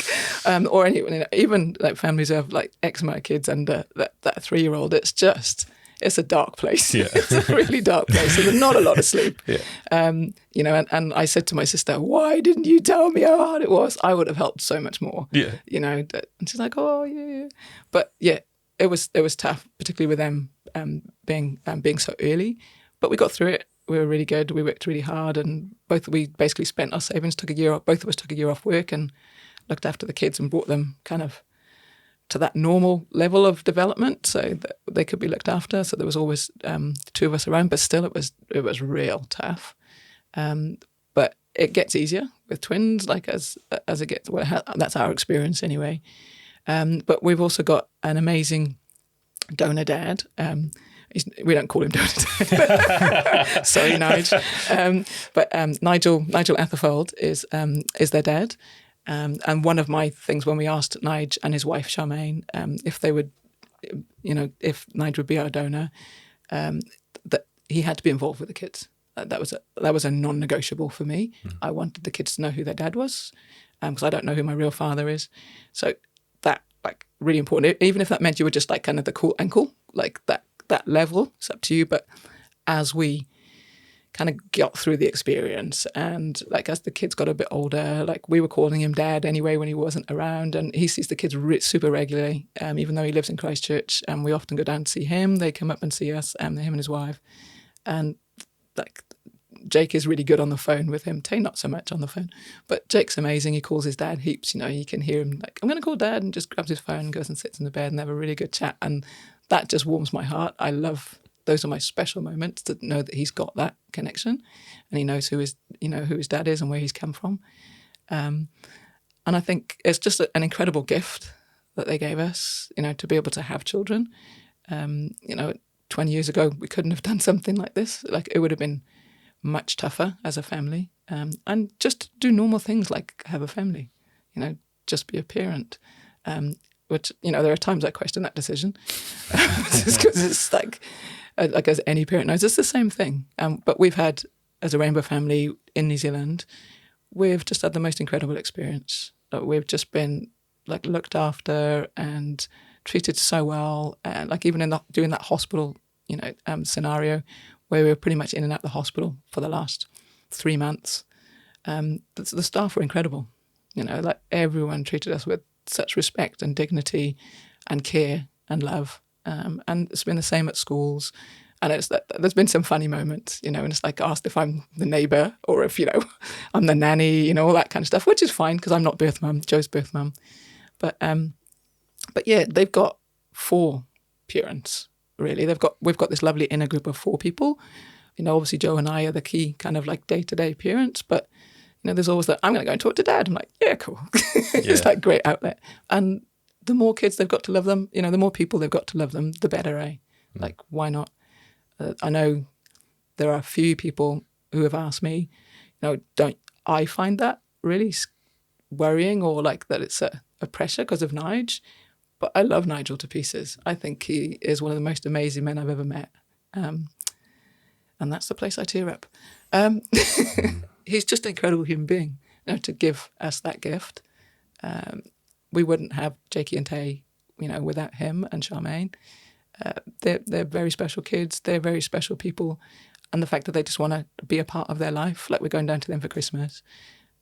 or anyone, even like families who have like X amount of kids and that 3-year-old, it's it's a dark place. Yeah. It's a really dark place. So there's not a lot of sleep. Yeah. You know, and I said to my sister, why didn't you tell me how hard it was? I would have helped so much more. Yeah. You know, and she's like, oh, yeah. But yeah, it was tough, particularly with them being so early. But we got through it. We were really good. We worked really hard, and we basically spent our savings, took a year off. Both of us took a year off work and looked after the kids and brought them kind of to that normal level of development so that they could be looked after. So there was always the two of us around, but still it was real tough. But it gets easier with twins, like as it gets. Well, that's our experience anyway. But we've also got an amazing donor dad. We don't call him donor dad. Sorry, Nige. But Nigel Atherfeld is their dad. And one of my things when we asked Nige and his wife Charmaine if they would, if Nige would be our donor, that he had to be involved with the kids. That was a non-negotiable for me. I wanted the kids to know who their dad was, because I don't know who my real father is. So that really important. Even if that meant you were just kind of the cool uncle, that level, it's up to you. But as we kind of got through the experience and as the kids got a bit older, we were calling him dad anyway when he wasn't around, and he sees the kids super regularly, even though he lives in Christchurch, and we often go down to see him. They come up and see us, him and his wife. And Jake is really good on the phone with him. Tay not so much on the phone, but Jake's amazing. He calls his dad heaps. You can hear him I'm going to call dad, and just grabs his phone and goes and sits in the bed and have a really good chat. And that just warms my heart. I love, those are my special moments to know that he's got that connection and he knows who his dad is and where he's come from. And I think it's just an incredible gift that they gave us, to be able to have children. 20 years ago, we couldn't have done something like this. It would have been much tougher as a family. And just do normal things like have a family, just be a parent. Which, there are times I question that decision. Just because it's as any parent knows, it's the same thing. But we've had, as a rainbow family in New Zealand, we've just had the most incredible experience. We've just been looked after and treated so well. And even doing that hospital, scenario where we were pretty much in and out of the hospital for the last 3 months. The staff were incredible. Everyone treated us with such respect and dignity and care and love. And it's been the same at schools. And there's been some funny moments, and it's asked if I'm the neighbour or if, I'm the nanny, all that kind of stuff, which is fine because I'm not birth mum, Jo's birth mum. But yeah, they've got 4 parents, really. We've got this lovely inner group of 4 people. Obviously Jo and I are the key kind of day-to-day parents, but there's always that, I'm going to go and talk to dad. I'm like, yeah, cool. It's great outlet. And the more kids they've got to love them, the more people they've got to love them, the better, eh? Why not? I know there are a few people who have asked me, don't I find that really worrying or that it's a pressure because of Nige? But I love Nigel to pieces. I think he is one of the most amazing men I've ever met. And that's the place I tear up. He's just an incredible human being, to give us that gift. We wouldn't have Jakey and Tay, without him and Charmaine. They're very special kids. They're very special people. And the fact that they just want to be a part of their life, we're going down to them for Christmas.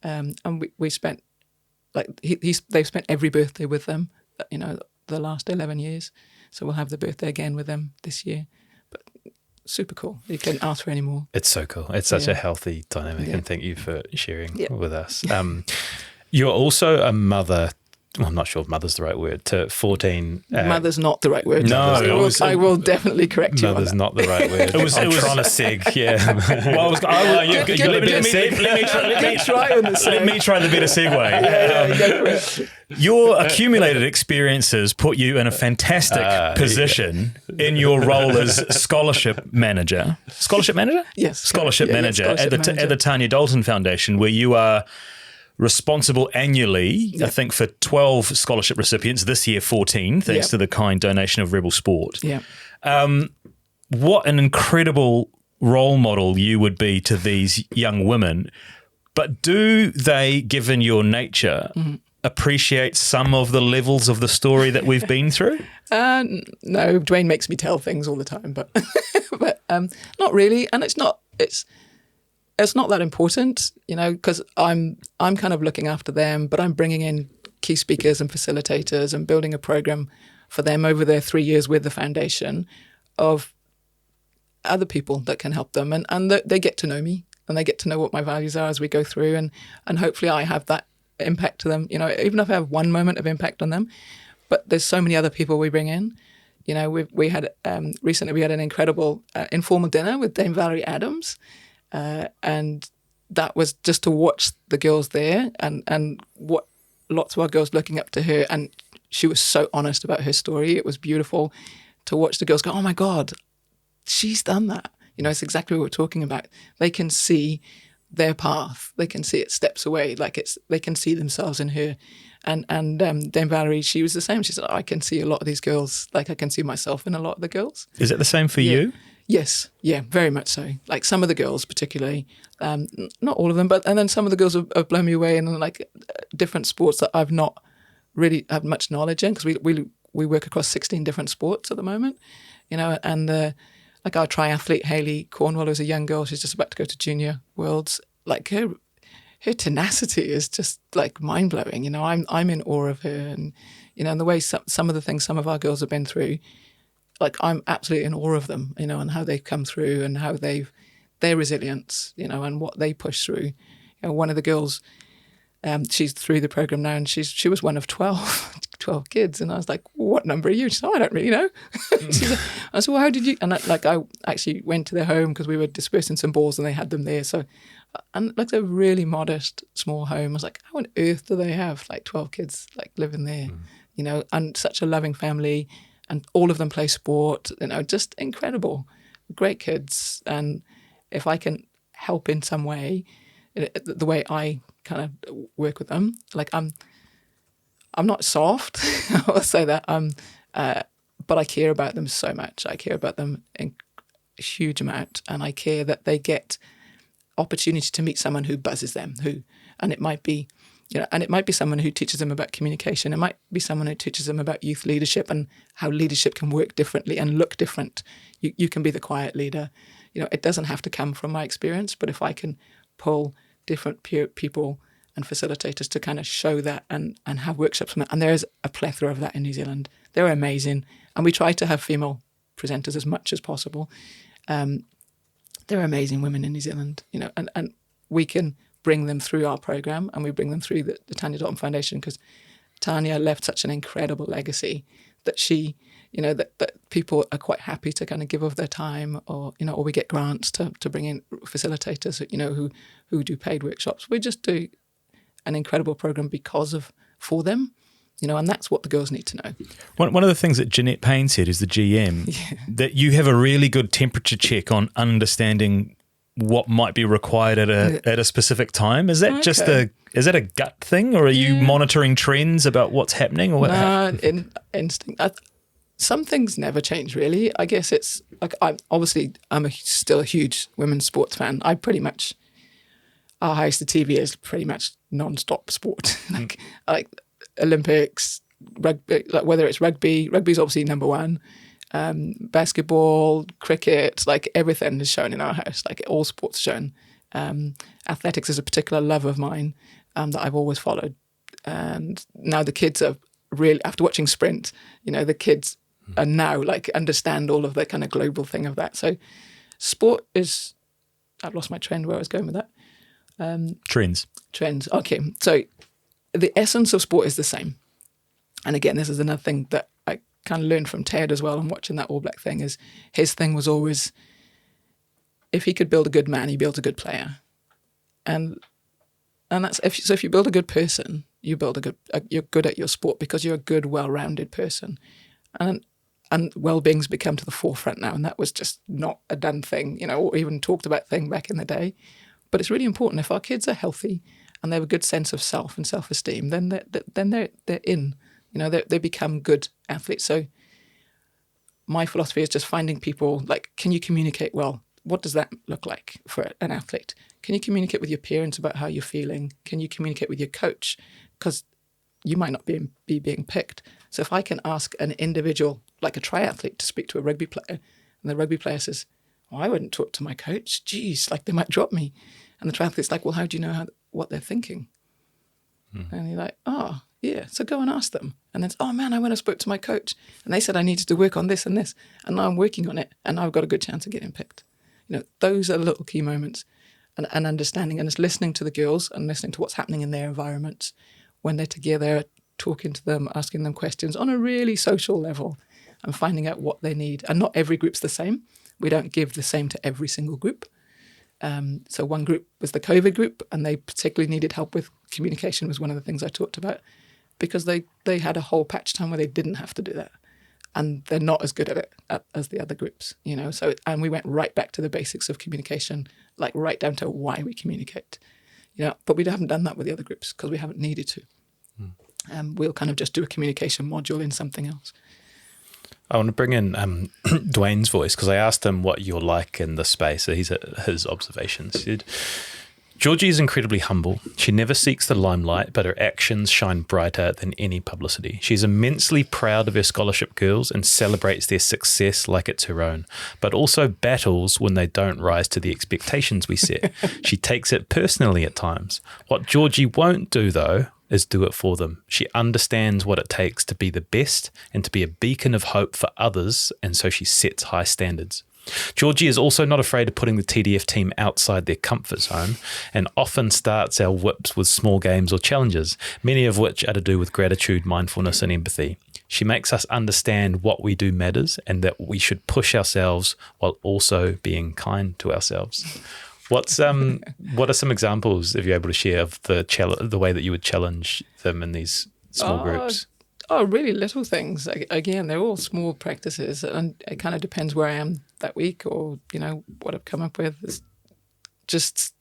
And we spent, they've spent every birthday with them, the last 11 years. So we'll have the birthday again with them this year. But super cool. You couldn't ask for any more. It's so cool. It's such a healthy dynamic, and thank you for sharing with us. You're also a mother. Well, I'm not sure if mother's the right word, to 14. Mother's not the right word. No, I will definitely correct you. Mother's not the right word. I'm trying to seg, Let me try the better segue. Your accumulated experiences put you in a fantastic position in your role as scholarship manager. Scholarship manager? Yes. Scholarship manager at the Tania Dalton Foundation, where you are responsible annually, I think, for 12 scholarship recipients, this year 14, thanks to the kind donation of Rebel Sport. Yeah. What an incredible role model you would be to these young women. But do they, given your nature, appreciate some of the levels of the story that we've been through? No, Dwayne makes me tell things all the time, but not really. And it's not that important, because I'm kind of looking after them, but I'm bringing in key speakers and facilitators and building a program for them over their 3 years with the foundation of other people that can help them. And they get to know me and they get to know what my values are as we go through. And hopefully I have that impact to them, even if I have one moment of impact on them. But there's so many other people we bring in. We had recently we had an incredible informal dinner with Dame Valerie Adams. And that was just to watch the girls there and what lots of our girls looking up to her. And she was so honest about her story. It was beautiful to watch the girls go, oh my God, she's done that. It's exactly what we're talking about. They can see their path. They can see it steps away. They can see themselves in her. And Dame Valerie, she was the same. She said, I can see a lot of these girls. I can see myself in a lot of the girls. Is it the same for you? Yes, yeah, very much so. Some of the girls, particularly, not all of them, and then some of the girls have blown me away in different sports that I've not really had much knowledge in, because we work across 16 different sports at the moment, and our triathlete Hayley Cornwall, who's a young girl, she's just about to go to Junior Worlds. Her tenacity is just mind blowing. I'm in awe of her, and and the way some of the things some of our girls have been through. I'm absolutely in awe of them, and how they've come through and how their resilience, and what they push through. One of the girls, she's through the program now, and she was one of 12 kids. And I was like, what number are you? She said, I don't really know. I said, well, how did you? And I actually went to their home because we were dispersing some balls and they had them there. So, and a really modest, small home. I was like, how on earth do they have 12 kids living there? And such a loving family. And all of them play sport, just incredible, great kids. And if I can help in some way, the way I kind of work with them, I'm not soft, I'll say that, but I care about them so much. I care about them in a huge amount, and I care that they get opportunity to meet someone who buzzes them, and it might be, and it might be someone who teaches them about communication. It might be someone who teaches them about youth leadership and how leadership can work differently and look different. You can be the quiet leader. It doesn't have to come from my experience, but if I can pull different people and facilitators to kind of show that and have workshops on that, and there's a plethora of that in New Zealand. They're amazing. And we try to have female presenters as much as possible. There are amazing women in New Zealand, and we can bring them through our program, and we bring them through the Tania Dalton Foundation, because Tania left such an incredible legacy that she, that people are quite happy to kind of give of their time, or we get grants to bring in facilitators, who do paid workshops. We just do an incredible program for them, and that's what the girls need to know. One of the things that Jeanette Payne said, is the GM, that you have a really good temperature check on understanding what might be required at a specific time. Is that just is that a gut thing, or are you monitoring trends about what's happening, or what? Instinct. Some things never change, really. I guess it's I'm still a huge women's sports fan. Our house, the TV is pretty much non-stop sport. like Olympics, rugby, whether it's rugby's obviously number one. Basketball, cricket, everything is shown in our house. All sports shown. Athletics is a particular love of mine that I've always followed. And now the kids are really, after watching Sprint, the kids are now understand all of the kind of global thing of that. So sport is, I've lost my trend where I was going with that. Trends. Okay. So the essence of sport is the same. And again, this is another thing that I kind of learned from Ted as well, and watching that All Black thing, is his thing was always, if he could build a good man, he built a good player. And that's, if you build a good person, you're good at your sport, because you're a good, well-rounded person. And well-being's become to the forefront now, and that was just not a done thing, or even talked about thing back in the day. But it's really important. If our kids are healthy and they have a good sense of self and self-esteem, then they're in. They become good athletes. So my philosophy is just finding people, can you communicate well? What does that look like for an athlete? Can you communicate with your parents about how you're feeling? Can you communicate with your coach? Because you might not be being picked. So if I can ask an individual, like a triathlete, to speak to a rugby player, and the rugby player says, I wouldn't talk to my coach. Geez, like they might drop me. And the triathlete's like, well, how do you know what they're thinking? And you're like, oh, yeah, so go and ask them. And then, oh man, I went and spoke to my coach and they said I needed to work on this and this. And now I'm working on it and I've got a good chance of getting picked. Those are little key moments and understanding and just listening to the girls and listening to what's happening in their environments when they're together, talking to them, asking them questions on a really social level and finding out what they need. And not every group's the same. We don't give the same to every single group. So one group was the COVID group, and they particularly needed help with communication was one of the things I talked about, because they had a whole patch time where they didn't have to do that. And they're not as good at it as the other groups, So, and we went right back to the basics of communication, like right down to why we communicate, But we haven't done that with the other groups because we haven't needed to. We'll kind of just do a communication module in something else. I want to bring in Dwayne's voice because I asked him what you're like in this space. So his observations. He said, Georgie is incredibly humble. She never seeks the limelight, but her actions shine brighter than any publicity. She's immensely proud of her scholarship girls and celebrates their success like it's her own, but also battles when they don't rise to the expectations we set. She takes it personally at times. What Georgie won't do, though, is do it for them. She understands what it takes to be the best and to be a beacon of hope for others, and so she sets high standards. Georgie is also not afraid of putting the TDF team outside their comfort zone and often starts our whips with small games or challenges, many of which are to do with gratitude, mindfulness and empathy. She makes us understand what we do matters and that we should push ourselves while also being kind to ourselves. What are some examples, if you're able to share, of the way that you would challenge them in these small groups? Oh, really little things. Again, they're all small practices, and it kind of depends where I am that week or, what I've come up with. It's just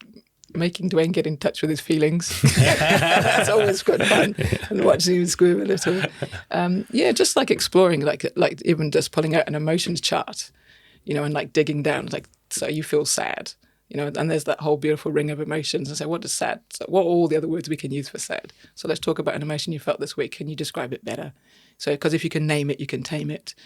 making Dwayne get in touch with his feelings. That's always quite fun. And watching him squirm a little. Just like exploring, like even just pulling out an emotions chart, and like digging down, like, so you feel sad. And there's that whole beautiful ring of emotions. And so what does sad, so what are all the other words we can use for sad? So let's talk about an emotion you felt this week. Can you describe it better? So, because if you can name it, you can tame it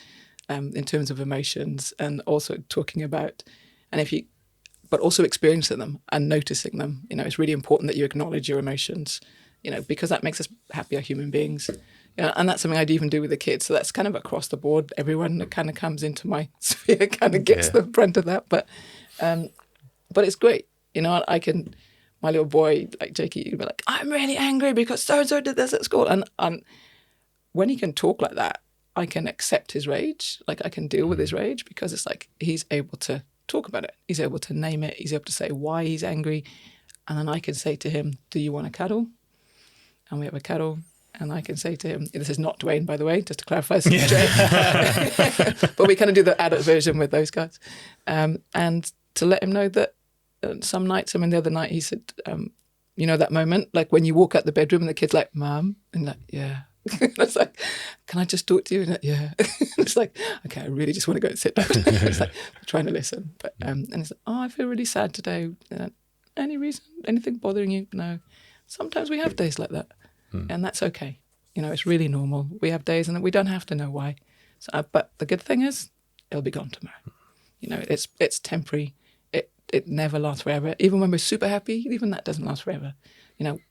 in terms of emotions, and also talking about, but also experiencing them and noticing them. It's really important that you acknowledge your emotions, because that makes us happier human beings. And that's something I'd even do with the kids. So that's kind of across the board. Everyone that kind of comes into my sphere kind of gets the brunt of that. But it's great, my little boy, like Jakey, he'd be like, I'm really angry because so-and-so did this at school. And when he can talk like that, I can accept his rage. Like I can deal with his rage because it's like he's able to talk about it. He's able to name it. He's able to say why he's angry. And then I can say to him, do you want a cuddle? And we have a cuddle. And I can say to him, this is not Dwayne, by the way, just to clarify. But we kind of do the adult version with those guys. And to let him know that some nights, the other night he said, that moment, like when you walk out the bedroom and the kid's like, Mom, and like, yeah. It's like, can I just talk to you? And like, yeah. It's like, okay, I really just want to go and sit down. It's like, I'm trying to listen. But and he's like, I feel really sad today. Any reason? Anything bothering you? No. Sometimes we have days like that. And that's okay. It's really normal. We have days and we don't have to know why. So, but the good thing is, it'll be gone tomorrow. It's temporary. It never lasts forever. Even when we're super happy, even that doesn't last forever.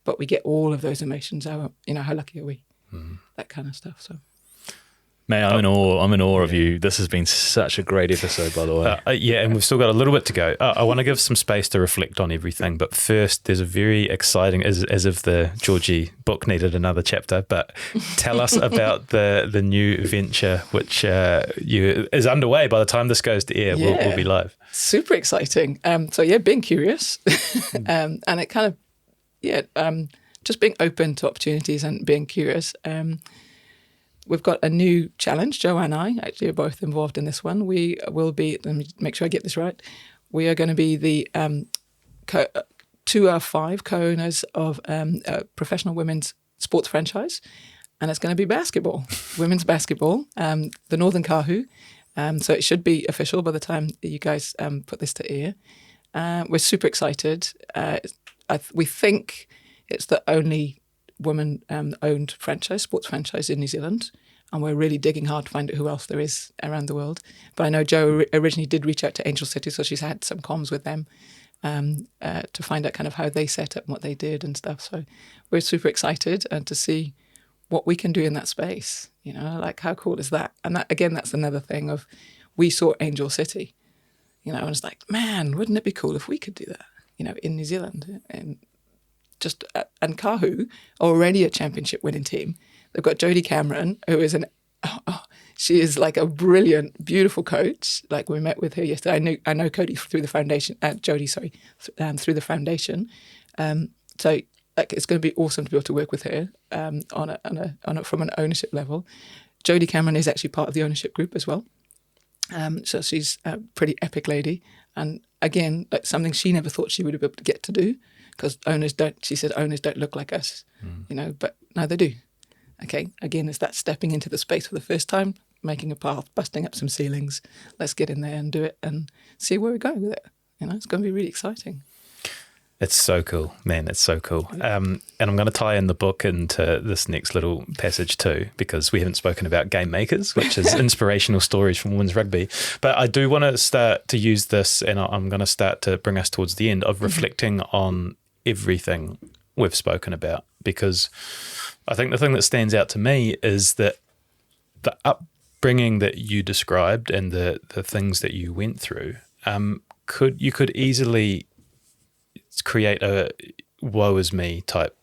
But we get all of those emotions out. How lucky are we? That kind of stuff. So. Mate, I'm in awe of you. This has been such a great episode, by the way. And we've still got a little bit to go. I want to give some space to reflect on everything, but first there's a very exciting, as if the Georgie book needed another chapter, but tell us about the new venture, which is underway. By the time this goes to air, we'll be live. Super exciting. Being curious and it kind of, just being open to opportunities and being curious. We've got a new challenge. Jo and I actually are both involved in this one. We will be, let me make sure I get this right. We are going to be the 2 out of 5 co-owners of a professional women's sports franchise. And it's going to be basketball, women's basketball, the Northern Kahu. So it should be official by the time that you guys put this to air. We're super excited. We think it's the only woman-owned sports franchise in New Zealand, and we're really digging hard to find out who else there is around the world. But I know Jo originally did reach out to Angel City, so she's had some comms with them to find out kind of how they set up and what they did and stuff. So we're super excited to see what we can do in that space. Like how cool is that? And that, again, that's another thing of, we saw Angel City, and it's like, man, wouldn't it be cool if we could do that, in New Zealand? And Kahu, already a championship winning team. They've got Jodie Cameron, who is she is like a brilliant, beautiful coach. Like, we met with her yesterday. I know Cody through the foundation, Jodie, sorry, through the foundation. So like, it's going to be awesome to be able to work with her on a from an ownership level. Jodie Cameron is actually part of the ownership group as well. So she's a pretty epic lady. And again, like, something she never thought she would be able to get to do, because owners don't look like us, but now they do. Okay, again, it's that stepping into the space for the first time, making a path, busting up some ceilings. Let's get in there and do it and see where we go with it. It's going to be really exciting. It's so cool, man. It's so cool. And I'm going to tie in the book into this next little passage too, because we haven't spoken about Game Makers, which is inspirational stories from women's rugby. But I do want to start to use this, and I'm going to start to bring us towards the end of reflecting on everything we've spoken about, because I think the thing that stands out to me is that the upbringing that you described and the things that you went through, you could easily create a woe is me type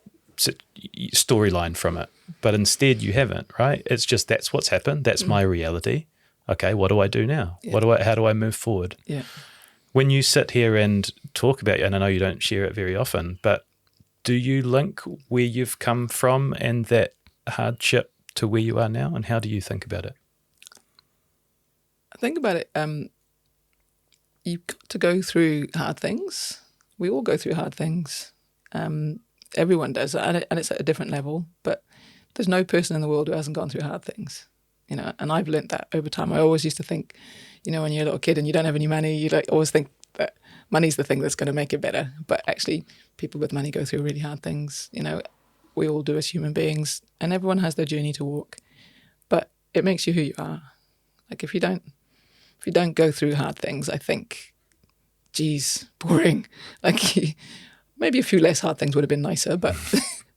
storyline from it, but instead you haven't, right? It's just, that's what's happened. That's my reality. Okay, what do I do now? Yeah. How do I move forward? Yeah. When you sit here and talk about it, and I know you don't share it very often, but do you link where you've come from and that hardship to where you are now? And how do you think about it? I think about it, you've got to go through hard things. We all go through hard things. Everyone does, and it's at a different level, but there's no person in the world who hasn't gone through hard things, and I've learnt that over time. I always used to think, when you're a little kid and you don't have any money, you always think that money's the thing that's going to make it better. But actually, people with money go through really hard things. We all do as human beings, and everyone has their journey to walk. But it makes you who you are. Like, if you don't go through hard things, I think, geez, boring. Like, maybe a few less hard things would have been nicer, but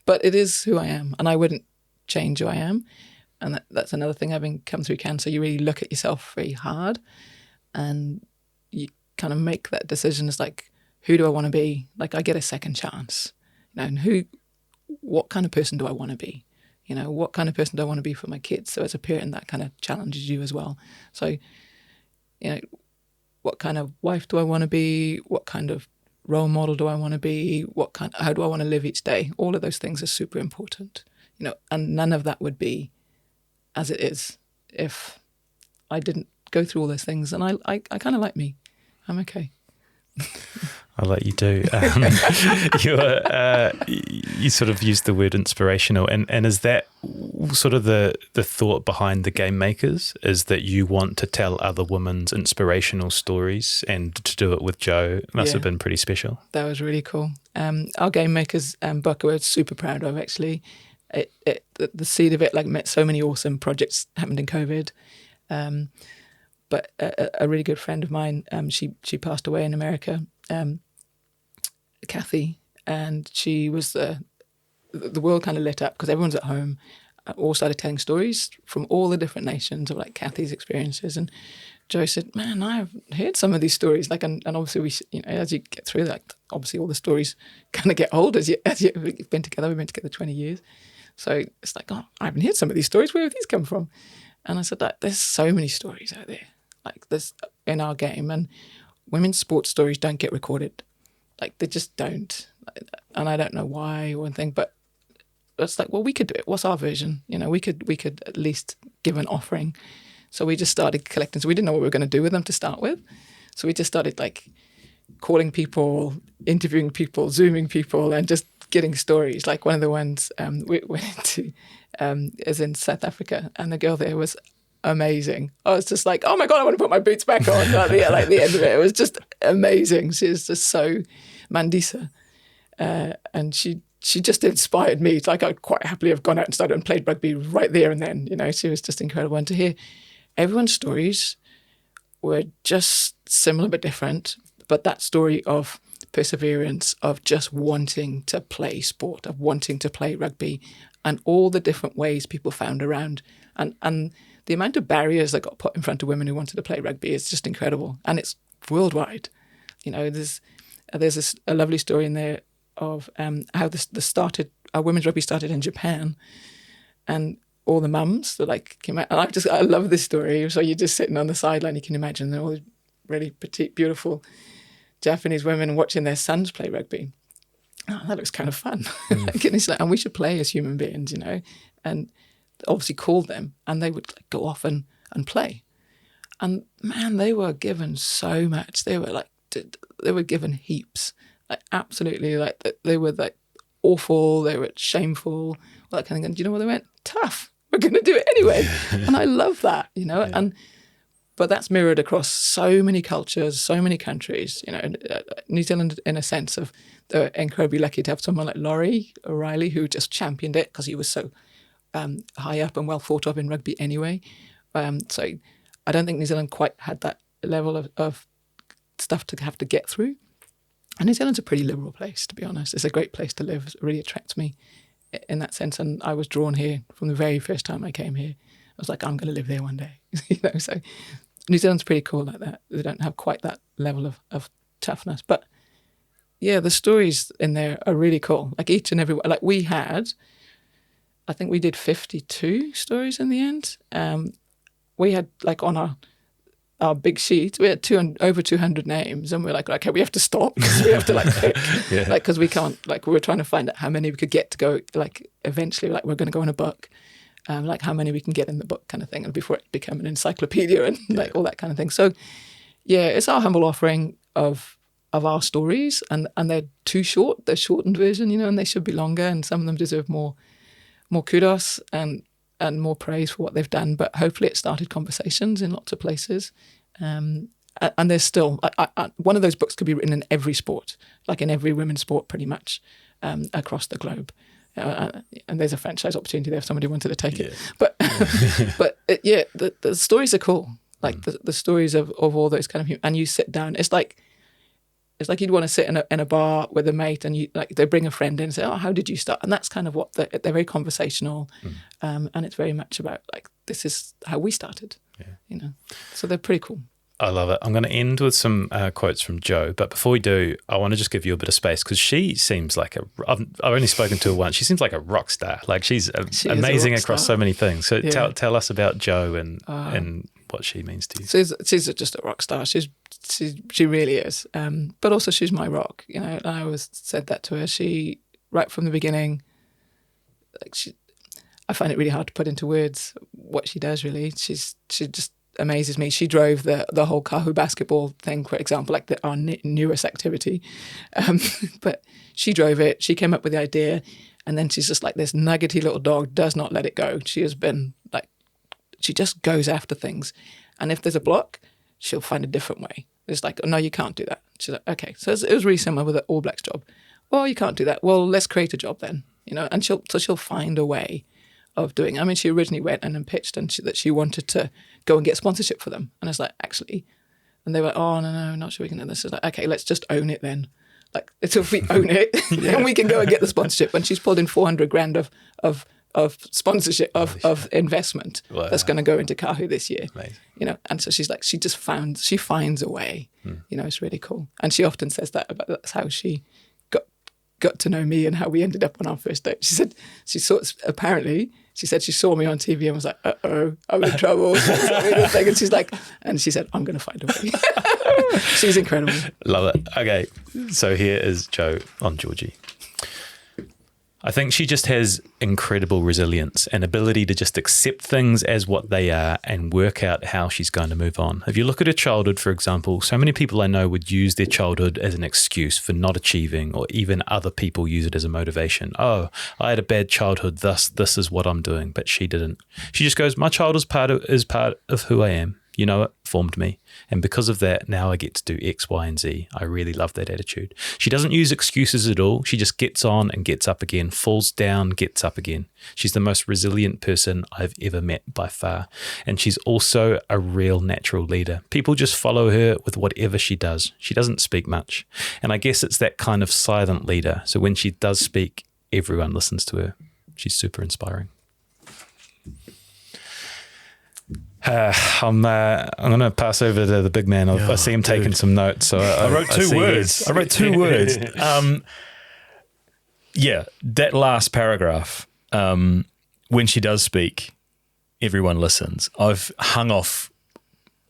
but it is who I am, and I wouldn't change who I am. And that's another thing, having come through cancer, you really look at yourself very hard, and you kind of make that decision. It's like, who do I want to be? Like, I get a second chance, and what kind of person do I want to be? What kind of person do I want to be for my kids? So as a parent, that kind of challenges you as well. So, what kind of wife do I want to be? What kind of role model do I want to be? How do I want to live each day? All of those things are super important, and none of that would be as it is if I didn't go through all those things. And I kind of like me. I'm okay. I like you do. You sort of used the word inspirational, and is that sort of the thought behind the Game Makers, is that you want to tell other women's inspirational stories, and to do it with Jo must have been pretty special. That was really cool. Our Game Makers book, we're super proud of, actually. The seed of it, met so many awesome projects happened in COVID. But a really good friend of mine, she passed away in America, Kathy, and she was the world kind of lit up because everyone's at home, all started telling stories from all the different nations of Kathy's experiences. And Jo said, "Man, I've heard some of these stories." And obviously as you get through that, obviously all the stories kind of get old as you've been together. We've been together 20 years, so it's like, oh, I haven't heard some of these stories. Where have these come from? And I said, there's so many stories out there like this in our game, and women's sports stories don't get recorded. They just don't. And I don't know why or anything, but it's well, we could do it. What's our version? We could at least give an offering. So we just started collecting. So we didn't know what we were going to do with them to start with. So we just started calling people, interviewing people, Zooming people, and just getting stories. One of the ones we went into is in South Africa, and the girl there was amazing. I was just like, oh my God, I want to put my boots back on. The end of it. It was just amazing. She was just so Mandisa. And she she just inspired me. It's like I'd quite happily have gone out and started and played rugby right there and then. You know, she was just incredible. And to hear everyone's stories were just similar but different. But that story of perseverance, of just wanting to play sport, of wanting to play rugby, and all the different ways people found around, and the amount of barriers that got put in front of women who wanted to play rugby is just incredible, and it's worldwide. You know, there's a lovely story in there of how our women's rugby started in Japan, and all the mums that like came out, and I love this story. So you're just sitting on the sideline, you can imagine they're all really petite, beautiful Japanese women watching their sons play rugby. Oh, that looks kind of fun. And we should play as human beings, you know, and obviously called them, and they would like, go off and play. And man, they were given so much. They were given heaps, like absolutely, like they were like awful, they were shameful, all that kind of thing. And do you know what they went? Tough. We're going to do it anyway. And I love that, you know, but that's mirrored across so many cultures, so many countries. You know, New Zealand, in a sense, they're incredibly lucky to have someone like Laurie O'Reilly who just championed it because he was so high up and well thought of in rugby anyway. So I don't think New Zealand quite had that level of stuff to have to get through. And New Zealand's a pretty liberal place, to be honest. It's a great place to live. It really attracts me in that sense. And I was drawn here from the very first time I came here. I was like, I'm going to live there one day. You know, so New Zealand's pretty cool like that. They don't have quite that level of toughness. But yeah, the stories in there are really cool. Like each and every, like I think we did 52 stories in the end. We had like on our big sheet, we had over 200 names, and we're like, okay, we have to stop because we have to like pick, like, because we can't, like, we were trying to find out how many we could get to go, like, eventually, like, we're going to go in a book, like how many we can get in the book kind of thing, and before it became an encyclopedia and like all that kind of thing. So yeah, it's our humble offering of our stories, and they're too short, they're shortened version, you know, and they should be longer, and some of them deserve more kudos and more praise for what they've done. But hopefully it started conversations in lots of places. And there's still, one of those books could be written in every sport, like in every women's sport pretty much, across the globe. And there's a franchise opportunity there if somebody wanted to take it. But the stories are cool. Like the stories of all those kind of, and you sit down, it's like you'd want to sit in a bar with a mate, and you like they bring a friend in and say, "Oh, how did you start?" And that's kind of what they're very conversational, and it's very much about like this is how we started, you know. So they're pretty cool. I love it. I'm going to end with some quotes from Jo, but before we do, I want to just give you a bit of space because she seems like I've only spoken to her once. She seems like a rock star. Like she's amazing across so many things. So tell us about Jo and what she means to you. She's just a rock star. She really is. But also she's my rock. You know, and I always said that to her. She, right from the beginning, like I find it really hard to put into words what she does. Really, she just amazes me. She drove the whole Kahu basketball thing, for example, like our newest activity. But she drove it. She came up with the idea, and then she's just like this nuggety little dog. Does not let it go. She has been like. She just goes after things. And if there's a block, she'll find a different way. It's like, oh, no, you can't do that. She's like, okay. So it was really similar with the All Blacks job. Well, you can't do that. Well, let's create a job then. You know, and she'll find a way of doing it. I mean, she originally went and pitched that she wanted to go and get sponsorship for them. And it's like, actually, and they were like, oh, no, not sure we can do this. It's like, okay, let's just own it then. Like, if we own it, then we can go and get the sponsorship. And she's pulled in 400 grand of sponsorship, of investment that's going to go into Kahu this year. Amazing. You know, and so she's like, she finds a way. You know, it's really cool. And she often says that's how she got to know me and how we ended up on our first date. She said she saw me on TV and was like, uh-oh, I'm in trouble. And she said, I'm going to find a way. She's incredible. Love it. Okay, so here is Jo on Georgie. I think she just has incredible resilience and ability to just accept things as what they are and work out how she's going to move on. If you look at her childhood, for example, so many people I know would use their childhood as an excuse for not achieving, or even other people use it as a motivation. Oh, I had a bad childhood, thus this is what I'm doing. But she didn't. She just goes, my childhood is part of who I am. You know, transformed me. And because of that, now I get to do X, Y, and Z. I really love that attitude. She doesn't use excuses at all. She just gets on and gets up again, falls down, gets up again. She's the most resilient person I've ever met by far. And she's also a real natural leader. People just follow her with whatever she does. She doesn't speak much. And I guess it's that kind of silent leader. So when she does speak, everyone listens to her. She's super inspiring. I'm going to pass over to the big man. I see him taking some notes. So I wrote two words. I wrote 2 words. Yeah, that last paragraph, when she does speak, everyone listens. I've hung off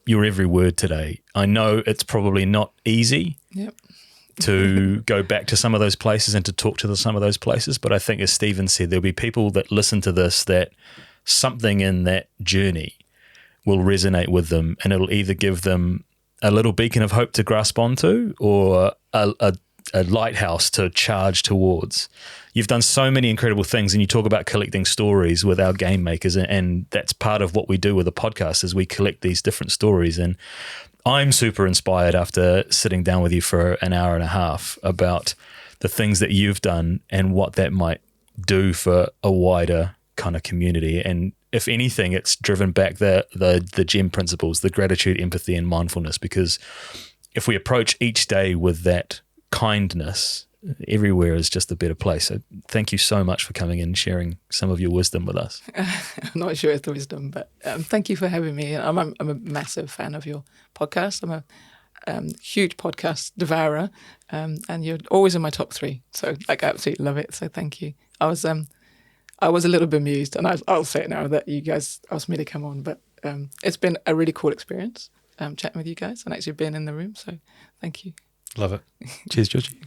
your every word today. I know it's probably not easy to go back to some of those places and to talk to some of those places, but I think, as Stephen said, there'll be people that listen to this that something in that journey will resonate with them, and it'll either give them a little beacon of hope to grasp onto or a lighthouse to charge towards. You've done so many incredible things, and you talk about collecting stories with our game makers, and that's part of what we do with the podcast is we collect these different stories. And I'm super inspired after sitting down with you for an hour and a half about the things that you've done and what that might do for a wider kind of community. And if anything, it's driven back the GEM principles, the gratitude, empathy, and mindfulness, because if we approach each day with that kindness, everywhere is just a better place. So thank you so much for coming in and sharing some of your wisdom with us. I'm not sure it's the wisdom, but thank you for having me. I'm a massive fan of your podcast. I'm a huge podcast devourer, and you're always in my top 3. So I absolutely love it. So thank you. I was a little bemused, and I'll say it now that you guys asked me to come on, but it's been a really cool experience chatting with you guys and actually being in the room. So thank you. Love it. Cheers, Georgie.